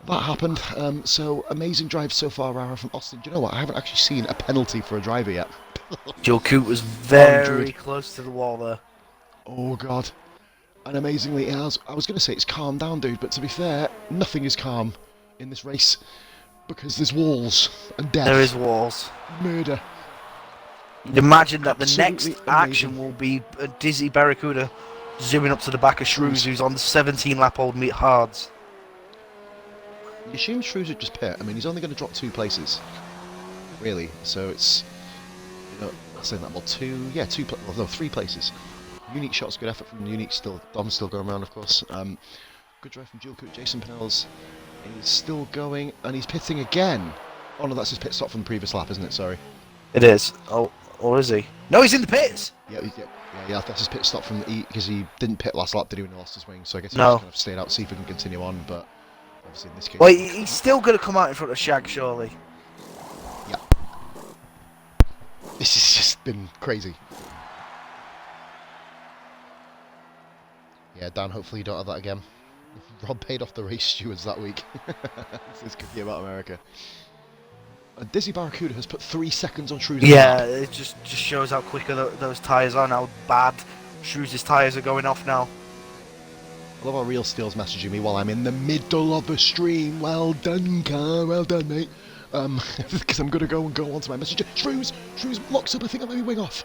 that happened. So, amazing drive so far, Rara, from Austin. Do you know what? I haven't actually seen a penalty for a driver yet. Joe Coote was very Druid. close to the wall there. Oh, God. And amazingly, it has, I was going to say it's calmed down, dude, but to be fair, nothing is calm in this race because there's walls and death. There is walls. Murder. You'd imagine that the Absolutely next action amazing. will be a Dizzy Barracuda zooming up to the back of Shrews, who's on the 17-lap-old meat hards. You assume Shrews would just pit. I mean, he's only going to drop 2 places, really. So it's, you know, I'm saying that well, 3 places. Unique shots, good effort from Unique. Still, Dom's still going around, of course. Good drive from Jules Coote. Jason Pinnell's is still going, and he's pitting again. Oh no, that's his pit stop from the previous lap, isn't it? Sorry. It is. Oh, or is he? No, he's in the pits! Yeah. That's his pit stop from because he didn't pit last lap, did he? When he lost his wing, so I guess he No. just kind of stayed out, see if we can continue on. But obviously in this case, Well, he's still going to come out in front of Shag, surely. yeah. This has just been crazy. Yeah, Dan, hopefully you don't have that again. Rob paid off the race stewards that week. This could be about America. Dizzy Barracuda has put 3 seconds on Shrews. Yeah, it just shows how quick those tyres are and how bad Shrews' tyres are going off now. I love how Real Steel's messaging me while I'm in the middle of the stream. Well done, car. Well done, mate. Because I'm going to go on to my message. Shrews locks up. I think I maybe wing off.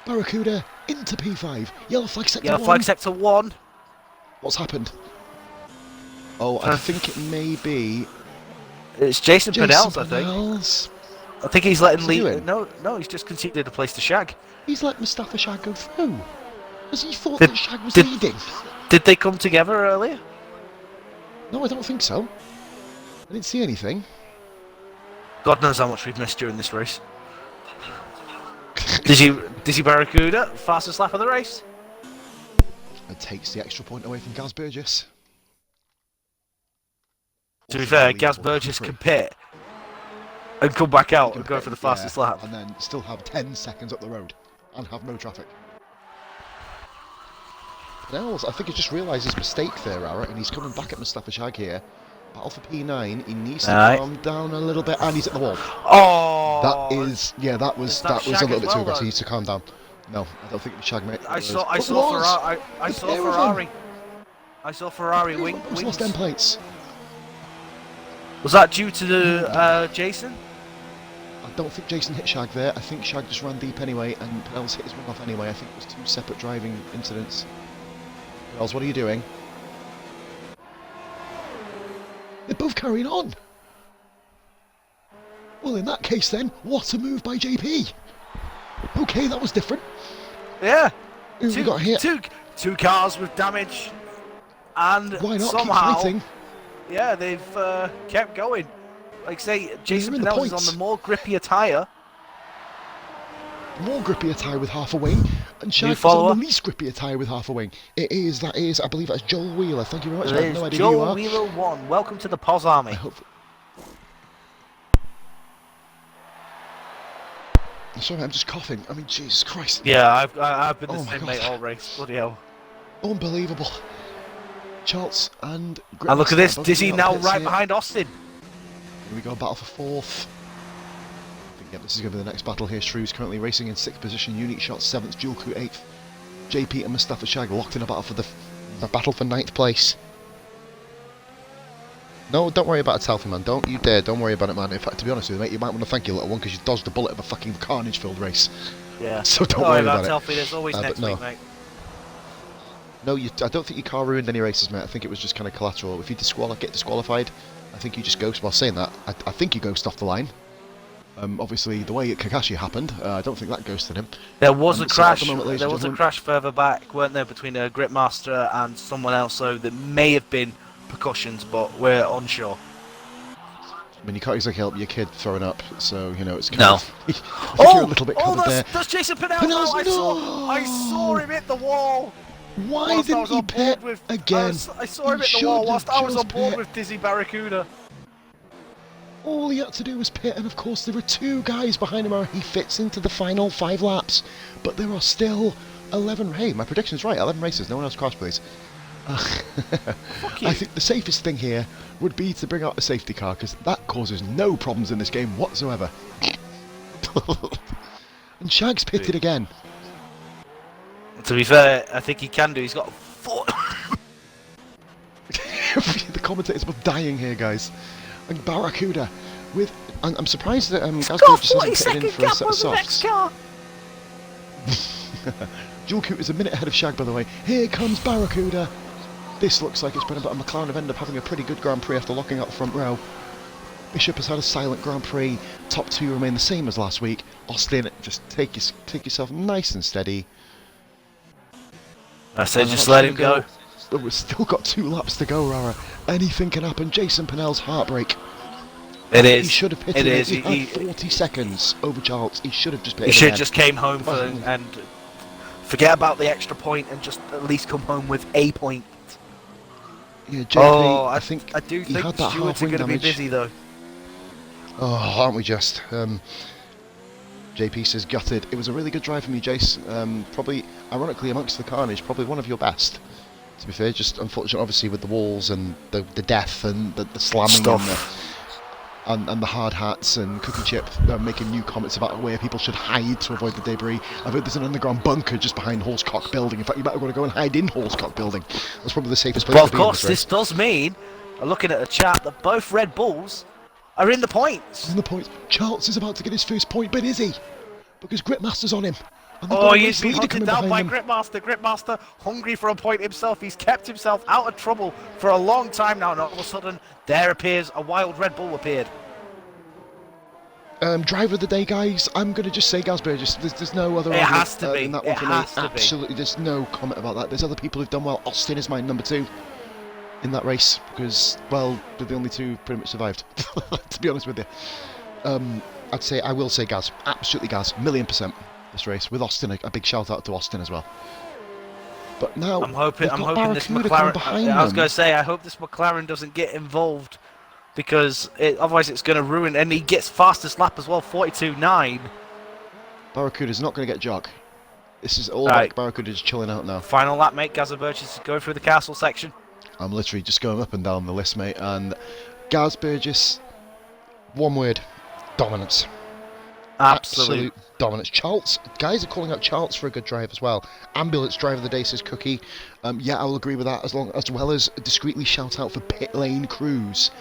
Barracuda into P5. Yellow flag sector 1. Yellow flag sector 1. What's happened? Oh, I think it may be... It's Jason Pennell's, I think. I think he's letting lead. No, he's just conceded a place to Shag. He's let Mustafa Shag go through. Has he thought that Shag was leading? Did they come together earlier? No, I don't think so. I didn't see anything. God knows how much we've missed during this race. Dizzy Barracuda, fastest lap of the race. It takes the extra point away from Gaz Burgess. To be fair, Gaz Burgess can pit and come back out and go for the fastest lap. And then still have 10 seconds up the road and have no traffic. Nels, I think he just realised his mistake there, Ara, and he's coming back at Mustafa Shag here. Battle for P9, he needs to calm down a little bit, and he's at the wall. Oh! That was a little bit too aggressive. He needs to calm down. No, I don't think the Shag mate. I saw Ferrari. I saw Ferrari wings. Lost end plates. Was that due to Jason? I don't think Jason hit Shag there. I think Shag just ran deep anyway, and Pennell's hit his wing off anyway. I think it was two separate driving incidents. Pennell's, what are you doing? They're both carrying on. Well, in that case then, what a move by JP. Okay, that was different. Yeah. We got hit. Two cars with damage, and why not somehow, keep fighting? Yeah, they've kept going. Like say, Jason Pennell is on the more grippier tyre. More grippier tyre with half a wing, and Shag is on the least grippier tyre with half a wing. I believe that's Joel Wheeler. Thank you very much. I have no idea who you are. Joel Wheeler 1. Welcome to the POS Army. Sorry, I'm just coughing. I mean, Jesus Christ. Yeah, I've been the same mate all race. Bloody hell. Unbelievable. Charles and look at this. Dizzy now right behind Austin. Here we go, battle for fourth. I think this is going to be the next battle here. Shrews currently racing in 6th position. Unique Shot 7th. Dual Crew 8th. JP and Mustafa Shag locked in a battle for the battle for 9th place. No, don't worry about it, Selfie, man. Don't you dare. Don't worry about it, man. In fact, to be honest with you, mate, you might want to thank your little one because you dodged the bullet of a fucking carnage-filled race. Yeah. So don't worry about it. Selfie, there's always next week, mate. No, I don't think your car ruined any races, mate. I think it was just kind of collateral. If you get disqualified, I think you just ghost. Well, saying that, I think you ghost off the line. Obviously, the way Kakashi happened, I don't think that ghosted him. There was a crash. There was a crash further back, weren't there, between a Gripmaster and someone else? So there may have been percussions, but we're unsure. I mean, you can't exactly help your kid throwing up, so you know it's kind of. You're a little bit covered there. That's Jason Pennell. I saw him hit the wall. Why didn't he pit again? I saw him hit the wall whilst I was on board with Dizzy Barracuda. All he had to do was pit, and of course there were 2 guys behind him. He fits into the final 5 laps, but there are still 11. Hey, my prediction's right. 11 races. No one else crashed, please. I think the safest thing here would be to bring out a safety car, because that causes no problems in this game whatsoever. And Shag's pitted again. To be fair, I think he can do. He's got 4. The commentators are dying here, guys. And Barracuda with... I'm surprised that Gaz Burgess hasn't pitted in for a set of softs. Dual Coot is a minute ahead of Shag, by the way. Here comes Barracuda. This looks like it's been about a McLaren have ended up having a pretty good Grand Prix after locking out the front row. Bishop has had a silent Grand Prix. Top 2 remain the same as last week. Austin, just take yourself nice and steady. I said just let him go. But we've still got 2 laps to go, Rara. Anything can happen. Jason Pennell's heartbreak. It is. He should have pitted. He had 40 seconds over Charles. He should have just pitted. He should have just came home and forget about the extra point and just at least come home with a point. Yeah, JP, I think he had that Stewards are going to be busy though. Oh, aren't we just? JP says gutted. It was a really good drive from you, Jace. Probably, ironically, amongst the carnage, probably one of your best. To be fair, just unfortunate, obviously, with the walls and the death and the slamming. And and the hard hats and Cookie Chip making new comments about where people should hide to avoid the debris. I've heard there's an underground bunker just behind Horsecock Building. In fact, you better want to go and hide in Horsecock Building. That's probably the safest place Well, to of be course, in this does mean, looking at the chat, that both Red Bulls are in the points. In the points. Charles is about to get his first point, but is he? Because Gritmaster's on him. Oh, he's been hunted down by him. Gritmaster. Gritmaster, hungry for a point himself. He's kept himself out of trouble for a long time now, and all of a sudden, there appears a wild Red Bull appeared. Driver of the day, guys. I'm going to just say Gaz Burgess. There's no other It has to argument be. in that It one for me. has to be. Absolutely, there's no comment about that. There's other people who've done well. Austin is my number 2 in that race because, well, they're the only 2 pretty much survived. To be honest with you, I will say Gaz. Absolutely Gaz. 1,000,000% this race with Austin. A big shout out to Austin as well. But now I'm hoping this Barracuda McLaren. behind I was them. going to say, I hope this McLaren doesn't get involved because otherwise it's going to ruin. And he gets fastest lap as well, 42.9. Barracuda's not going to get jog. This is all Right. like Barracuda just chilling out now. Final lap, mate. Gaz Burgess is going through the castle section. I'm literally just going up and down the list, mate. And Gaz Burgess, one word: dominance. Absolute dominance. Charles, guys are calling out Charles for a good drive as well. Ambulance driver of the day, says Cookie. Yeah, I will agree with that, as well as discreetly shout out for pit lane crews.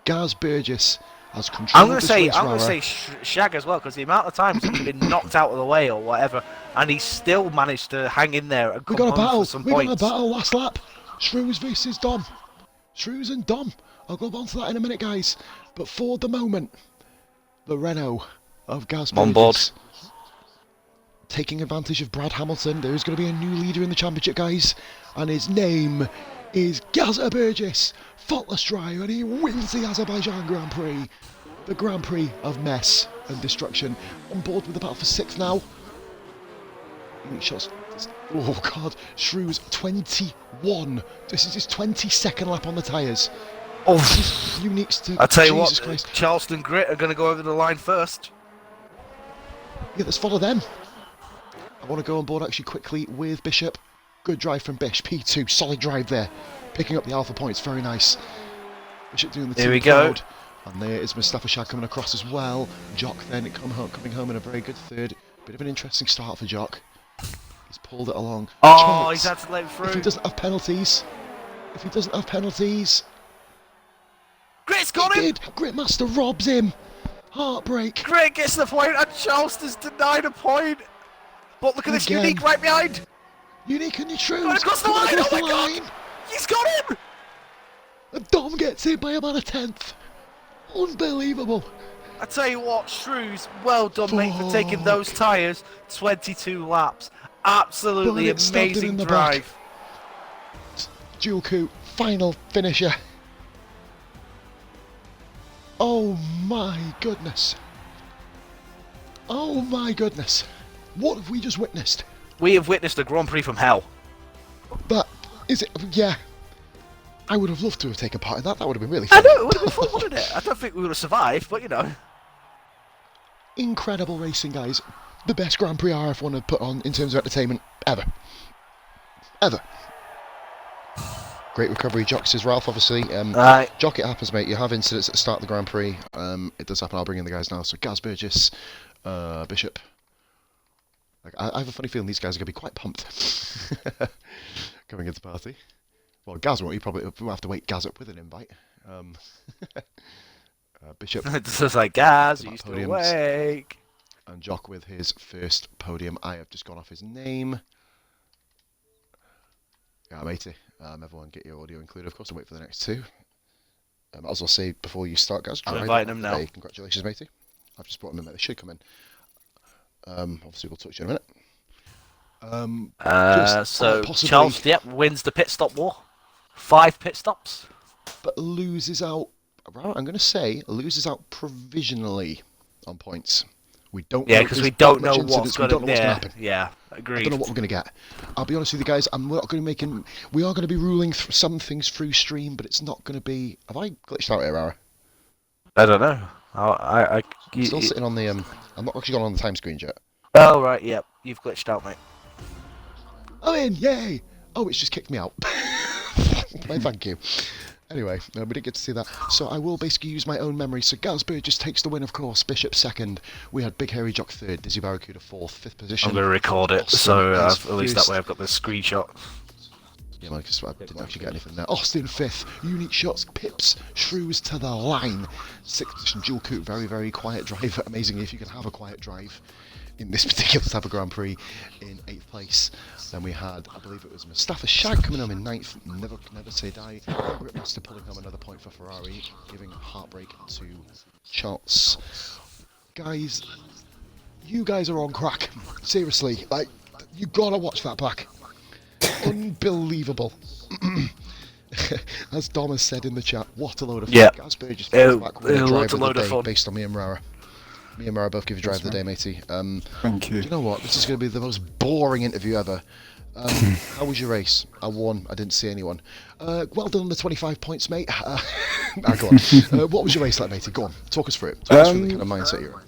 Gaz Burgess has control. I'm going to say Shag as well, because the amount of times he's been knocked out of the way or whatever, and he still managed to hang in there and We come got a home battle. for some We points. got a battle last lap. Shrews versus Dom. Shrews and Dom. I'll go on to that in a minute, guys. But for the moment, the Renault of Gaz On board. Burgess taking advantage of Brad Hamilton. There is going to be a new leader in the championship, guys, and his name is Gaz Burgess. Faultless driver, and he wins the Azerbaijan Grand Prix, the Grand Prix of mess and destruction. On board with the battle for 6th now. Unique shots. Oh God, Shrews 21. This is his 22nd lap on the tyres. Oh, Unique's to I tell you Jesus what, Christ. Charleston Grit are going to go over the line first. Yeah, let's follow them. I want to go on board actually quickly with Bishop. Good drive from Bish. P2, solid drive there. Picking up the alpha points, very nice. Bishop doing the Here team we go. proud. And there is Mustafa Shah coming across as well. Jock then coming home in a very good third. Bit of an interesting start for Jock. He's pulled it along. Oh, Charles, he's had to let him through. if he doesn't have penalties, Grit's got him! Gritmaster robs him. Heartbreak. Grit gets the point, and Charleston's denied a point. But look at this Again. Unique right behind. Unique and True. Got across the line, oh my God! He's got him! And Dom gets in by about a 10th. Unbelievable. I tell you what, Shrews, well done, mate, for taking those tyres 22 laps. Absolutely Burnett stabbed him amazing in the drive. Dual coup, final finisher. Oh my goodness. Oh my goodness. What have we just witnessed? We have witnessed a Grand Prix from hell. That is it. Yeah. I would have loved to have taken part in that. That would have been really fun. I know, it would have been fun, wouldn't it? I don't think we would have survived, but you know. Incredible racing, guys. The best Grand Prix RF1 have put on in terms of entertainment ever. Ever. Great recovery, Jock, says Ralph, obviously. Jock, it happens, mate. You have incidents at the start of the Grand Prix. It does happen. I'll bring in the guys now. So, Gaz Burgess, Bishop. Like, I have a funny feeling these guys are going to be quite pumped coming into the party. Well, Gaz won't. We'll have to wake Gaz up with an invite. Bishop. It's just like, Gaz, you still podiums. awake. And Jock with his first podium. I have just gone off his name. Yeah, matey. Everyone get your audio included, of course, and wait for the next 2. As I'll say before you start, guys. I'm inviting them now. Hey, congratulations, matey. I've just brought them in, mate. They should come in. Obviously, we'll touch you in a minute. So possibly, Charles, wins the pit stop war. 5 pit stops. but loses out. I'm going to say loses out provisionally on points. We don't. Yeah, know, because there's we don't that know much what's incidents, we going don't know what's to gonna happen. Yeah, I agreed. don't know what we're going to get. I'll be honest with you guys. We are going to be ruling some things through stream, but it's not going to be. Have I glitched out here, Ara? I don't know. I'm still sitting on the. I'm not actually gone on the time screen yet. Oh right, yep. You've glitched out, mate. I'm in. Yay! Oh, it's just kicked me out. Thank you. Anyway, we didn't get to see that, so I will basically use my own memory. So Gaz Burgess takes the win, of course. Bishop second. We had Big Hairy Jock third. Dizzy Barracuda fourth. Fifth position. I'm going to record it, Austin so is at least that first. way I've got the screenshot. Yeah, man, because I didn't actually get anything there. Austin fifth. Unique shots. Pips. Shrews to the line. Sixth position. Dual Coupe. Very, very quiet drive. Amazingly, if you can have a quiet drive in this particular type of Grand Prix. In 8th place. Then we had, I believe it was Mustafa Shag coming home in 9th. Never Say Die. Ripmaster pulling home another point for Ferrari, giving heartbreak to Charles. Guys, you guys are on crack. Seriously, like, you gotta watch that back. Unbelievable. As Dom has said in the chat, what a load of fun. Gaz Burgess back with a driver of the day based on me and Rara. Me and Mara both give you drive of the day, matey. Thank you. Do you know what? This is going to be the most boring interview ever. How was your race? I won. I didn't see anyone. Well done on the 25 points, mate. Go on. What was your race like, matey? Go on. Talk us through it. Talk us through the kind of mindset you're in.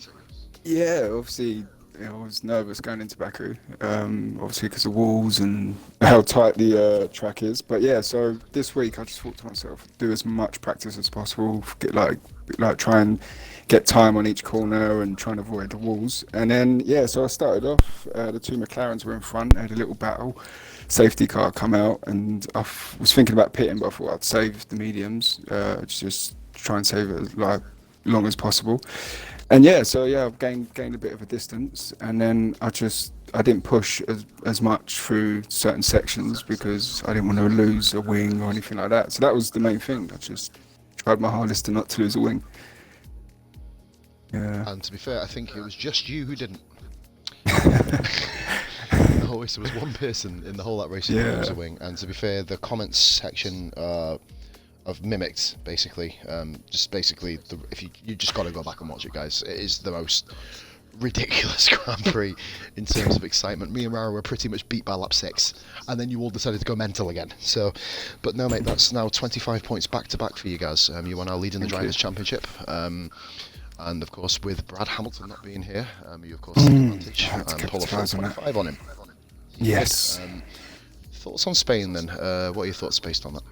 Yeah, obviously, I was nervous going into Baku. Obviously, because of walls and how tight the track is. But yeah, so this week I just thought to myself, do as much practice as possible. Get like try and get time on each corner and try and avoid the walls. And then yeah, so I started off. The two McLarens were in front. I had a little battle. Safety car come out, and I was thinking about pitting, but I thought I'd save the mediums. Just try and save it as long as possible. And yeah, so yeah, I've gained a bit of a distance, and then I didn't push as much through certain sections because I didn't want to lose a wing or anything like that. So that was the main thing. I just tried my hardest to not to lose a wing. Yeah. And to be fair, I think it was just you who didn't. Always there was one person in the whole that race who didn't lose a wing. And to be fair, the comments section of mimicked basically. If you just got to go back and watch it, guys. It is the most ridiculous Grand Prix in terms of excitement. Me and Rara were pretty much beat by lap 6, and then you all decided to go mental again. So, but no, mate, that's now 25 points back to back for you guys. You are now leading the Drivers' Championship. And of course, with Brad Hamilton not being here, you of course take advantage and pull a 4.5 on him. Yes. Thoughts on Spain then? What are your thoughts based on that?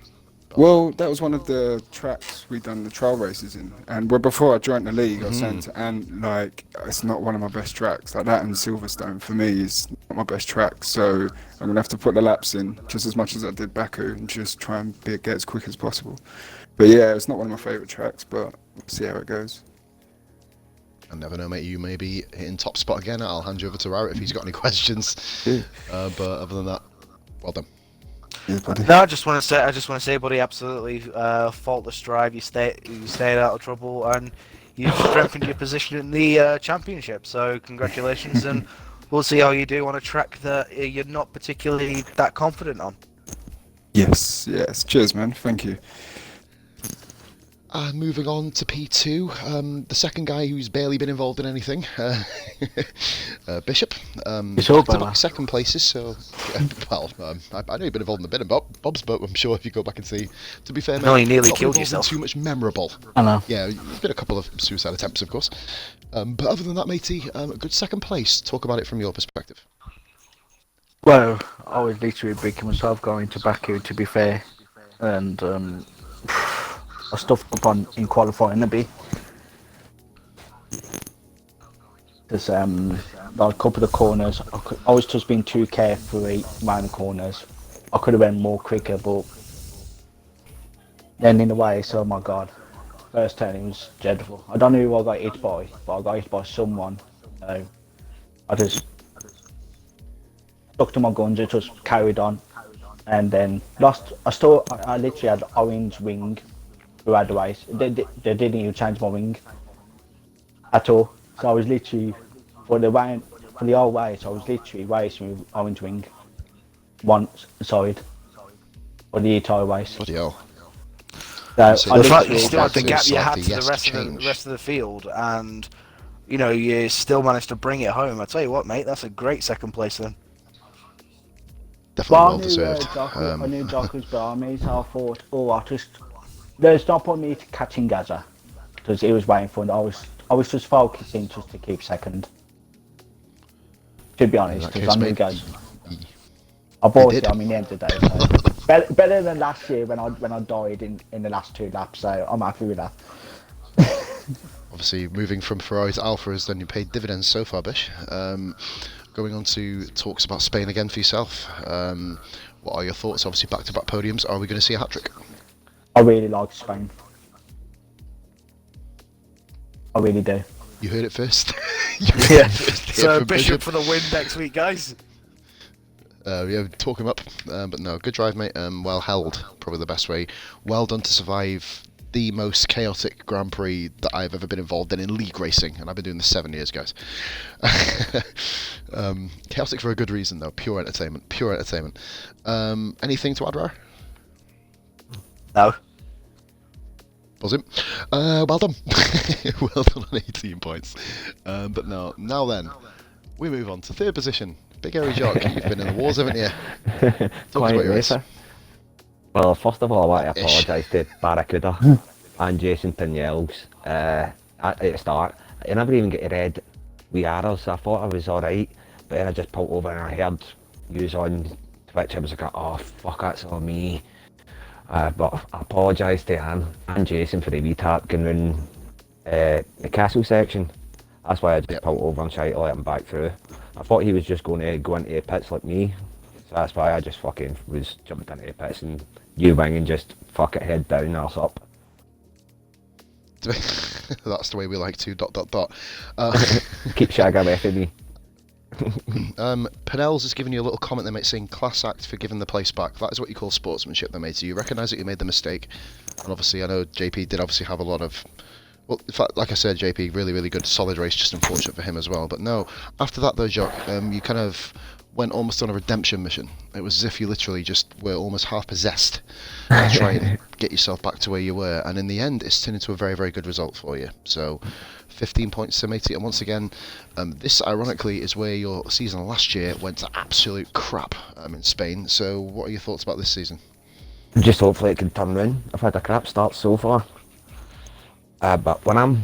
Well, that was one of the tracks we done the trial races in, and before I joined the league, I was saying to Ant, like, it's not one of my best tracks. Like that and Silverstone for me is not my best track, so I'm gonna have to put the laps in just as much as I did Baku and just try and get as quick as possible. But yeah, it's not one of my favourite tracks, but we'll see how it goes. I never know, mate. You may be hitting top spot again. I'll hand you over to Rara if he's got any questions. But other than that, well done. Yeah, buddy. No, I just want to say, buddy, absolutely faultless drive. You stayed out of trouble, and you strengthened your position in the championship. So congratulations, and we'll see how you do on a track that you're not particularly that confident on. Yes. Cheers, man. Thank you. Moving on to P2, the second guy who's barely been involved in anything, Bishop. Back-to-back second places, so, I know you've been involved in the bit of Bob's, but I'm sure if you go back and see, to be fair, no, you nearly not killed involved in yourself. Too much memorable. I know. Yeah, there's been a couple of suicide attempts, of course. But other than that, matey, a good second place. Talk about it from your perspective. Well, I was literally breaking myself going to Baku, to be fair, and I stuffed up in qualifying a bit. There's a couple of corners. I was just being too careful around the corners. I could have been more quicker, but then in the race, oh my god, first turn it was dreadful. I don't know who I got hit by, but I got hit by someone. So I just stuck to my guns and just carried on, and then lost. I literally had orange wing throughout the race. They didn't even change my wing at all. So I was literally for the whole race, I was literally racing with orange wing one side for the entire race. Bloody hell. So the fact you still had the that's gap you like had the to yes the rest of the field, and you still managed to bring it home. I tell you what, mate, that's a great second place then. Definitely well deserved. I knew Jock was behind me, so I thought, there's no point me catching Gaza because he was waiting for it. I was just focusing just to keep second. To be honest, because I knew Gaza. I bought did. it. I mean, the end of the day. So. better than last year when I died in the last 2 laps. So I'm happy with that. Obviously, moving from Ferrari to Alfa has done you paid dividends so far, Bish. Going on to talks about Spain again for yourself. What are your thoughts? Obviously, back-to-back podiums. Are we going to see a hat-trick? I really like Spain. I really do. You heard it first. Yeah. So Bishop for the win next week, guys. Yeah, talk him up. But no, good drive, mate. Well held, probably the best way. Well done to survive the most chaotic Grand Prix that I've ever been involved in league racing, and I've been doing this 7 years, guys. Chaotic for a good reason, though. Pure entertainment. Pure entertainment. Anything to add, Rare? No. Buzzing. Well done. Well done on 18 points. But no, now then, we move on to third position. Big Airy Jock, you've been in the wars, haven't you? Talk about your race. Well, first of all, I want to apologise to Barracuda and Jason Pinel's at the start. I never even get to read wee arrows, so I thought I was alright, but then I just pulled over and I heard news on Twitch. I was like, oh fuck, that's all me. But I apologise to Anne and Jason for the retard going round the castle section. That's why I just pulled over and tried to let him back through. I thought he was just going to go into the pits like me, so that's why I just fucking was jumping into the pits and you wing and just fuck it, head down, arse up. That's the way we like to ... Keep Shag away from me. Penel's has given you a little comment there, mate, saying class act for giving the place back. That is what you call sportsmanship, there, mate. So you recognise that you made the mistake, and obviously I know JP did obviously have a lot of. Well, in fact, like I said, JP, really, really good, solid race, just unfortunate for him as well. But no, after that though, Jock, you kind of went almost on a redemption mission. It was as if you literally just were almost half possessed to try and get yourself back to where you were. And in the end, it's turned into a very, very good result for you. So 15 points to mate. And once again, this ironically is where your season last year went to absolute crap in Spain. So what are your thoughts about this season? Just hopefully it can turn round. I've had a crap start so far. But when I'm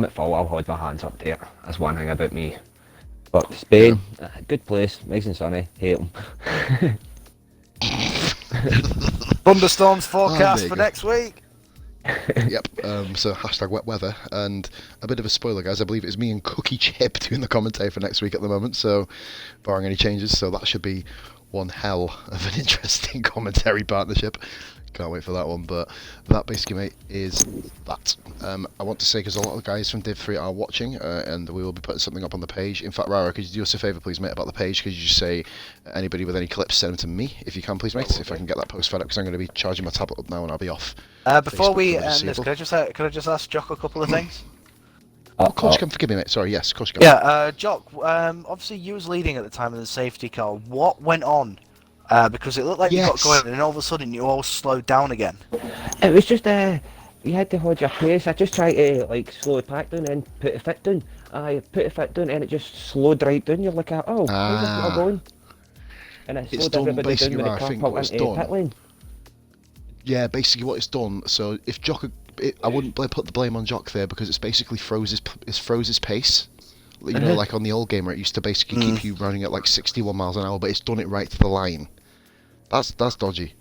at fault, I'll hold my hands up there. That's one thing about me. But Spain, good place, nice and sunny. Hate them. Thunderstorms forecast for next week. Yep. So hashtag wet weather, and a bit of a spoiler, guys. I believe it's me and Cookie Chip doing the commentary for next week at the moment. So, barring any changes, so that should be one hell of an interesting commentary partnership. Can't wait for that one, but that basically, mate, is that. I want to say, because a lot of the guys from Div 3 are watching, and we will be putting something up on the page. In fact, Rara, could you do us a favour, please, mate, about the page? Could you just say, anybody with any clips, send them to me, if you can, please, mate, if I can get that post fed up, because I'm going to be charging my tablet up now, and I'll be off. Before we end this, could I just ask Jock a couple of things? Of course you can, forgive me, mate. Sorry, yes, of course you can. Yeah, Jock, obviously you was leading at the time of the safety car. What went on? Because it looked like you got going, and then all of a sudden you all slowed down again. It was just you had to hold your pace. I just tried to like slow it back down and put the foot down. I put the foot down and it just slowed right down. You're like, oh, how's this not going? And it slowed everybody down when the car pulled into the pit lane. Yeah, basically what it's done. So if Jock, I wouldn't put the blame on Jock there, because it's basically froze his pace. You know, like on the old game where it used to basically keep you running at like 61 miles an hour, but it's done it right to the line. That's dodgy.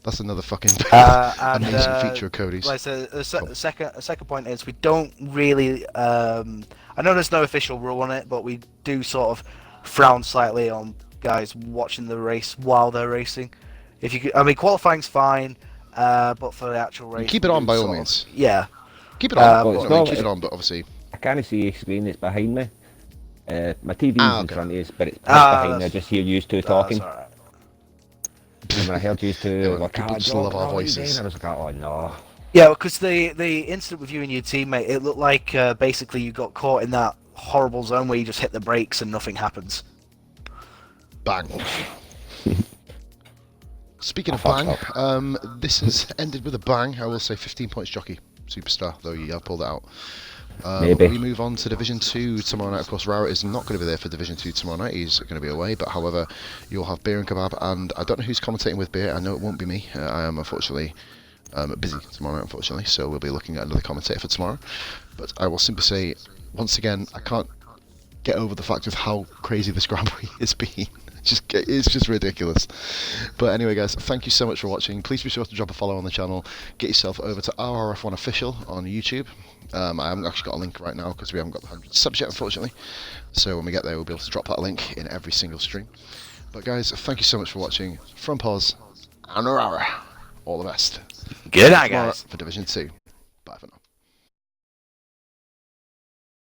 That's another fucking amazing feature of Cody's. Like the second point is we don't really. I know there's no official rule on it, but we do sort of frown slightly on guys watching the race while they're racing. If you could, I mean, qualifying's fine, but for the actual race, keep it on by all means. Yeah, keep it on. Keep it on, but obviously. I can't see your screen. It's behind me. My TV's in front of you, but it's behind me. I just hear you two talking. That's alright. And when I heard you two, like, people just love our voices. I was like, oh no. Yeah, because the incident with you and your teammate, it looked like basically you got caught in that horrible zone where you just hit the brakes and nothing happens. Bang. Speaking of bang, this has ended with a bang. I will say 15 points, Jockey. Superstar, though you have pulled it out. Maybe. We move on to Division 2 tomorrow night. Of course, Rara is not going to be there for Division 2 tomorrow night. He's going to be away, but however, you'll have Beer and Kebab, and I don't know who's commentating with Beer. I know it won't be me. I am unfortunately busy tomorrow night, unfortunately, so we'll be looking at another commentator for tomorrow. But I will simply say, once again, I can't get over the fact of how crazy this Grand Prix has been. it's just ridiculous. But anyway, guys, thank you so much for watching. Please be sure to drop a follow on the channel. Get yourself over to RRF1 Official on YouTube. I haven't actually got a link right now because we haven't got the 100 subs yet, unfortunately. So when we get there, we'll be able to drop that link in every single stream. But guys, thank you so much for watching. From Pause and Rara, all the best. Good night, Tomorrow guys. for Division 2. Bye for now.